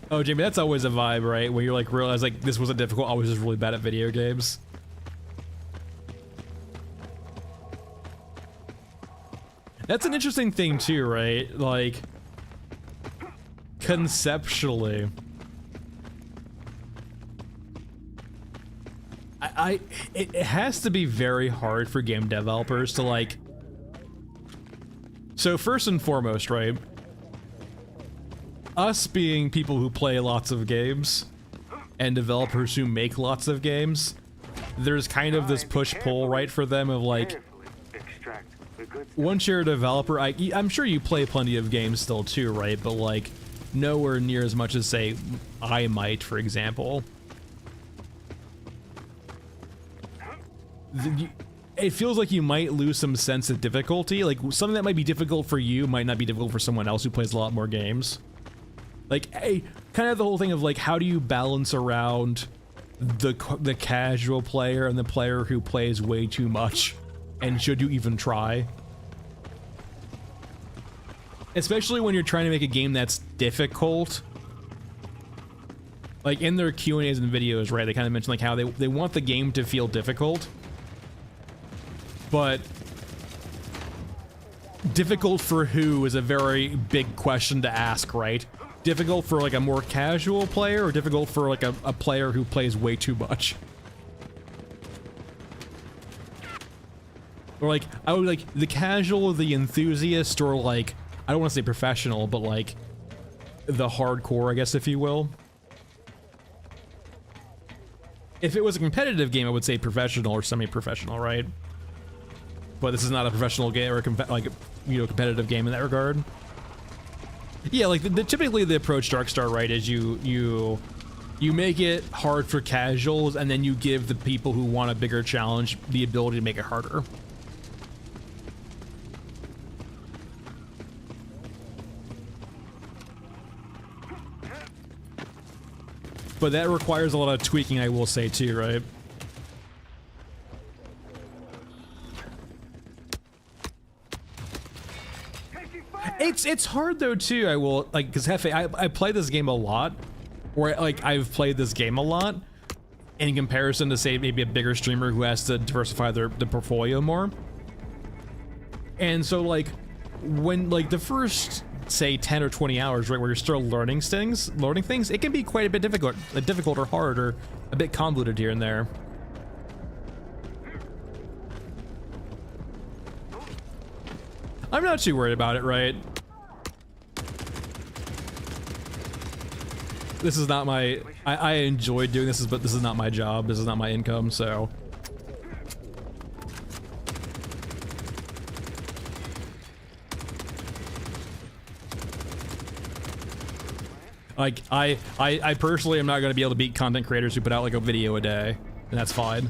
Oh, Jamie, that's always a vibe, right? Where you're like realize like this wasn't difficult. I was just really bad at video games. That's an interesting thing too, right? Like conceptually. It has to be very hard for game developers to like. So first and foremost, right? Us being people who play lots of games and developers who make lots of games, there's kind of this push-pull, right, for them of like, once you're a developer, I'm sure you play plenty of games still too, right? But like, nowhere near as much as say I might, for example. it feels like you might lose some sense of difficulty. Like something that might be difficult for you might not be difficult for someone else who plays a lot more games. Like, hey, kind of the whole thing of like, how do you balance around the casual player and the player who plays way too much, and should you even try? Especially when you're trying to make a game that's difficult. Like in their Q&As and videos, right, they kind of mention like how they want the game to feel difficult, but difficult for who is a very big question to ask, right? Difficult for like a more casual player, or difficult for like a player who plays way too much? Or like, I would like the casual, the enthusiast, or like, I don't want to say professional, but like the hardcore, I guess, if you will. If it was a competitive game, I would say professional or semi-professional, right? But this is not a professional game or a competitive game in that regard. Yeah, like typically the approach Darkstar, right, is you make it hard for casuals, and then you give the people who want a bigger challenge the ability to make it harder. But that requires a lot of tweaking, I will say too, right? It's hard though too. I will like, because Hefe, I play this game a lot, or like I've played this game a lot in comparison to say maybe a bigger streamer who has to diversify the portfolio more. And so like when like the first say 10 or 20 hours, right, where you're still learning things, it can be quite a bit difficult or hard or a bit convoluted here and there. I'm not too worried about it, right? This is not my, I enjoy doing this, but this is not my job. This is not my income, so. Like, I personally am not going to be able to beat content creators who put out like a video a day, and that's fine.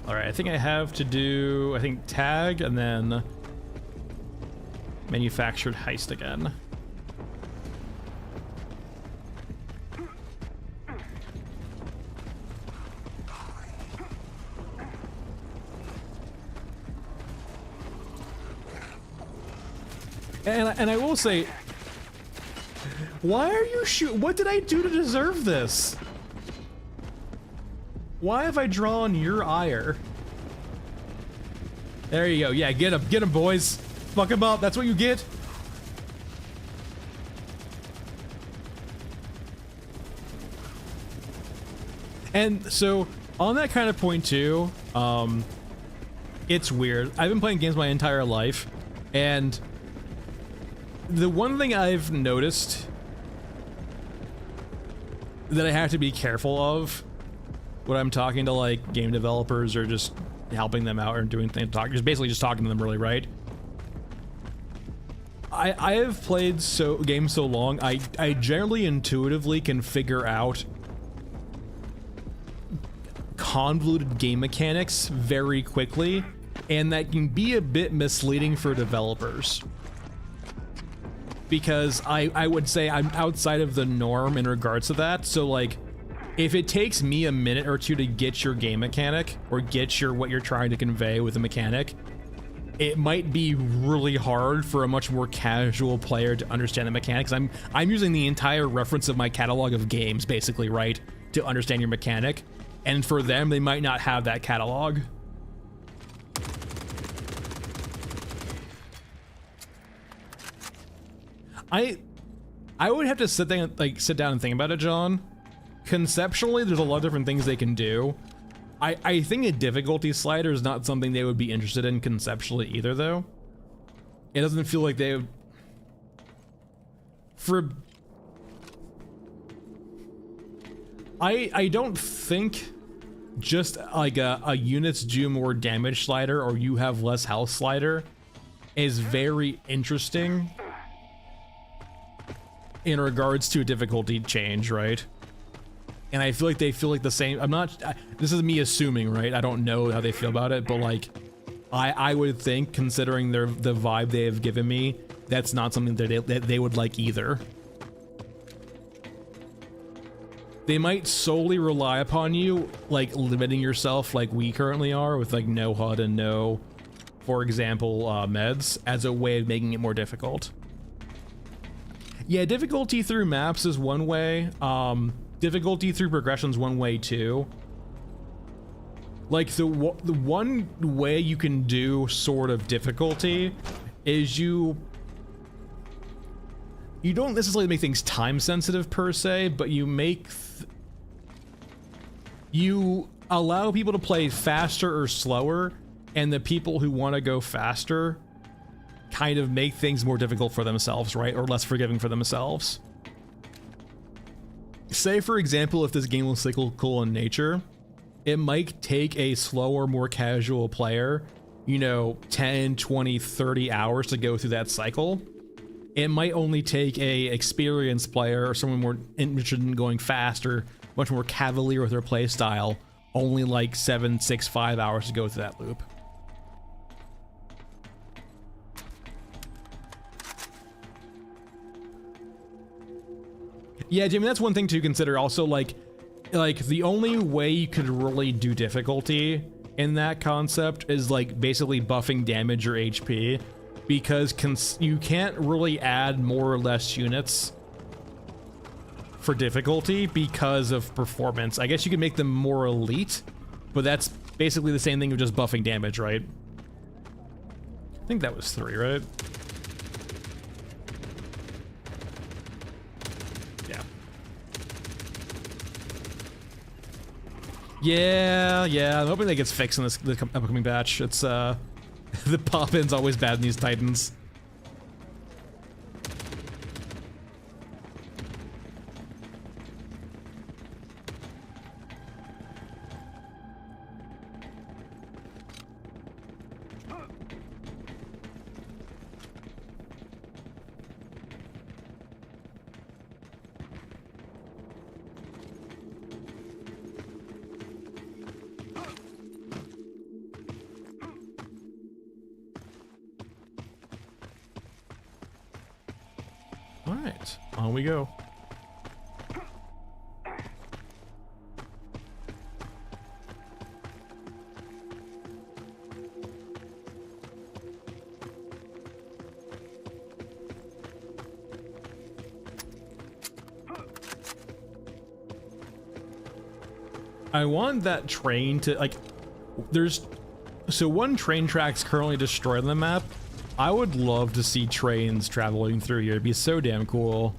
Alright, I think I have to do, I think tag and then manufactured heist again. And I will say, why are you what did I do to deserve this? Why have I drawn your ire? There you go. Yeah, get him, boys. Fuck him up. That's what you get. And so, on that kind of point too, it's weird. I've been playing games my entire life, and the one thing I've noticed that I have to be careful of when I'm talking to like game developers or just helping them out or doing things, just basically just talking to them, really, right? I have played games so long, I generally intuitively can figure out convoluted game mechanics very quickly, and that can be a bit misleading for developers. Because I would say I'm outside of the norm in regards to that, so like, if it takes me a minute or two to get your game mechanic, or get what you're trying to convey with a mechanic, it might be really hard for a much more casual player to understand the mechanics. I'm using the entire reference of my catalog of games, basically, right, to understand your mechanic. And for them, they might not have that catalog. I would have to sit down and think about it, John. conceptually, there's a lot of different things they can do. I think a difficulty slider is not something they would be interested in conceptually either, though. It doesn't feel like they would... I don't think just like a units do more damage slider or you have less health slider is very interesting in regards to a difficulty change, right? And I feel like they feel like the same. This is me assuming, right? I don't know how they feel about it, but like I would think, considering the vibe they have given me, that's not something that they would like either. They might solely rely upon you, like limiting yourself like we currently are with like no HUD and no, for example, meds as a way of making it more difficult. Yeah, difficulty through maps is one way. Difficulty through progression is one way too. Like the one way you can do sort of difficulty is you don't necessarily make things time sensitive per se, but you make you allow people to play faster or slower, and the people who want to go faster kind of make things more difficult for themselves, right? Or less forgiving for themselves. Say, for example, if this game was cyclical in nature, it might take a slower, more casual player, you know, 10, 20, 30 hours to go through that cycle. It might only take a experienced player or someone more interested in going faster, much more cavalier with their play style, only like 7, 6, 5 hours to go through that loop. Yeah, Jimmy, that's one thing to consider. Also, like the only way you could really do difficulty in that concept is like basically buffing damage or HP, because you can't really add more or less units for difficulty because of performance. I guess you can make them more elite, but that's basically the same thing of just buffing damage, right? I think that was 3, right? Yeah, I'm hoping that gets fixed in this upcoming batch. It's, the pop-in's always bad in these Titans. Alright, on we go. I want that train to, like, so one train track's currently destroyed on the map. I would love to see trains traveling through here. It'd be so damn cool.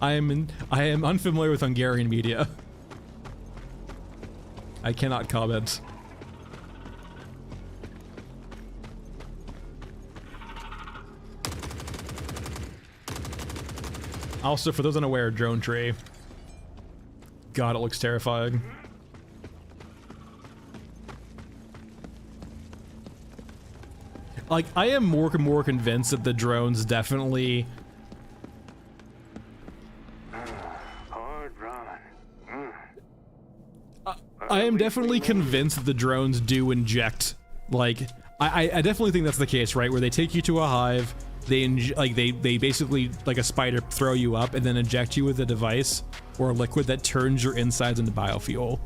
I am unfamiliar with Hungarian media. I cannot comment. Also, for those unaware, drone tree. God, it looks terrifying. Like, I am more and more convinced that the drones definitely... Hard run. I am definitely convinced that the drones do inject. Like, I definitely think that's the case, right? Where they take you to a hive, they basically, like a spider, throw you up and then inject you with a device or a liquid that turns your insides into biofuel.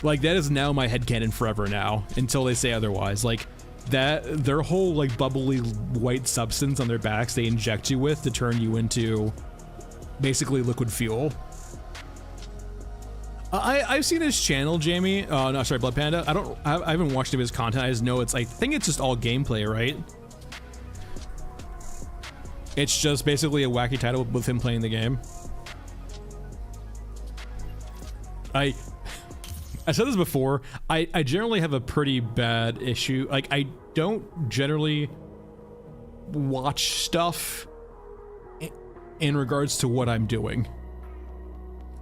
Like, that is now my headcanon forever now, until they say otherwise. Like, that their whole like bubbly white substance on their backs they inject you with to turn you into basically liquid fuel. I've seen his channel, Jamie. No, sorry, Blood Panda. I haven't watched any of his content. I just know I think it's just all gameplay, right? It's just basically a wacky title with him playing the game. I said this before, I generally have a pretty bad issue. Like, I don't generally watch stuff in regards to what I'm doing.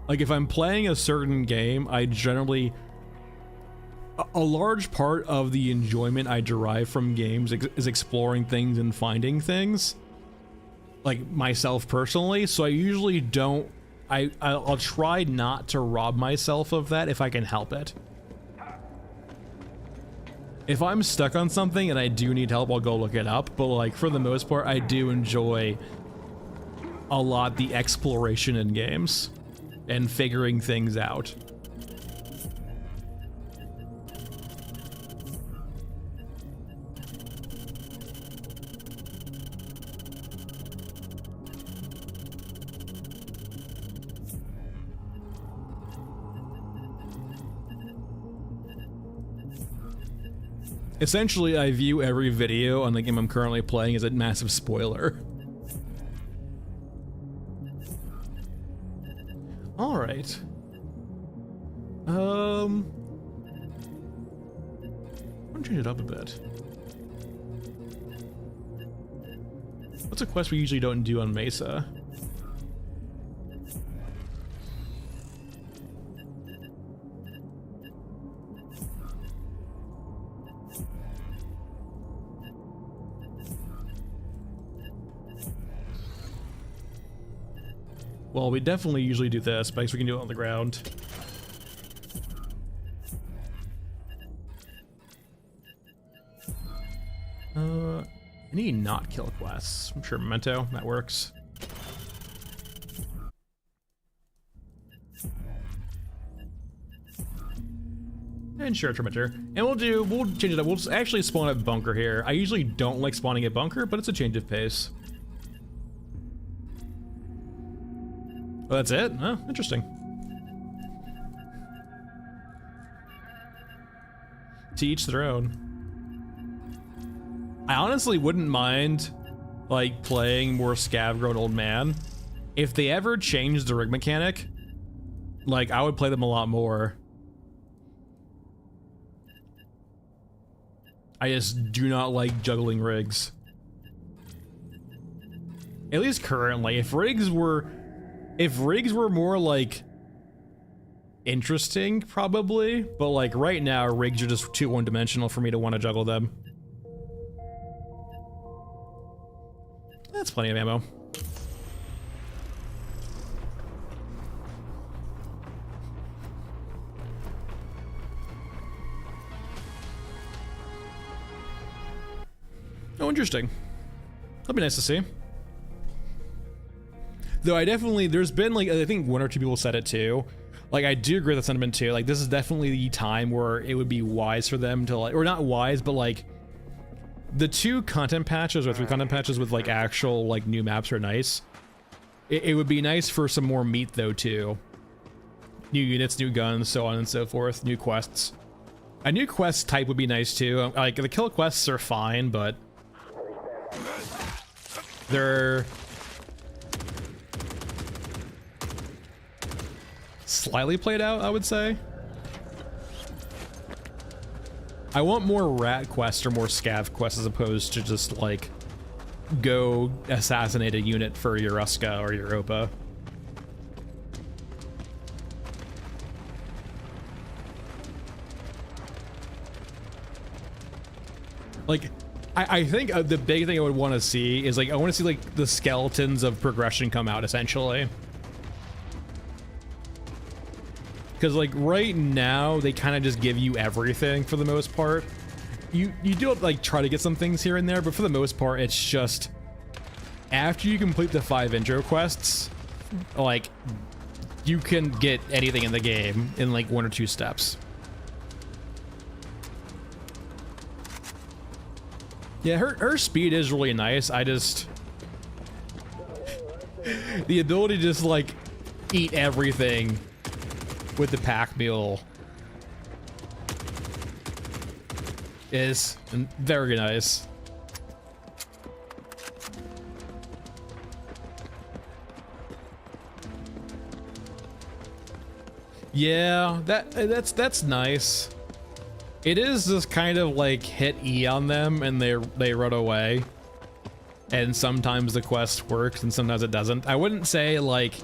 Like, if I'm playing a certain game, I generally... A large part of the enjoyment I derive from games is exploring things and finding things. Like, myself personally, so I usually don't... I'll try not to rob myself of that if I can help it. If I'm stuck on something and I do need help, I'll go look it up, but like, for the most part, I do enjoy a lot the exploration in games and figuring things out. Essentially, I view every video on the game I'm currently playing as a massive spoiler. All right. I'm gonna change it up a bit. What's a quest we usually don't do on Mesa? Well, we definitely usually do this, but I guess we can do it on the ground. Any not kill quests? I'm sure Memento, that works. And sure, Tremitor. And we'll change it up. We'll actually spawn a bunker here. I usually don't like spawning a bunker, but it's a change of pace. Oh, that's it? Oh, interesting. To each their own. I honestly wouldn't mind, like, playing more Scav-grown old man. If they ever changed the rig mechanic, like, I would play them a lot more. I just do not like juggling rigs. At least currently. If rigs were more, like, interesting, probably. But, like, right now, rigs are just too one-dimensional for me to want to juggle them. That's plenty of ammo. Oh, interesting. That'd be nice to see. Though I definitely, there's been like, I think one or two people said it too. Like, I do agree with that sentiment too. Like, this is definitely the time where it would be wise for them to, like, or not wise, but like, the 2 content patches or 3 content patches with like actual like new maps are nice. It would be nice for some more meat though too. New units, new guns, so on and so forth, new quests. A new quest type would be nice too. Like, the kill quests are fine, but they're slightly played out, I would say. I want more rat quests or more scav quests as opposed to just like go assassinate a unit for Yoruska or Europa. Like, I think the big thing I would want to see is like, I want to see like the skeletons of progression come out essentially. Because like right now they kind of just give you everything for the most part. You do like try to get some things here and there, but for the most part it's just after you complete the 5 intro quests, like you can get anything in the game in like 1 or 2 steps. Yeah, her speed is really nice. I just the ability to just like eat everything with the pack mule is very nice. Yeah, that's nice. It is just kind of like hit E on them and they run away. And sometimes the quest works and sometimes it doesn't. I wouldn't say like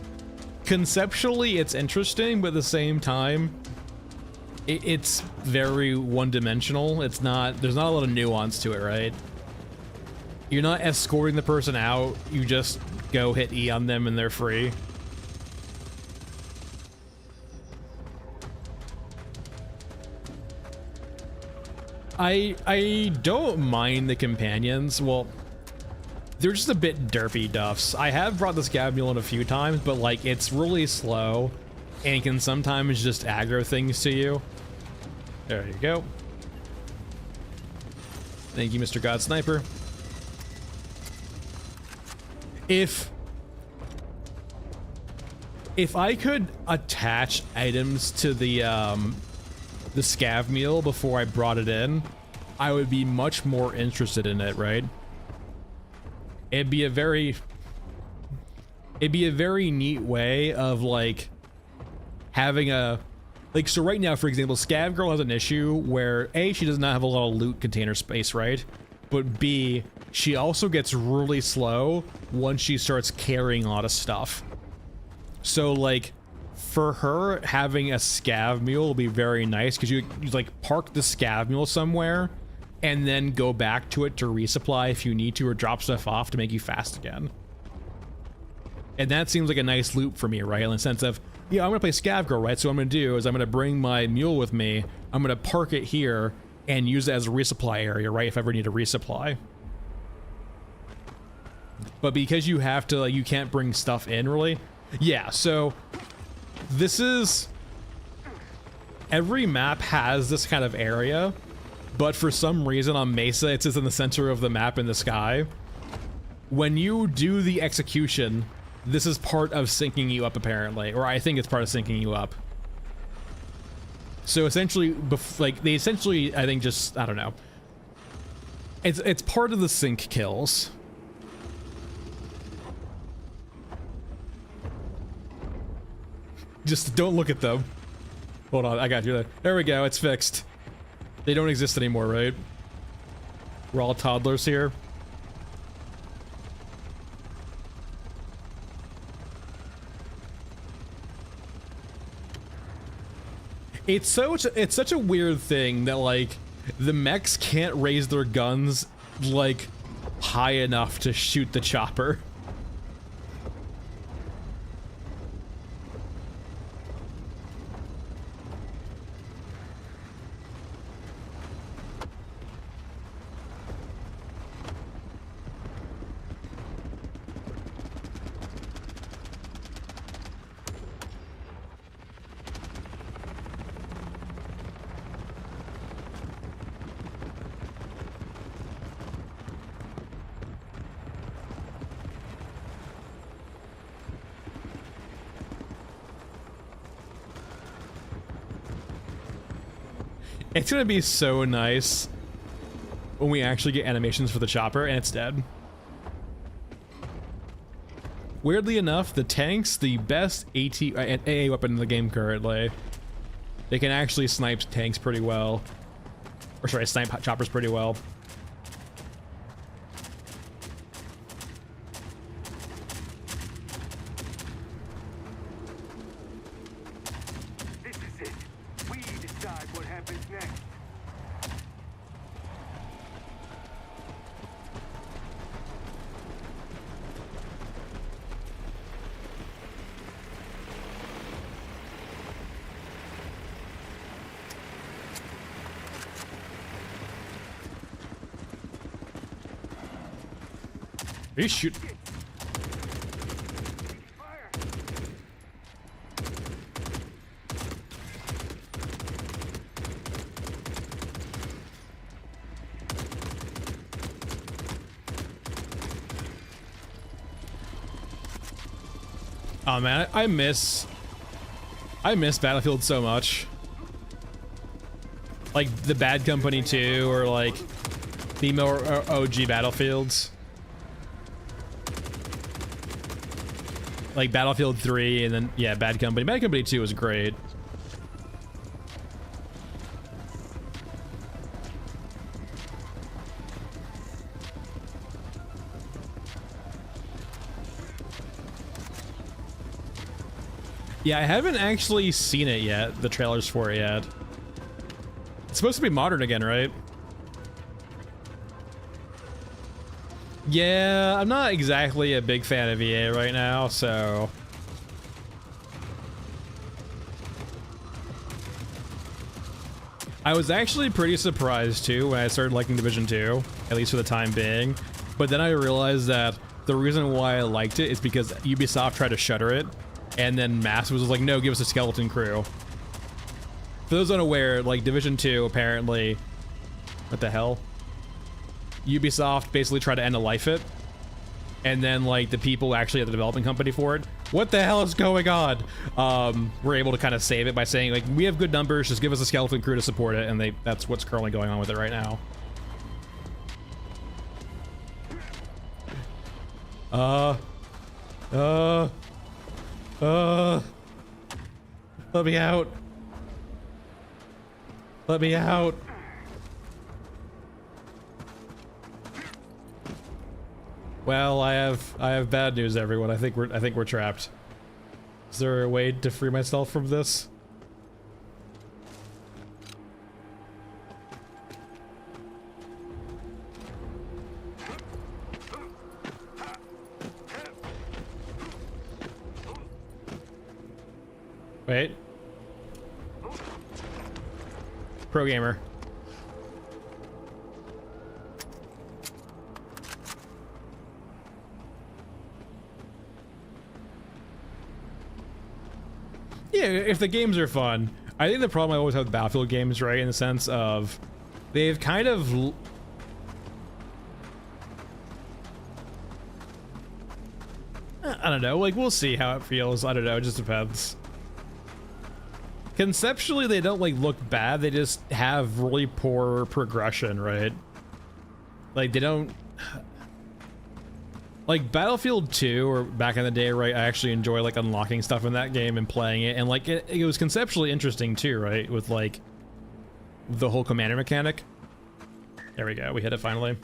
conceptually it's interesting, but at the same time it's very one-dimensional. It's not, there's not a lot of nuance to it, right? You're not escorting the person out, you just go hit E on them and they're free. I don't mind the companions. Well, they're just a bit derpy duffs. I have brought the Scav Mule in a few times, but like it's really slow and can sometimes just aggro things to you. There you go. Thank you, Mr. God Sniper. If I could attach items to the Scav Mule before I brought it in, I would be much more interested in it, right? It'd be a very neat way of like having a, like, so right now, for example, Scav Girl has an issue where A, she does not have a lot of loot container space, right? But B, she also gets really slow once she starts carrying a lot of stuff. So like, for her, having a Scav Mule will be very nice because you like park the Scav Mule somewhere and then go back to it to resupply if you need to, or drop stuff off to make you fast again. And that seems like a nice loop for me, right? In the sense of, yeah, I'm gonna play Scav Girl, right? So what I'm gonna do is I'm gonna bring my mule with me, I'm gonna park it here and use it as a resupply area, right? If I ever need a resupply. But because you have to, like, you can't bring stuff in, really. Yeah, so this is, every map has this kind of area, but for some reason on Mesa, it's just in the center of the map in the sky. When you do the execution, this is part of syncing you up, apparently, or I think it's part of syncing you up. So essentially, like, they essentially, I think, just, I don't know. It's part of the sync kills. Just don't look at them. Hold on, I got you there. There we go, it's fixed. They don't exist anymore, right? We're all toddlers here. It's such a weird thing that, like, the mechs can't raise their guns, like, high enough to shoot the chopper. It's gonna be so nice when we actually get animations for the chopper and it's dead. Weirdly enough, the tank's the best AA weapon in the game currently. They can actually snipe tanks pretty well. Or sorry, snipe choppers pretty well. Are you shooting? Oh man, I miss Battlefield so much. Like the Bad Company 2 or like the more OG Battlefields. Like Battlefield 3 and then, yeah, Bad Company. Bad Company 2 was great. Yeah, I haven't actually seen it yet, the trailers for it yet. It's supposed to be modern again, right? Yeah, I'm not exactly a big fan of EA right now, so... I was actually pretty surprised too when I started liking Division 2, at least for the time being. But then I realized that the reason why I liked it is because Ubisoft tried to shutter it, and then Mass was like, no, give us a skeleton crew. For those unaware, like Division 2 apparently... What the hell? Ubisoft basically tried to end a life it, and then like the people actually at the development company for it, what the hell is going on? We're able to kind of save it by saying like, we have good numbers, just give us a skeleton crew to support it, and that's what's currently going on with it right now. Let me out. Let me out. Well, I have bad news, everyone. I think we're trapped. Is there a way to free myself from this? Wait. Pro gamer. Yeah, if the games are fun. I think the problem I always have with Battlefield games, right, in the sense of they've kind of... I don't know, like, we'll see how it feels. I don't know, it just depends. Conceptually, they don't, like, look bad. They just have really poor progression, right? Like, they don't... Like Battlefield 2, or back in the day, right, I actually enjoy like unlocking stuff in that game and playing it, and like it was conceptually interesting too, right, with like the whole commander mechanic. There we go, we hit it finally.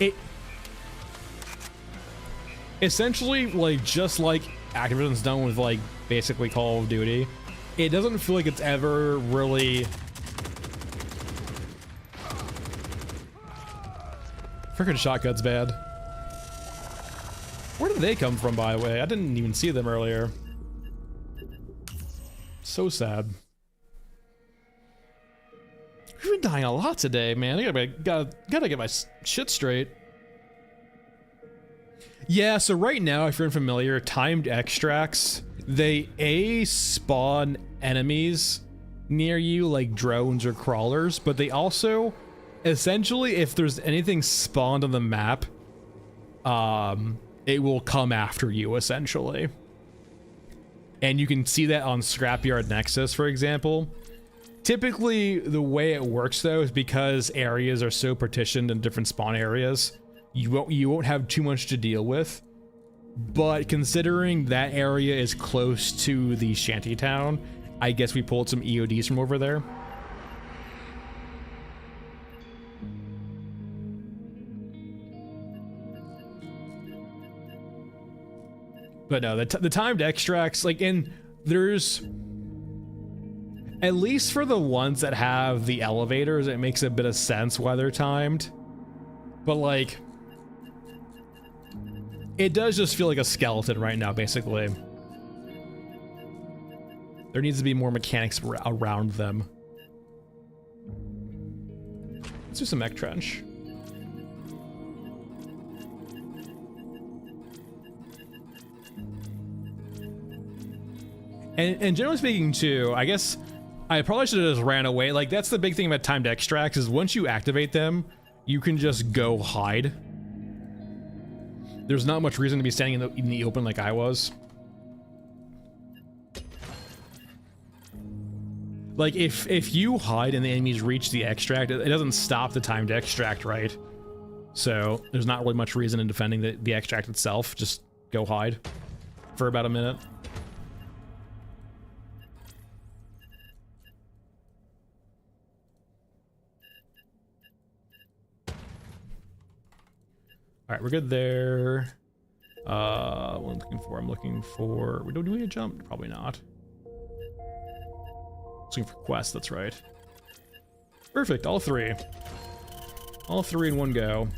It essentially, like, just like Activision's done with like basically Call of Duty, it doesn't feel like it's ever really... Frickin' shotgun's bad. Where did they come from, by the way? I didn't even see them earlier. So sad. We've been dying a lot today, man. I gotta get my shit straight. Yeah, so right now, if you're unfamiliar, timed extracts, they spawn enemies near you, like drones or crawlers, but they also, essentially, if there's anything spawned on the map, it will come after you, essentially. And you can see that on Scrapyard Nexus, for example. Typically, the way it works, though, is because areas are so partitioned in different spawn areas, you won't have too much to deal with. But considering that area is close to the shantytown, I guess we pulled some EODs from over there. But no, the timed extracts, like, and there's... At least for the ones that have the elevators, it makes a bit of sense why they're timed. But, like... It does just feel like a skeleton right now, basically. There needs to be more mechanics around them. Let's do some mech trench. And generally speaking, too, I guess I probably should have just ran away. Like, that's the big thing about timed extracts, is once you activate them, you can just go hide. There's not much reason to be standing in the open like I was. Like, if you hide and the enemies reach the extract, it doesn't stop the timed extract, right? So there's not really much reason in defending the extract itself. Just go hide for about a minute. right, we're good there. What I'm looking for? I'm looking for. Do we jump? Probably not. Looking for quests. That's right. Perfect. All three. All three in one go.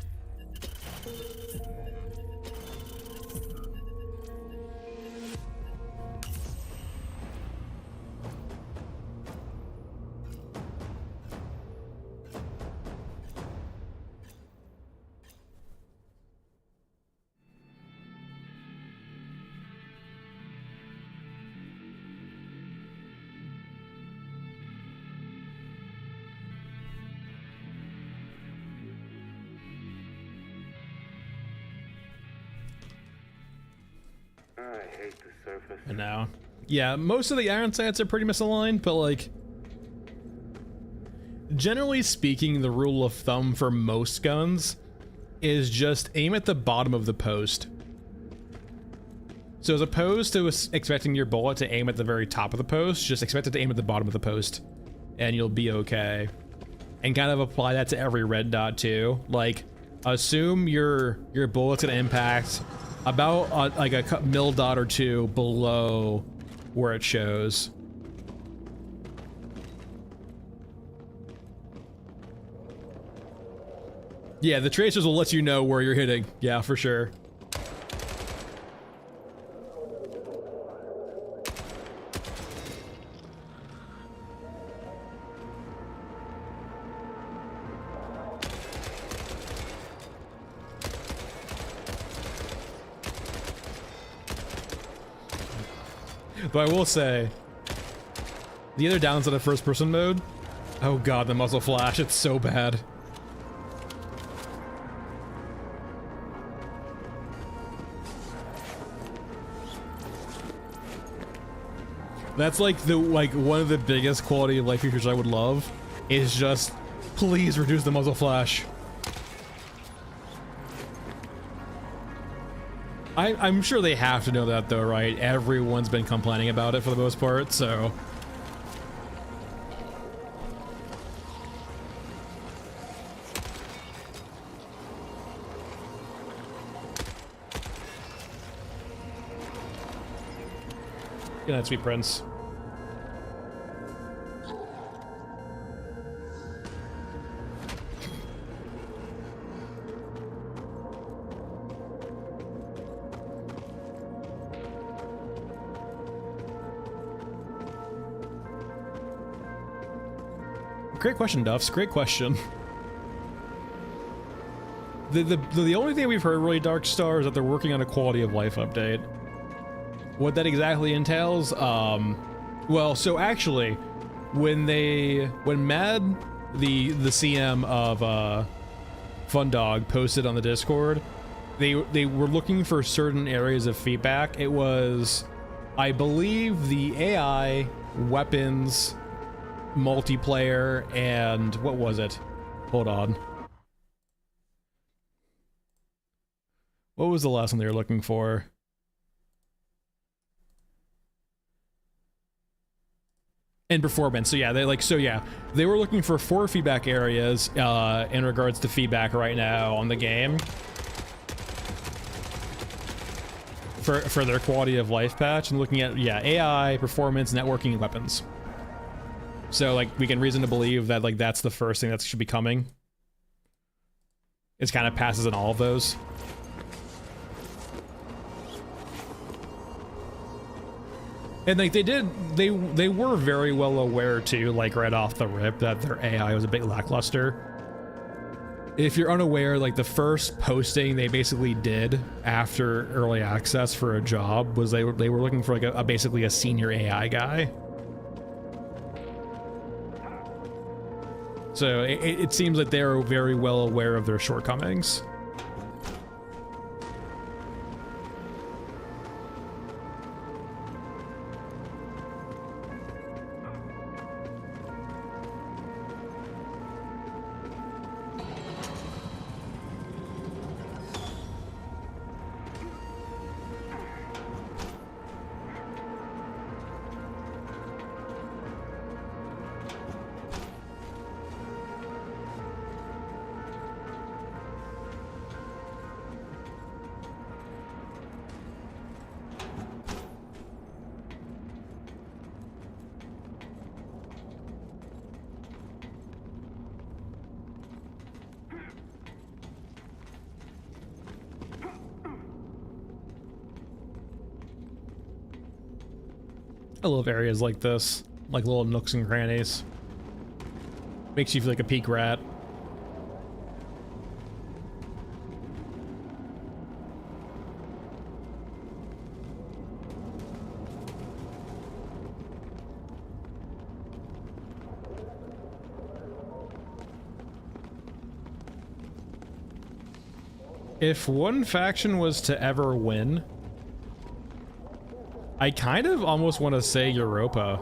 I hate the surface. And now, yeah, most of the iron sights are pretty misaligned, but like, generally speaking, the rule of thumb for most guns is just aim at the bottom of the post. So as opposed to expecting your bullet to aim at the very top of the post, just expect it to aim at the bottom of the post, and you'll be okay. And kind of apply that to every red dot too. Like, assume your bullet's gonna impact about like a mil dot or two below where it shows. Yeah, the tracers will let you know where you're hitting. Yeah, for sure. But I will say, the other downside of first-person mode, oh god, the muzzle flash, it's so bad. That's like one of the biggest quality of life features I would love, is just, please reduce the muzzle flash. I'm sure they have to know that though, right? Everyone's been complaining about it for the most part, so. Yeah, sweet prince. Great question, Duffs. Great question. The only thing we've heard really, Dark Star, is that they're working on a quality of life update. What that exactly entails, well, so actually, when Mad, the CM of Fundog, posted on the Discord, they were looking for certain areas of feedback. It was, I believe, the AI, weapons, multiplayer, and what was it? Hold on. What was the last one they were looking for? And performance. So yeah, they were looking for 4 feedback areas in regards to feedback right now on the game for their quality of life patch, and looking at, yeah, AI, performance, networking, and weapons. So like we can reason to believe that like that's the first thing that should be coming. It kind of passes in all of those. And like they were very well aware too, like right off the rip, that their AI was a bit lackluster. If you're unaware, like the first posting they basically did after early access for a job was they were looking for like basically a senior AI guy. So it seems like they're very well aware of their shortcomings. I love areas like this, like little nooks and crannies. Makes you feel like a peak rat. If one faction was to ever win, I kind of almost want to say Europa.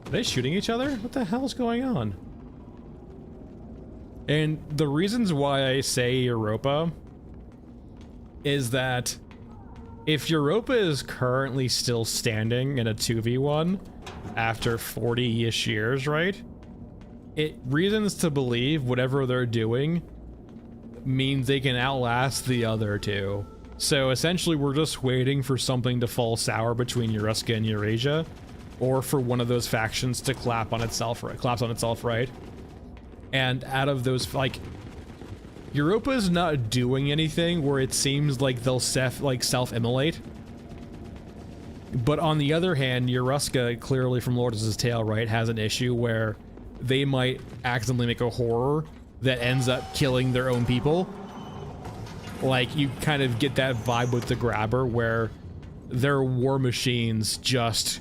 Are they shooting each other? What the hell's going on? And the reasons why I say Europa is that if Europa is currently still standing in a 2v1 after 40-ish years, right? It reasons to believe whatever they're doing means they can outlast the other two. So essentially we're just waiting for something to fall sour between Eruska and Eurasia, or for one of those factions to collapse on itself, right? And out of those, like, Europa's not doing anything where it seems like they'll self-immolate. But on the other hand, Eruska, clearly from Lourdes' Tale, right, has an issue where they might accidentally make a horror that ends up killing their own people. Like, you kind of get that vibe with the Grabber, where their war machines just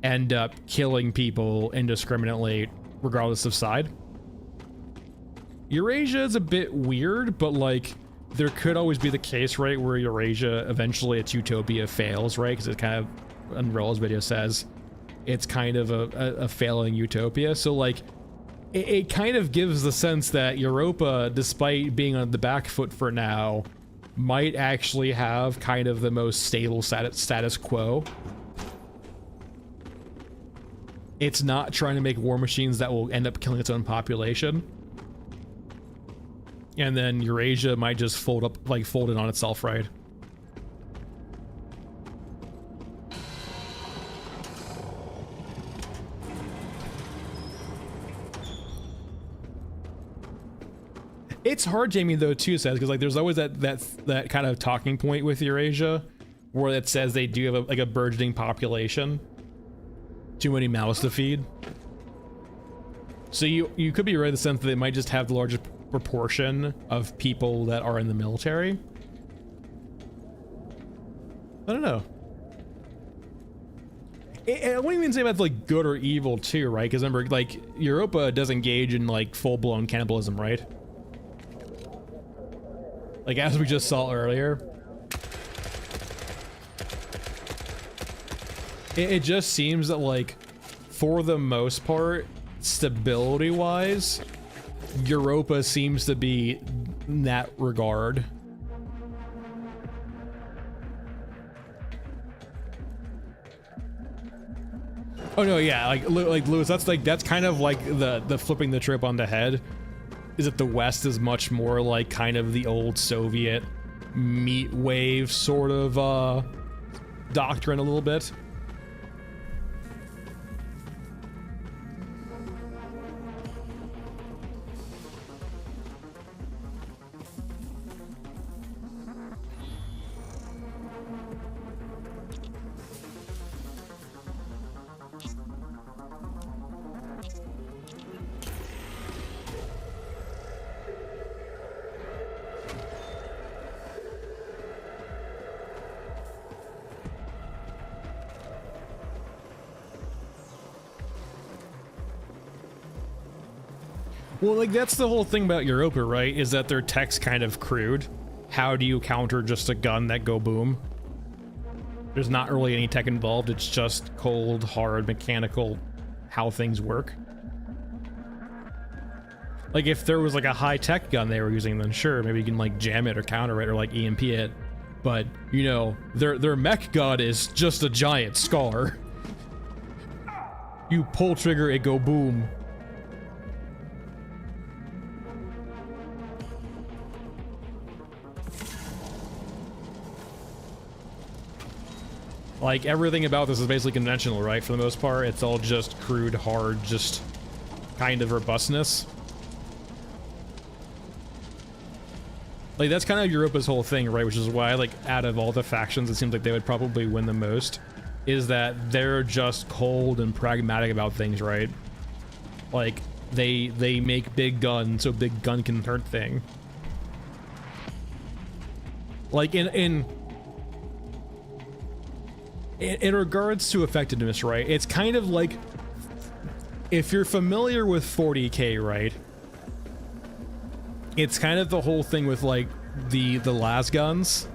end up killing people indiscriminately, regardless of side. Eurasia is a bit weird, but like, there could always be the case, right, where Eurasia, eventually its utopia fails, right? Because it kind of, Unreal's video says, it's kind of a failing utopia. So like, it kind of gives the sense that Europa, despite being on the back foot for now, might actually have kind of the most stable status quo. It's not trying to make war machines that will end up killing its own population. And then Eurasia might just fold in on itself, right? It's hard, Jamie, though, too, says, because like there's always that kind of talking point with Eurasia where it says they do have a burgeoning population. Too many mouths to feed. So you could be right in the sense that they might just have the largest proportion of people that are in the military. I don't know. What do you mean say about like good or evil too, right? Because remember, like, Europa does engage in like full-blown cannibalism, right? Like, as we just saw earlier. It just seems that, like, for the most part, stability-wise, Europa seems to be in that regard. Oh no, yeah, like Lewis, that's kind of like the flipping the trip on the head. Is that the West is much more like kind of the old Soviet meat wave sort of doctrine a little bit. Well, like, that's the whole thing about Europa, right? Is that their tech's kind of crude. How do you counter just a gun that go boom? There's not really any tech involved. It's just cold, hard, mechanical, how things work. Like, if there was like a high-tech gun they were using, then sure, maybe you can like jam it or counter it or like EMP it. But, you know, their mech gun is just a giant scar. You pull trigger, it go boom. Like, everything about this is basically conventional, right? For the most part, it's all just crude, hard, just kind of robustness. Like, that's kind of Europa's whole thing, right? Which is why, like, out of all the factions, it seems like they would probably win the most. Is that they're just cold and pragmatic about things, right? Like, they make big guns so big gun can hurt thing. Like, in regards to effectiveness, right? It's kind of like, if you're familiar with 40k, right? It's kind of the whole thing with like the las guns.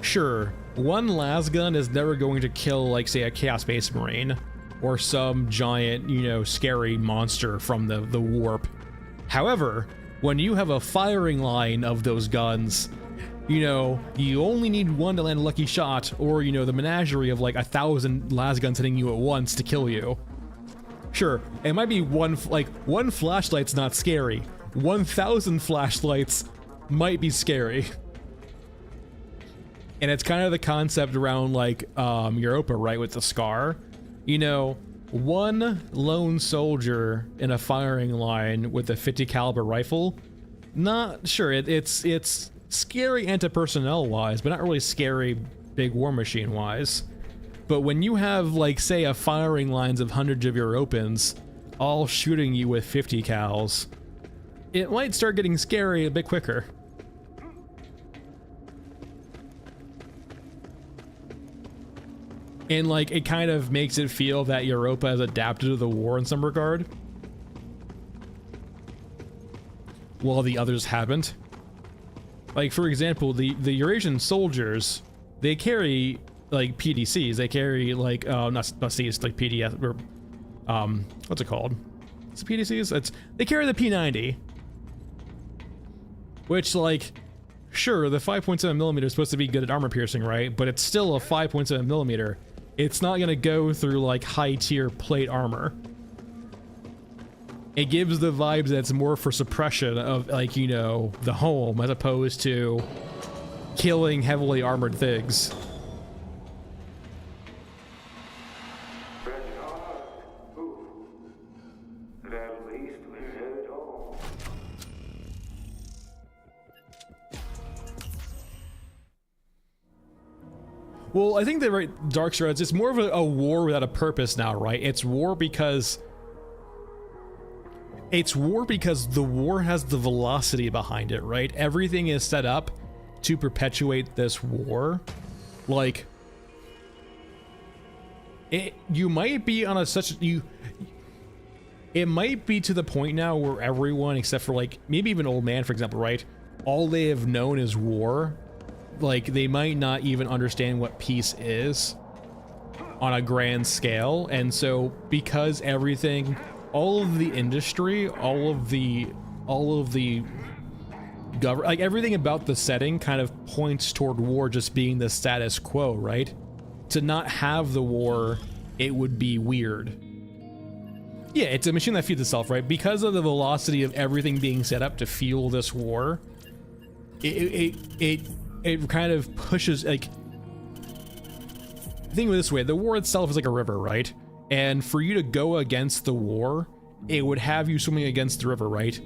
Sure, one las gun is never going to kill, like, say, a Chaos Space Marine or some giant, you know, scary monster from the warp. However, when you have a firing line of those guns, you know, you only need one to land a lucky shot, or, you know, the menagerie of like 1,000 las guns hitting you at once to kill you. Sure, it might be one flashlight's not scary. 1,000 flashlights might be scary. And it's kind of the concept around, like, Europa, right, with the Scar. You know, one lone soldier in a firing line with a 50 caliber rifle, not sure, it's scary anti-personnel wise, but not really scary big war machine wise. But when you have, like, say, a firing lines of hundreds of Europans all shooting you with 50 cals, it might start getting scary a bit quicker. And, like, it kind of makes it feel that Europa has adapted to the war in some regard, while the others haven't. Like, for example, the Eurasian soldiers, they carry, like, PDCs. They carry, like, not Cs, like PDF, or, what's it called? It's PDCs? They carry the P90. Which, like, sure, the 5.7mm is supposed to be good at armor piercing, right? But it's still a 5.7mm. It's not gonna go through, like, high-tier plate armor. It gives the vibes that it's more for suppression of, like, you know, the home, as opposed to killing heavily armored things. Well, I think that, right, Dark Shreds, it's more of a war without a purpose now, right? It's war because the war has the velocity behind it, right? Everything is set up to perpetuate this war. Like, you might be on it might be to the point now where everyone, except for, like, maybe even Old Man, for example, right? All they have known is war. Like, they might not even understand what peace is on a grand scale. And so, because everything, all of the industry, all of the like, everything about the setting kind of points toward war just being the status quo, right? To not have the war, it would be weird. Yeah, it's a machine that feeds itself, right? Because of the velocity of everything being set up to fuel this war, it kind of pushes, like, think of it this way, the war itself is like a river, right? And for you to go against the war, it would have you swimming against the river, right?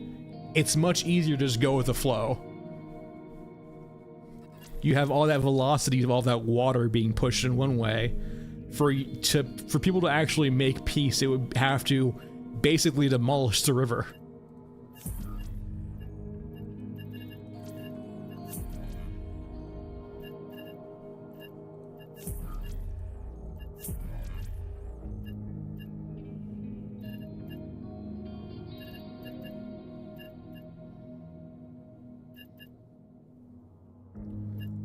It's much easier to just go with the flow. You have all that velocity of all that water being pushed in one way. For people to actually make peace, it would have to basically demolish the river.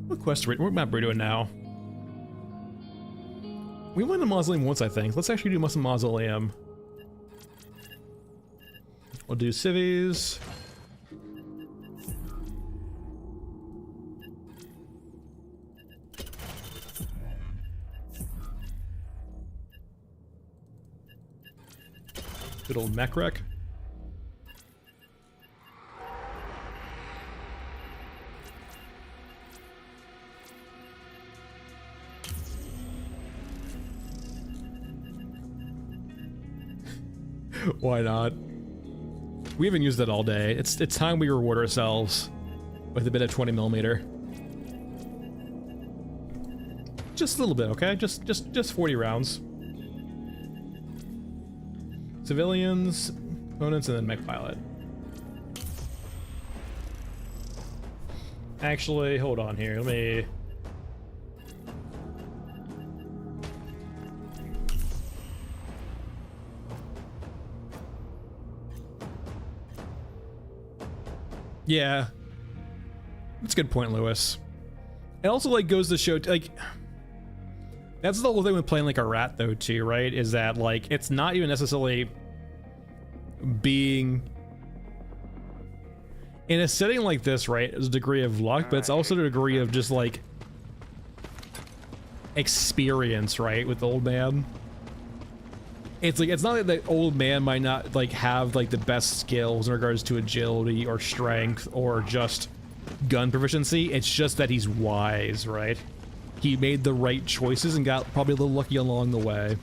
What quest what map are we doing now? We went to Mausoleum once, I think. Let's actually do Muscle Mausoleum. We'll do civies. Good old mech wreck. Why not? We haven't used it all day. It's time we reward ourselves with a bit of 20 millimeter. Just a little bit, okay? Just 40 rounds. Civilians, opponents, and then mech pilot. Actually, hold on here. Let me... Yeah. That's a good point, Lewis. It also, like, goes to show, like... That's the whole thing with playing, like, a rat, though, too, right? Is that, like, it's not even necessarily being... In a setting like this, right, there's a degree of luck, but it's also a degree of just, like... experience, right, with the old man. It's like, it's not like the old man might not, like, have, like, the best skills in regards to agility or strength or just gun proficiency. It's just that he's wise, right? He made the right choices and got probably a little lucky along the way.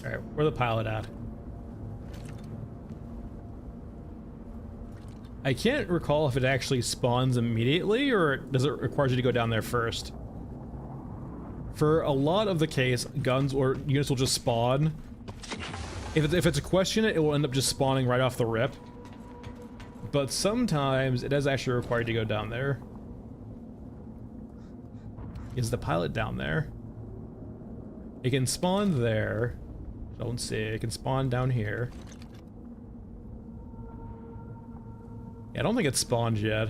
Alright, where's the pilot at? I can't recall if it actually spawns immediately or does it require you to go down there first. For a lot of the case, guns or units will just spawn. If it's a question, it will end up just spawning right off the rip. But sometimes it is actually required to go down there. Is the pilot down there? It can spawn there. Don't see it. It can spawn down here. Yeah, I don't think it's spawned yet.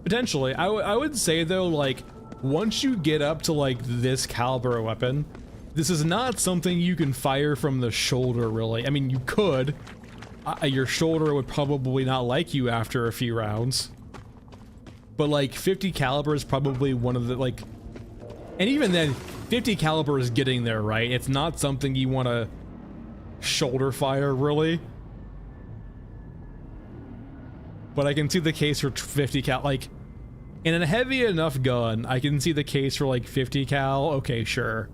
Potentially. I would say, though, like, once you get up to, like, this caliber of weapon, this is not something you can fire from the shoulder, really. I mean, you could. Your shoulder would probably not like you after a few rounds. But, like, 50 caliber is probably one of the, like... And even then, 50 caliber is getting there, right? It's not something you want to shoulder fire, really. But I can see the case for 50 cal, like... In a heavy enough gun, I can see the case for, like, 50 cal. Okay, sure.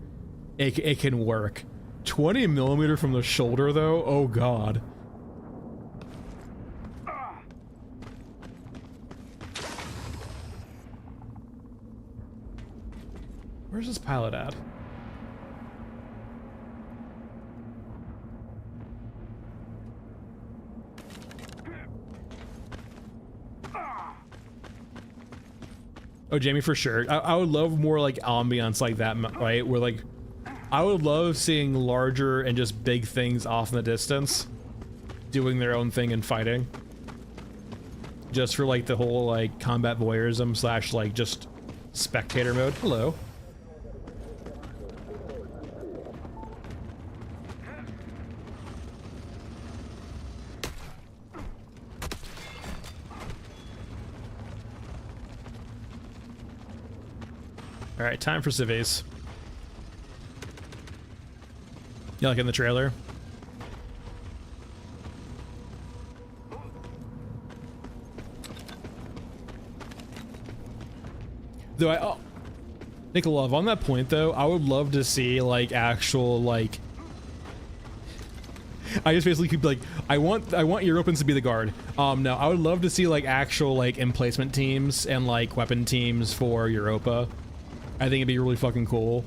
It can work. 20 millimeter from the shoulder, though? Oh, God. Where's this pilot at? Oh, Jamie, for sure. I would love more, like, ambiance like that, right? Where, like, I would love seeing larger and just big things off in the distance doing their own thing and fighting. Just for, like, the whole, like, combat voyeurism slash, like, just spectator mode. Hello. Alright, time for civvies. You like in the trailer? Though oh, Nikolov, on that point though, I would love to see like actual like I just basically keep like I want Europans to be the guard. No, I would love to see like actual like emplacement teams and like weapon teams for Europa. I think it'd be really fucking cool.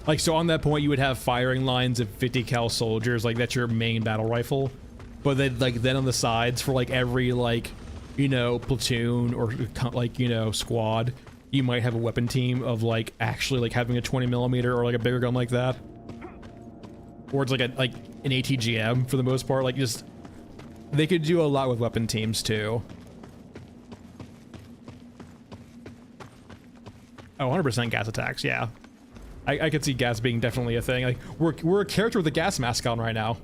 Like, so on that point, you would have firing lines of 50 cal soldiers, like that's your main battle rifle. But then, like, then on the sides for like every like, you know, platoon or like, you know, squad, you might have a weapon team of like actually like having a 20 millimeter or like a bigger gun like that. Or it's like an ATGM for the most part. Like, just they could do a lot with weapon teams too. Oh, 100% gas attacks, yeah. I could see gas being definitely a thing. Like, we're a character with a gas mask on right now.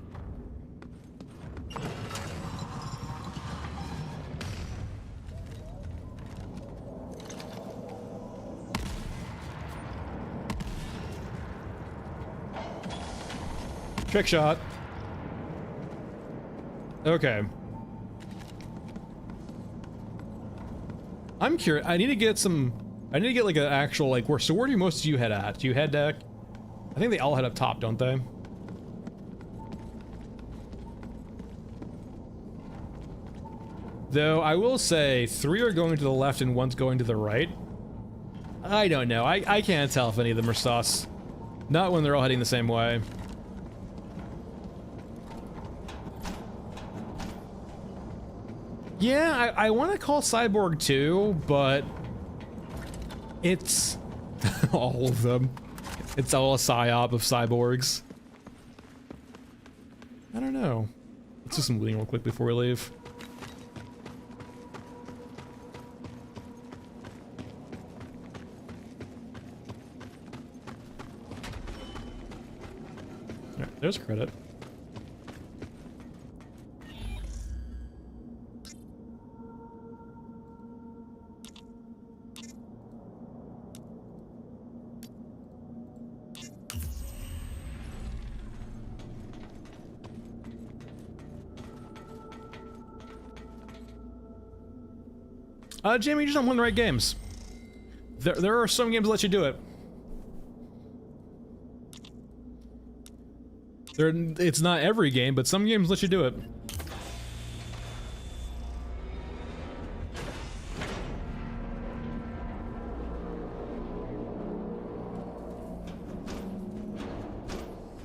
Trick shot. Okay. I'm curious. I need to get some. I need to get like an actual like where. So where do most of you head at? Do you head deck? I think they all head up top, don't they? Though I will say 3 are going to the left and 1's going to the right. I don't know. I can't tell if any of them are sus. Not when they're all heading the same way. Yeah, I want to call Cyborg too, but it's all of them. It's all a psyop of cyborgs. I don't know. Let's do some looting real quick before we leave. Alright, there's credit. Jamie, you just don't win the right games. There are some games that let you do it. It's not every game, but some games let you do it.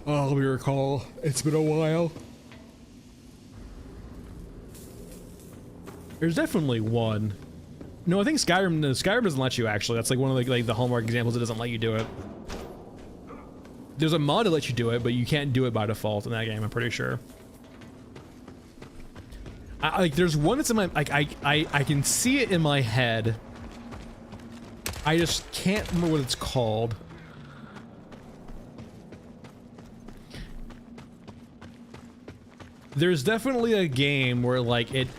Oh, let me recall. It's been a while. There's definitely one. No, I think Skyrim doesn't let you actually. That's like one of the hallmark examples that doesn't let you do it. There's a mod that lets you do it, but you can't do it by default in that game, I'm pretty sure. Like there's one that's in my I can see it in my head. I just can't remember what it's called. There's definitely a game where like it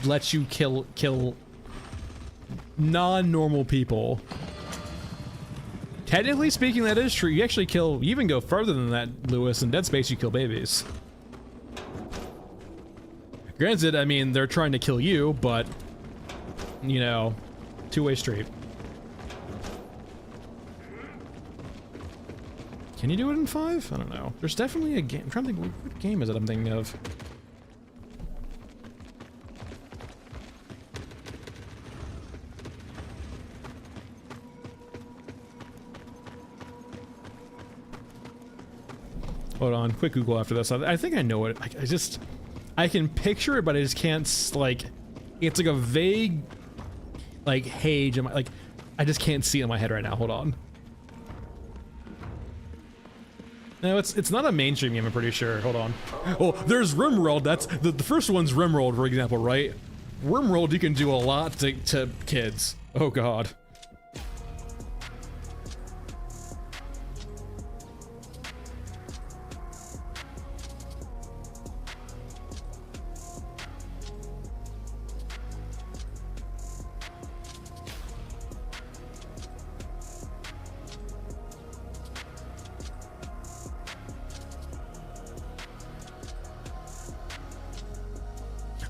lets you kill non-normal people. Technically speaking, that is true. You actually you even go further than that, Lewis. In Dead Space, you kill babies. Granted, I mean, they're trying to kill you, but, you know, two-way street. Can you do it in 5? I don't know. There's definitely a game. I'm trying to think, what game is it I'm thinking of? Hold on, quick Google after this. I think I know it. I can picture it, but I just can't, like, it's like a vague, like, Hage. I just can't see it in my head right now. Hold on. No, it's not a mainstream game, I'm pretty sure. Hold on. Oh, there's RimWorld. That's, the first one's RimWorld, for example, right? RimWorld, you can do a lot to kids. Oh, God.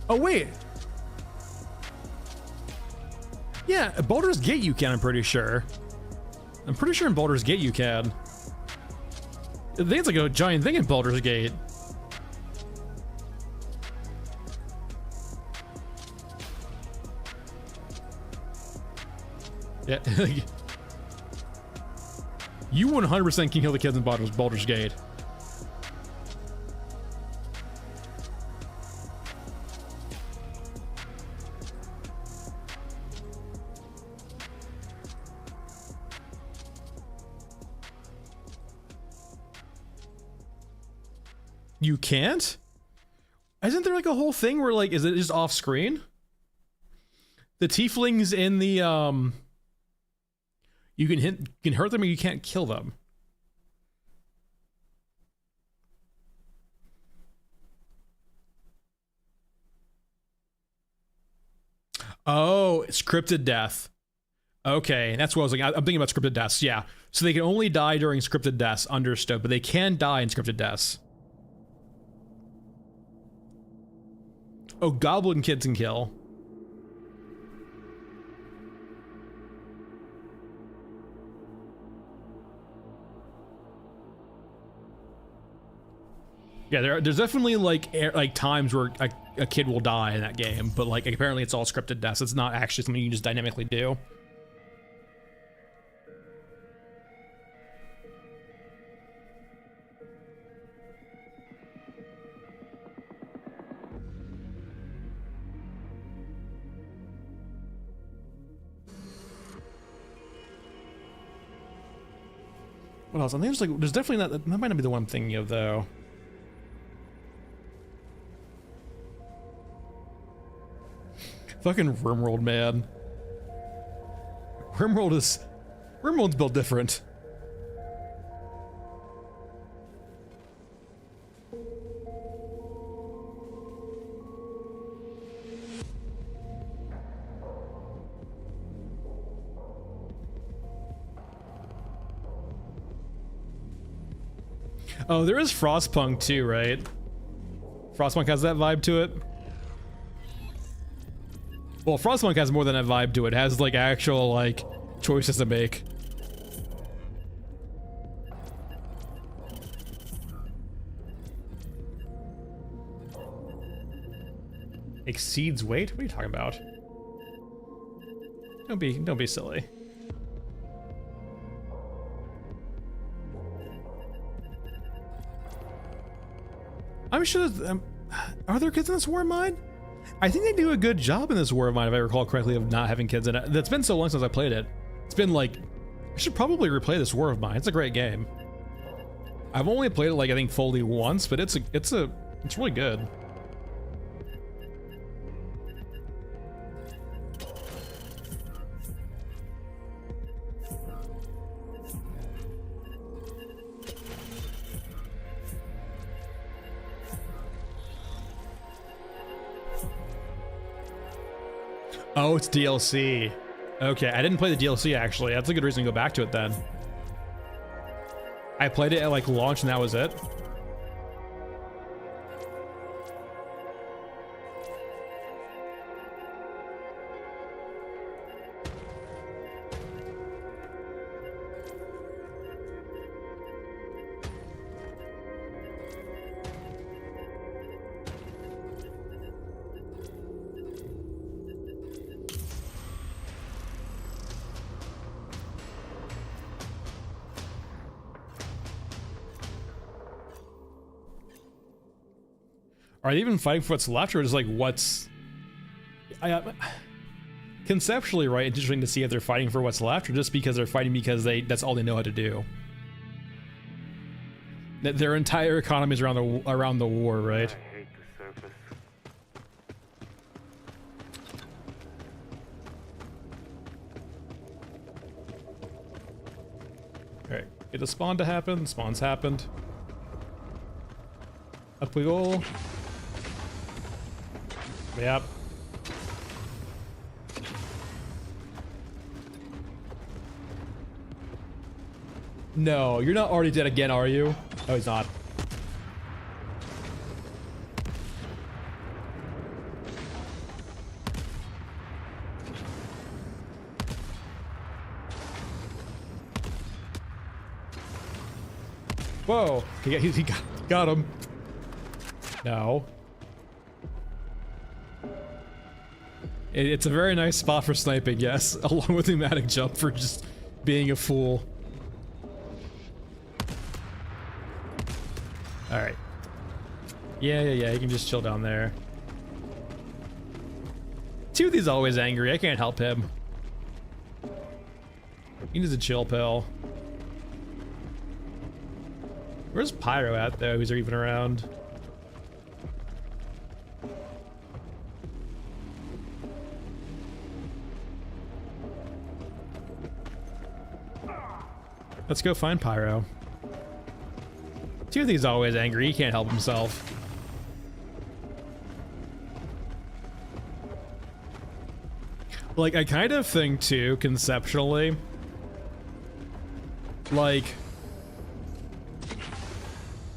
Oh, wait. Yeah, Baldur's Gate you can, I'm pretty sure. I'm pretty sure in Baldur's Gate you can. I think it's like a giant thing in Baldur's Gate. Yeah, you 100% can kill the kids in Baldur's Gate. You can't? Isn't there like a whole thing where like, is it just off screen? The tieflings in the, you can hurt them or you can't kill them. Oh, it's scripted death. Okay, that's what I was like. I'm thinking about scripted deaths. Yeah, So they can only die during scripted deaths, understood, but they can die in scripted deaths. Oh, goblin kids can kill. Yeah, there's definitely like times where a kid will die in that game, but like apparently it's all scripted deaths. It's not actually something you can just dynamically do. What else? I think there's definitely not, that might not be the one I'm thinking of though. Fucking RimWorld, man. RimWorld's built different. Oh, there is Frostpunk too, right? Frostpunk has that vibe to it. Well, Frostpunk has more than a vibe to it. It has like actual like choices to make. Exceeds weight? What are you talking about? Don't be silly. I'm sure are there kids in this war of mine? I think they do a good job in this war of mine, if I recall correctly, of not having kids in it. That's been so long since I played it. It's been like, I should probably replay this war of mine. It's a great game. I've only played it like I think fully once, but it's really good. Oh, it's DLC. Okay, I didn't play the DLC actually. That's a good reason to go back to it then. I played it at like launch and that was it. Are they even fighting for what's left, or just like what's... conceptually, right, it's interesting to see if they're fighting for what's left, or just because they're fighting because that's all they know how to do. That their entire economy is around the war, right? I hate the surface. Alright, get the spawn to happen. Spawn's happened. Up we go. Yep. No, you're not already dead again, are you? No, he's not. Whoa, he got him. No. It's a very nice spot for sniping, yes, along with the pneumatic jump for just being a fool. Alright. Yeah, you can just chill down there. Toothy's always angry, I can't help him. He needs a chill pill. Where's Pyro at, though? He's even around. Let's go find Pyro. Toothy's always angry, he can't help himself. Like, I kind of think, too, conceptually, Like,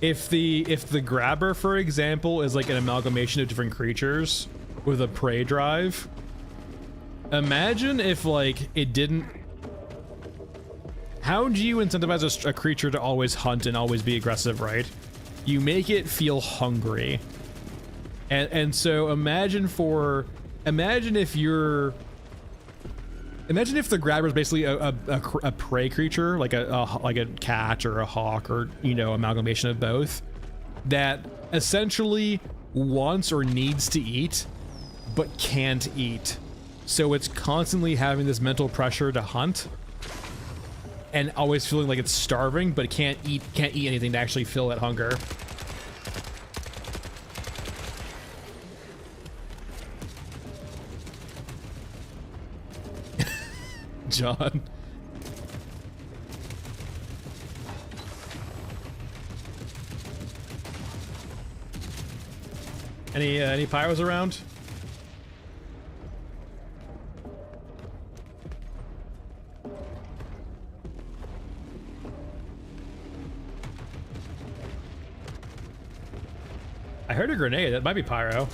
if the grabber, for example, is like an amalgamation of different creatures with a prey drive, imagine if like it didn't. How do you incentivize a creature to always hunt and always be aggressive, right? You make it feel hungry. And so imagine if the grabber is basically a prey creature, like a cat or a hawk, or, you know, amalgamation of both, that essentially wants or needs to eat but can't eat. So it's constantly having this mental pressure to hunt and always feeling like it's starving, but it can't eat anything to actually fill that hunger. John. Any pyros around? I heard a grenade. That might be pyro.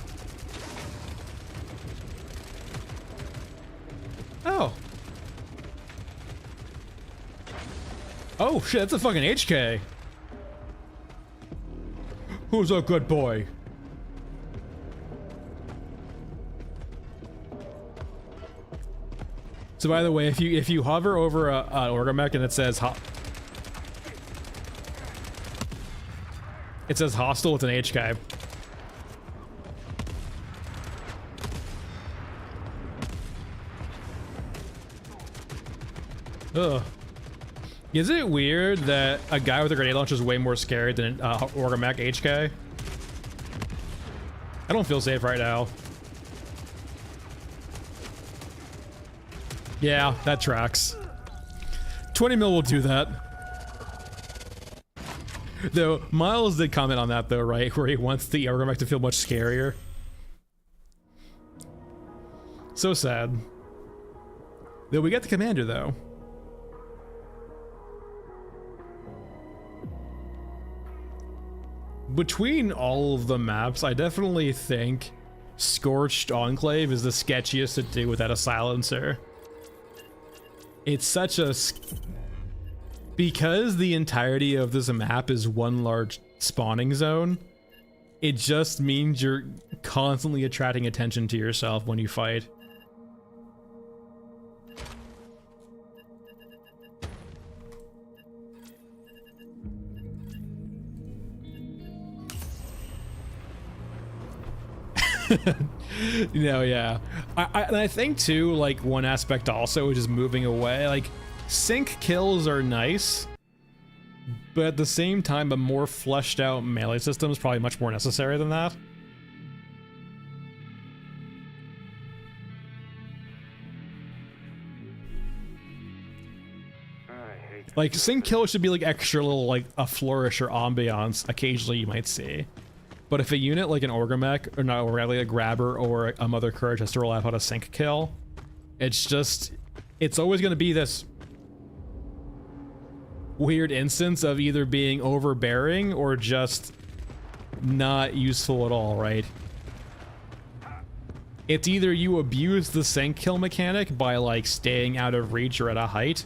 Oh. Oh shit, that's a fucking HK. Who's a good boy? So by the way, if you hover over an Orgamech and it says hostile, it's an HK. Ugh. Is it weird that a guy with a grenade launcher is way more scary than an Orgamech HK? I don't feel safe right now. Yeah, that tracks. 20 mil will do that. Though, Miles did comment on that though, right? Where he wants the Orgamech to feel much scarier. So sad. Though we got the commander though. Between all of the maps, I definitely think Scorched Enclave is the sketchiest to do without a silencer. It's such a... Because the entirety of this map is one large spawning zone, it just means you're constantly attracting attention to yourself when you fight. You know, yeah. And I think too, like, one aspect also is just moving away. Like, sync kills are nice, but at the same time, a more fleshed out melee system is probably much more necessary than that. Like, sync kill should be like extra little, like, a flourish or ambiance occasionally you might see. But if a unit like an Orgamech, or not Orgamech, like a Grabber or a Mother Courage has to rely upon a sync kill, it's just, it's always going to be this weird instance of either being overbearing or just not useful at all, right? It's either you abuse the sync kill mechanic by like staying out of reach or at a height,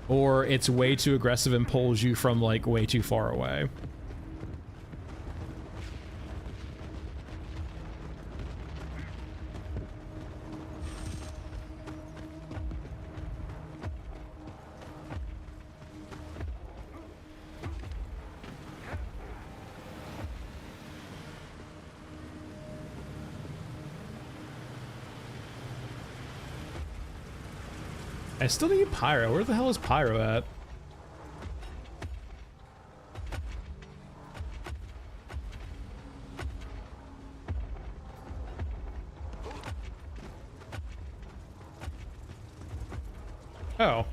or it's way too aggressive and pulls you from like way too far away. I still need Pyro. Where the hell is Pyro at? Oh.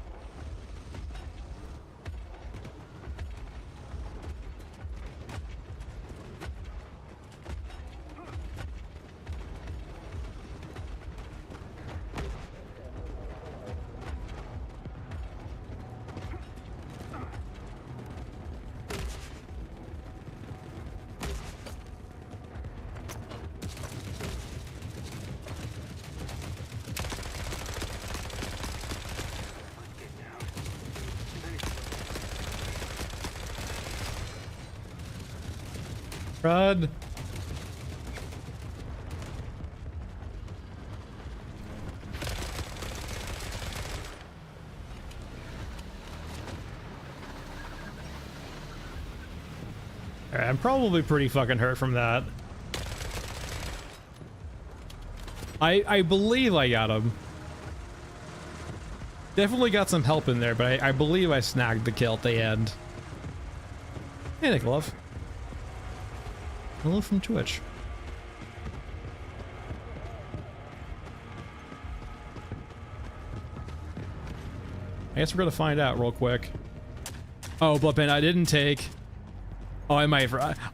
Run. Alright, I'm probably pretty fucking hurt from that. I believe I got him. Definitely got some help in there, but I believe I snagged the kill at the end. Hey, Nikolov. Hello from Twitch. I guess we're gonna find out real quick. Oh, Bloodpain, I didn't take... Oh, I might...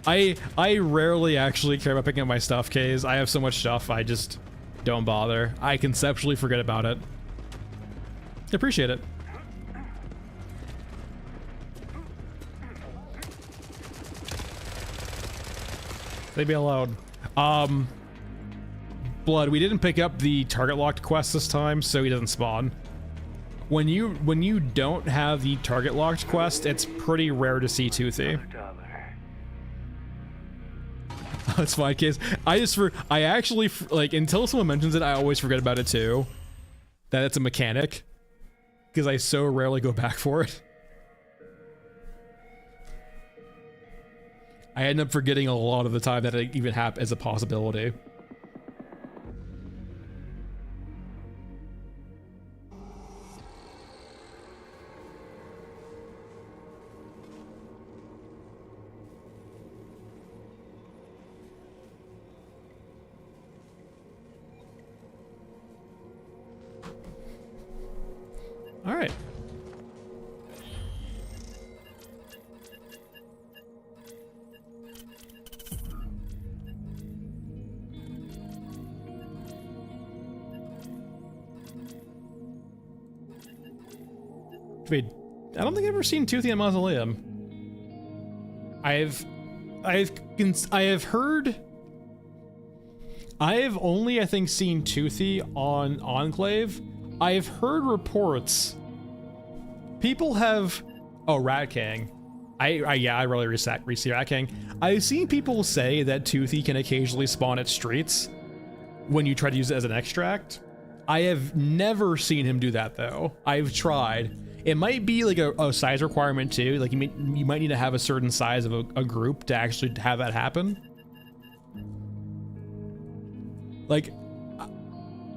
I rarely actually care about picking up my stuff, K's. I have so much stuff, I just don't bother. I conceptually forget about it. Appreciate it. Leave me alone. Blood, we didn't pick up the target locked quest this time, so he doesn't spawn. When you don't have the target locked quest, it's pretty rare to see Toothy. That's fine, case. I actually, like, until someone mentions it, I always forget about it too. That it's a mechanic. Because I so rarely go back for it. I end up forgetting a lot of the time that it even happens as a possibility. All right. Wait, I don't think I've ever seen Toothy in Mausoleum. I have heard. I have only, I think, seen Toothy on Enclave. I've heard reports. People have. Oh, Rat King. Yeah, I really re-see Rat King. I've seen people say that Toothy can occasionally spawn at streets when you try to use it as an extract. I have never seen him do that though. I've tried. It might be like a size requirement too. Like you might need to have a certain size of a group to actually have that happen. Like,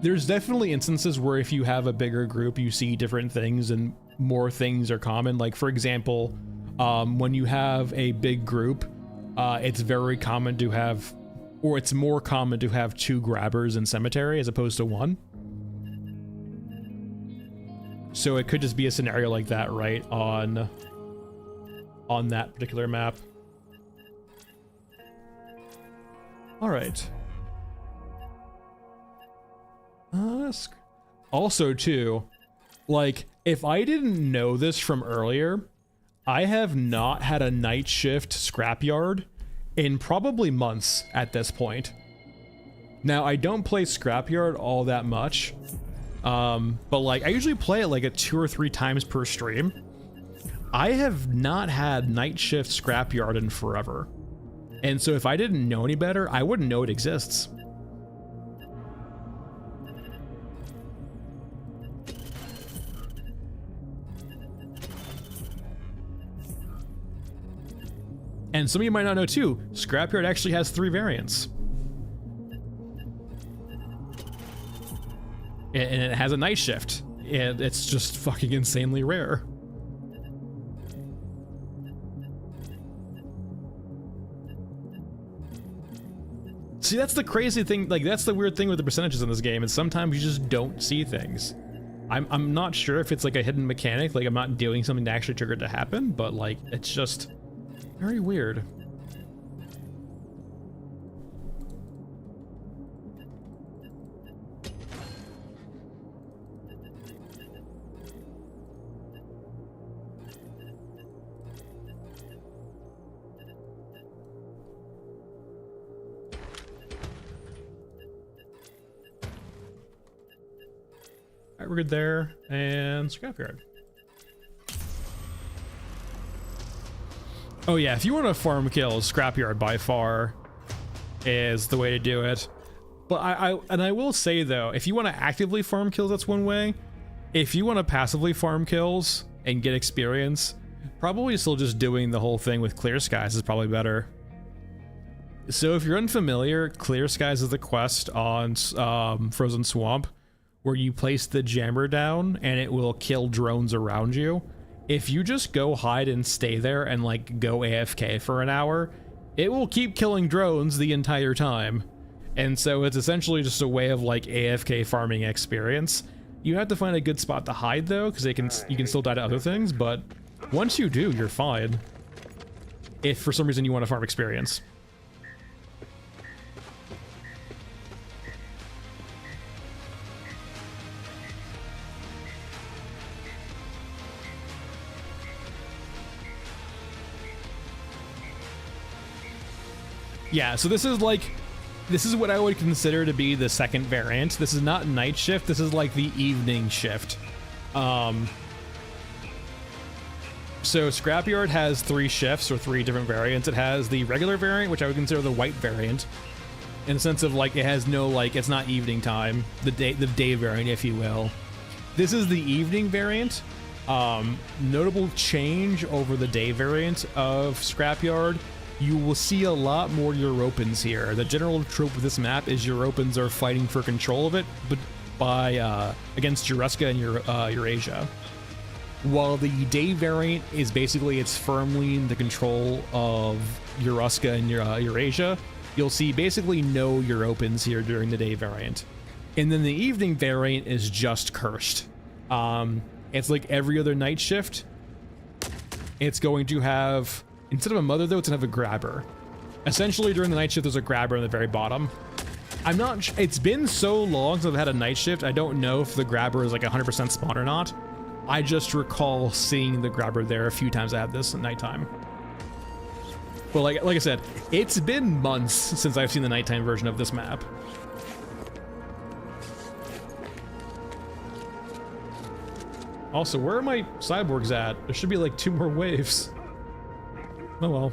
there's definitely instances where if you have a bigger group, you see different things and more things are common. Like, for example, when you have a big group, it's very common to have, or it's more common to have 2 grabbers in Cemetery as opposed to 1. So it could just be a scenario like that, right, on that particular map. All right. Also, too, like, if I didn't know this from earlier, I have not had a night shift scrapyard in probably months at this point. Now, I don't play scrapyard all that much, but like, I usually play it like 2 or 3 times per stream. I have not had night shift scrapyard in forever. And so if I didn't know any better, I wouldn't know it exists. And some of you might not know too, Scrapyard actually has 3 variants. And it has a night shift. And it's just fucking insanely rare. See, that's the crazy thing, like that's the weird thing with the percentages in this game, is sometimes you just don't see things. I'm not sure if it's like a hidden mechanic, like I'm not doing something to actually trigger it to happen, but like, it's just very weird. Alright, we're good there, and scrapyard. Oh yeah, if you want to farm kills, Scrapyard by far is the way to do it. But I will say though, if you want to actively farm kills, that's one way. If you want to passively farm kills and get experience, probably still just doing the whole thing with Clear Skies is probably better. So if you're unfamiliar, Clear Skies is the quest on Frozen Swamp where you place the jammer down and it will kill drones around you. If you just go hide and stay there and like go AFK for an hour, it will keep killing drones the entire time. And so it's essentially just a way of like AFK farming experience. You have to find a good spot to hide though, because you can still die to other things, but once you do, you're fine. If for some reason you want to farm experience. Yeah, so this is what I would consider to be the second variant. This is not night shift, this is like the evening shift. So Scrapyard has 3 shifts, or 3 different variants. It has the regular variant, which I would consider the white variant, in the sense of like it has no, like, it's not evening time, the day variant, if you will. This is the evening variant. Notable change over the day variant of Scrapyard. You will see a lot more Europans here. The general trope of this map is Europans are fighting for control of it, but against Euruska and Eurasia. While the day variant is basically it's firmly in the control of Euruska and Eurasia, you'll see basically no Europans here during the day variant. And then the evening variant is just cursed. It's like every other night shift. It's going to have, instead of a mother though, it's gonna have a grabber. Essentially during the night shift there's a grabber on the very bottom. I'm not, it's been so long since I've had a night shift, I don't know if the grabber is like 100% spawn or not. I just recall seeing the grabber there a few times I had this at nighttime. But like I said, it's been months since I've seen the nighttime version of this map. Also, where are my cyborgs at? There should be like 2 more waves. Oh well.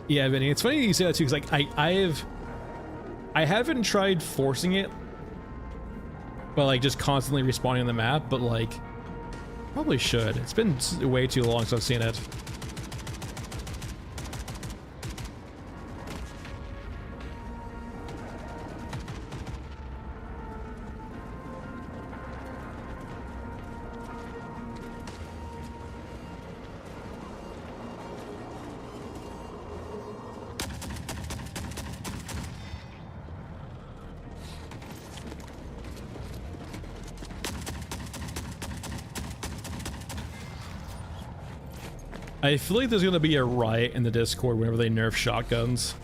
Yeah, Vinny, it's funny you say that too, because like I haven't tried forcing it, but like just constantly respawning on the map, but like probably should. It's been way too long since I've seen it. I feel like there's gonna be a riot in the Discord whenever they nerf shotguns.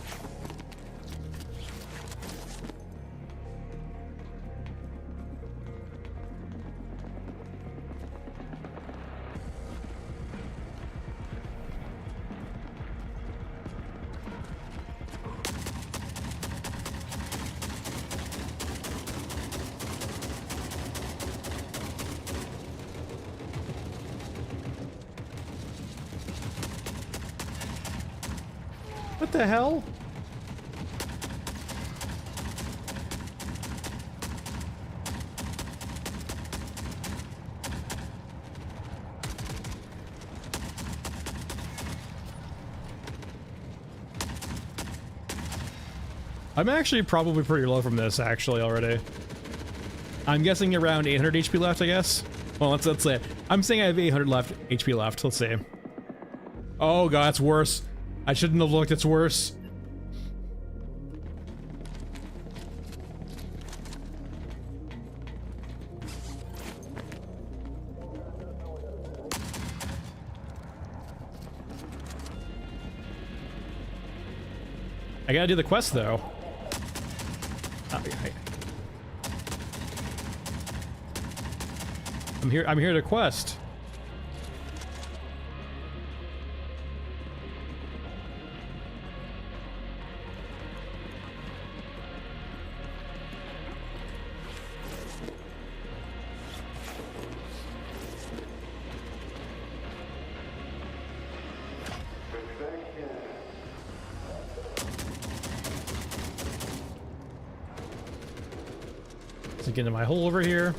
What the hell? I'm actually probably pretty low from this actually already. I'm guessing around 800 HP left, I guess. Well, let's say I'm saying I have 800 HP left. Let's see. Oh god, it's worse. I shouldn't have looked, it's worse. I gotta do the quest though. I'm here to quest. Let's get into my hole over here.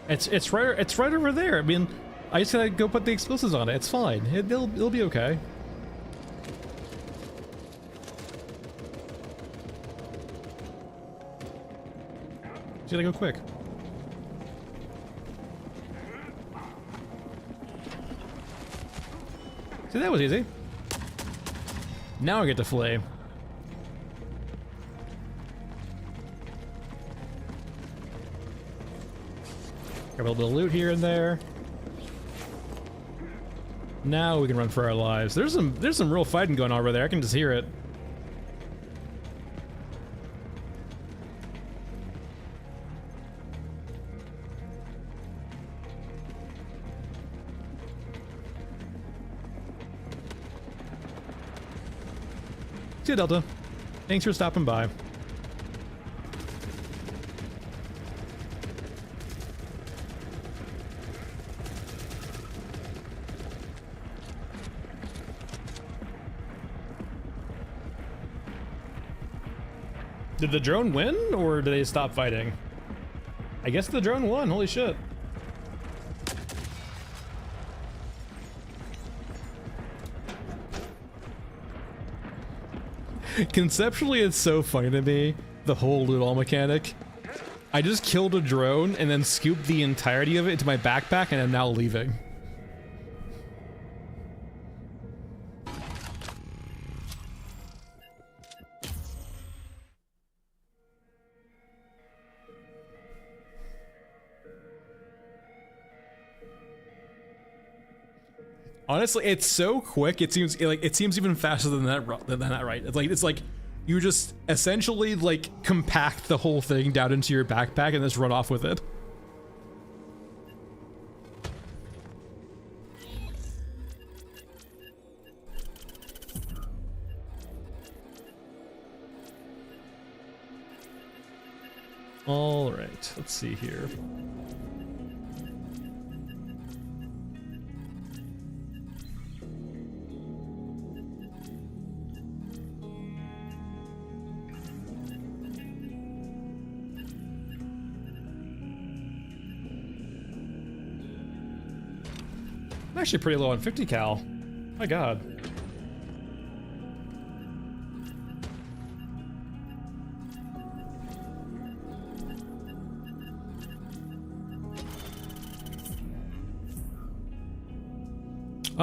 It's right over there. I mean, I just gotta go put the explosives on it. It's fine. It'll be okay. Just gotta go quick. See, that was easy. Now I get to flee. Grab a little bit of loot here and there. Now we can run for our lives. There's some real fighting going on over there. I can just hear it. See you, Delta. Thanks for stopping by. Did the drone win, or did they stop fighting? I guess the drone won, holy shit. Conceptually, it's so funny to me, the whole loot all mechanic. I just killed a drone and then scooped the entirety of it into my backpack and I'm now leaving. Honestly, it's so quick. It seems even faster than that. Right? It's like you just essentially like compact the whole thing down into your backpack and just run off with it. All right, let's see here. I'm actually pretty low on 50 cal. My god.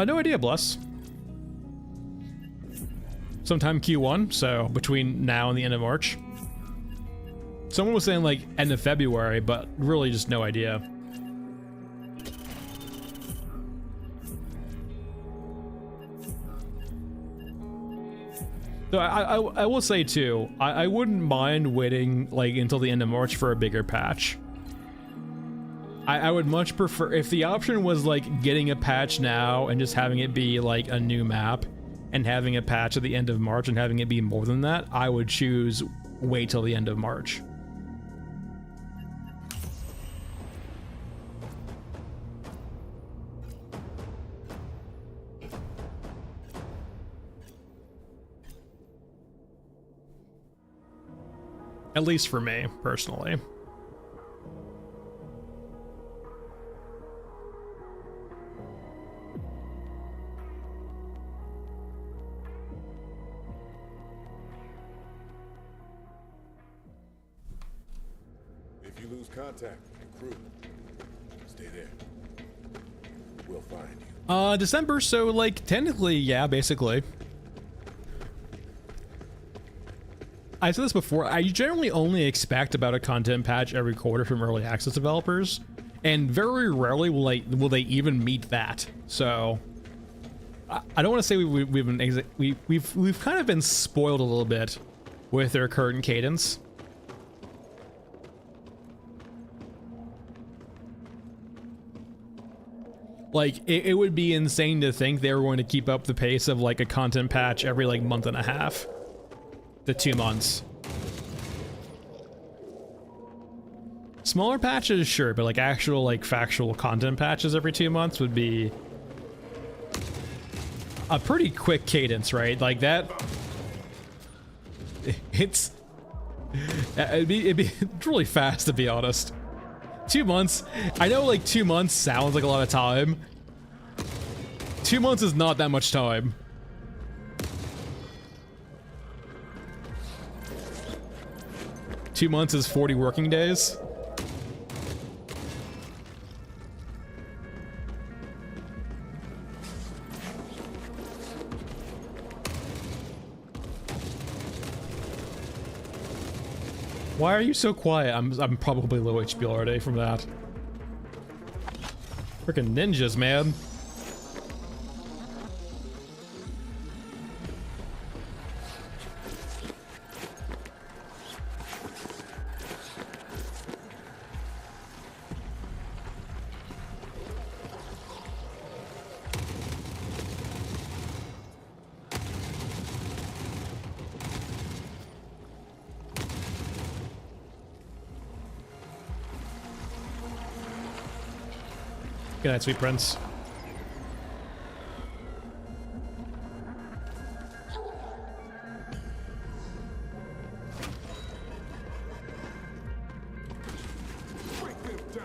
No idea, Bless. Sometime Q1, so between now and the end of March. Someone was saying like end of February, but really just no idea. So I will say too, I wouldn't mind waiting like until the end of March for a bigger patch. I would much prefer, if the option was like getting a patch now and just having it be like a new map and having a patch at the end of March and having it be more than that, I would choose wait till the end of March. At least for me, personally. If you lose contact and crew, stay there. We'll find you. December, so like technically, yeah, basically. I said this before, I generally only expect about a content patch every quarter from early access developers, and very rarely will they even meet that. So I don't want to say we've kind of been spoiled a little bit with their current cadence. Like it would be insane to think they were going to keep up the pace of like a content patch every like month and a half. the 2 months. Smaller patches, sure, but like actual like factual content patches every 2 months would be a pretty quick cadence, right? Like that. It'd be really fast, to be honest. 2 months. I know like 2 months sounds like a lot of time. 2 months is not that much time. Two months is 40 working days. Why are you so quiet? I'm probably low HP already from that. Freaking ninjas, man. Good night, sweet prince. Break them down.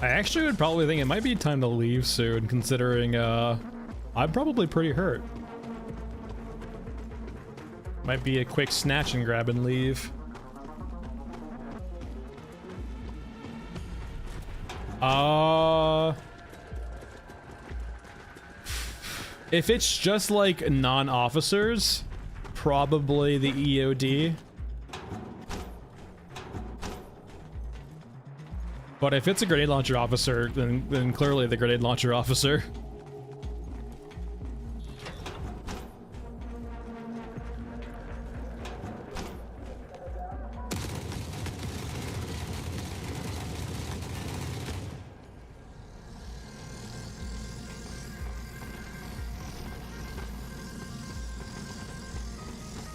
I actually would probably think it might be time to leave soon, considering I'm probably pretty hurt. Might be a quick snatch and grab and leave. If it's just like non-officers, probably the EOD. But if it's a grenade launcher officer, then clearly the grenade launcher officer.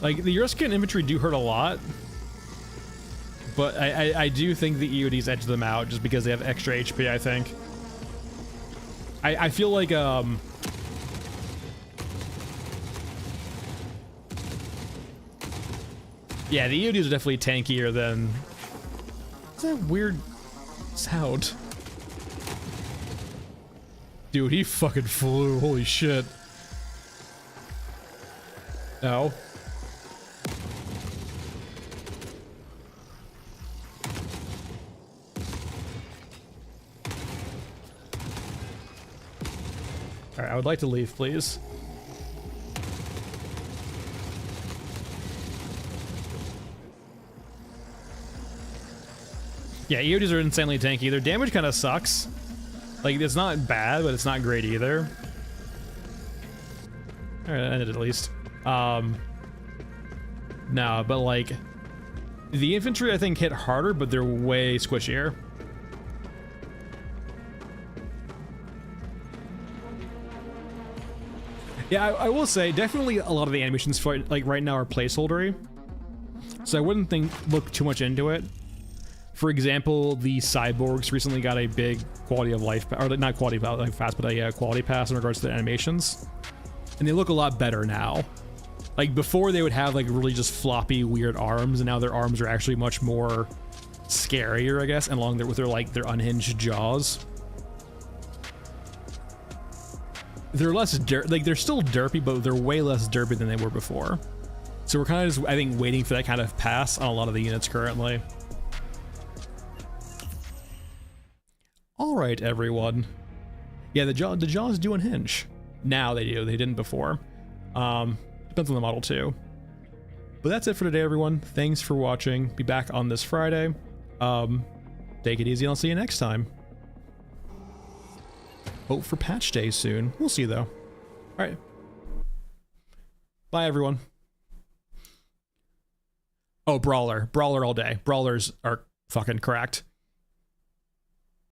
Like, the Euroscan infantry do hurt a lot, but I do think the EODs edge them out just because they have extra HP, I think. I feel like, yeah, the EODs are definitely tankier than... What's that weird sound? Dude, he fucking flew, holy shit. No. Alright, I would like to leave, please. Yeah, EODs are insanely tanky. Their damage kind of sucks. Like, it's not bad, but it's not great either. Alright, that ended at least. No, but like... The infantry, I think, hit harder, but they're way squishier. Yeah, I will say, definitely a lot of the animations for, like, right now are placeholdery. So I wouldn't look too much into it. For example, the cyborgs recently got a big quality of life, or not quality of life pass, but a quality pass in regards to the animations. And they look a lot better now. Like, before they would have, like, really just floppy, weird arms, and now their arms are actually much more scarier, I guess, and along there with their, like, their unhinged jaws. They're less like, they're still derpy, but they're way less derpy than they were before. So we're kind of just, I think, waiting for that kind of pass on a lot of the units currently. All right, everyone. Yeah, the jaws do unhinge. Now they do. They didn't before. Depends on the model too. But that's it for today, everyone. Thanks for watching. Be back on this Friday. Take it easy, and I'll see you next time. Hope for patch day soon. We'll see, though. All right. Bye, everyone. Oh, Brawler. Brawler all day. Brawlers are fucking cracked.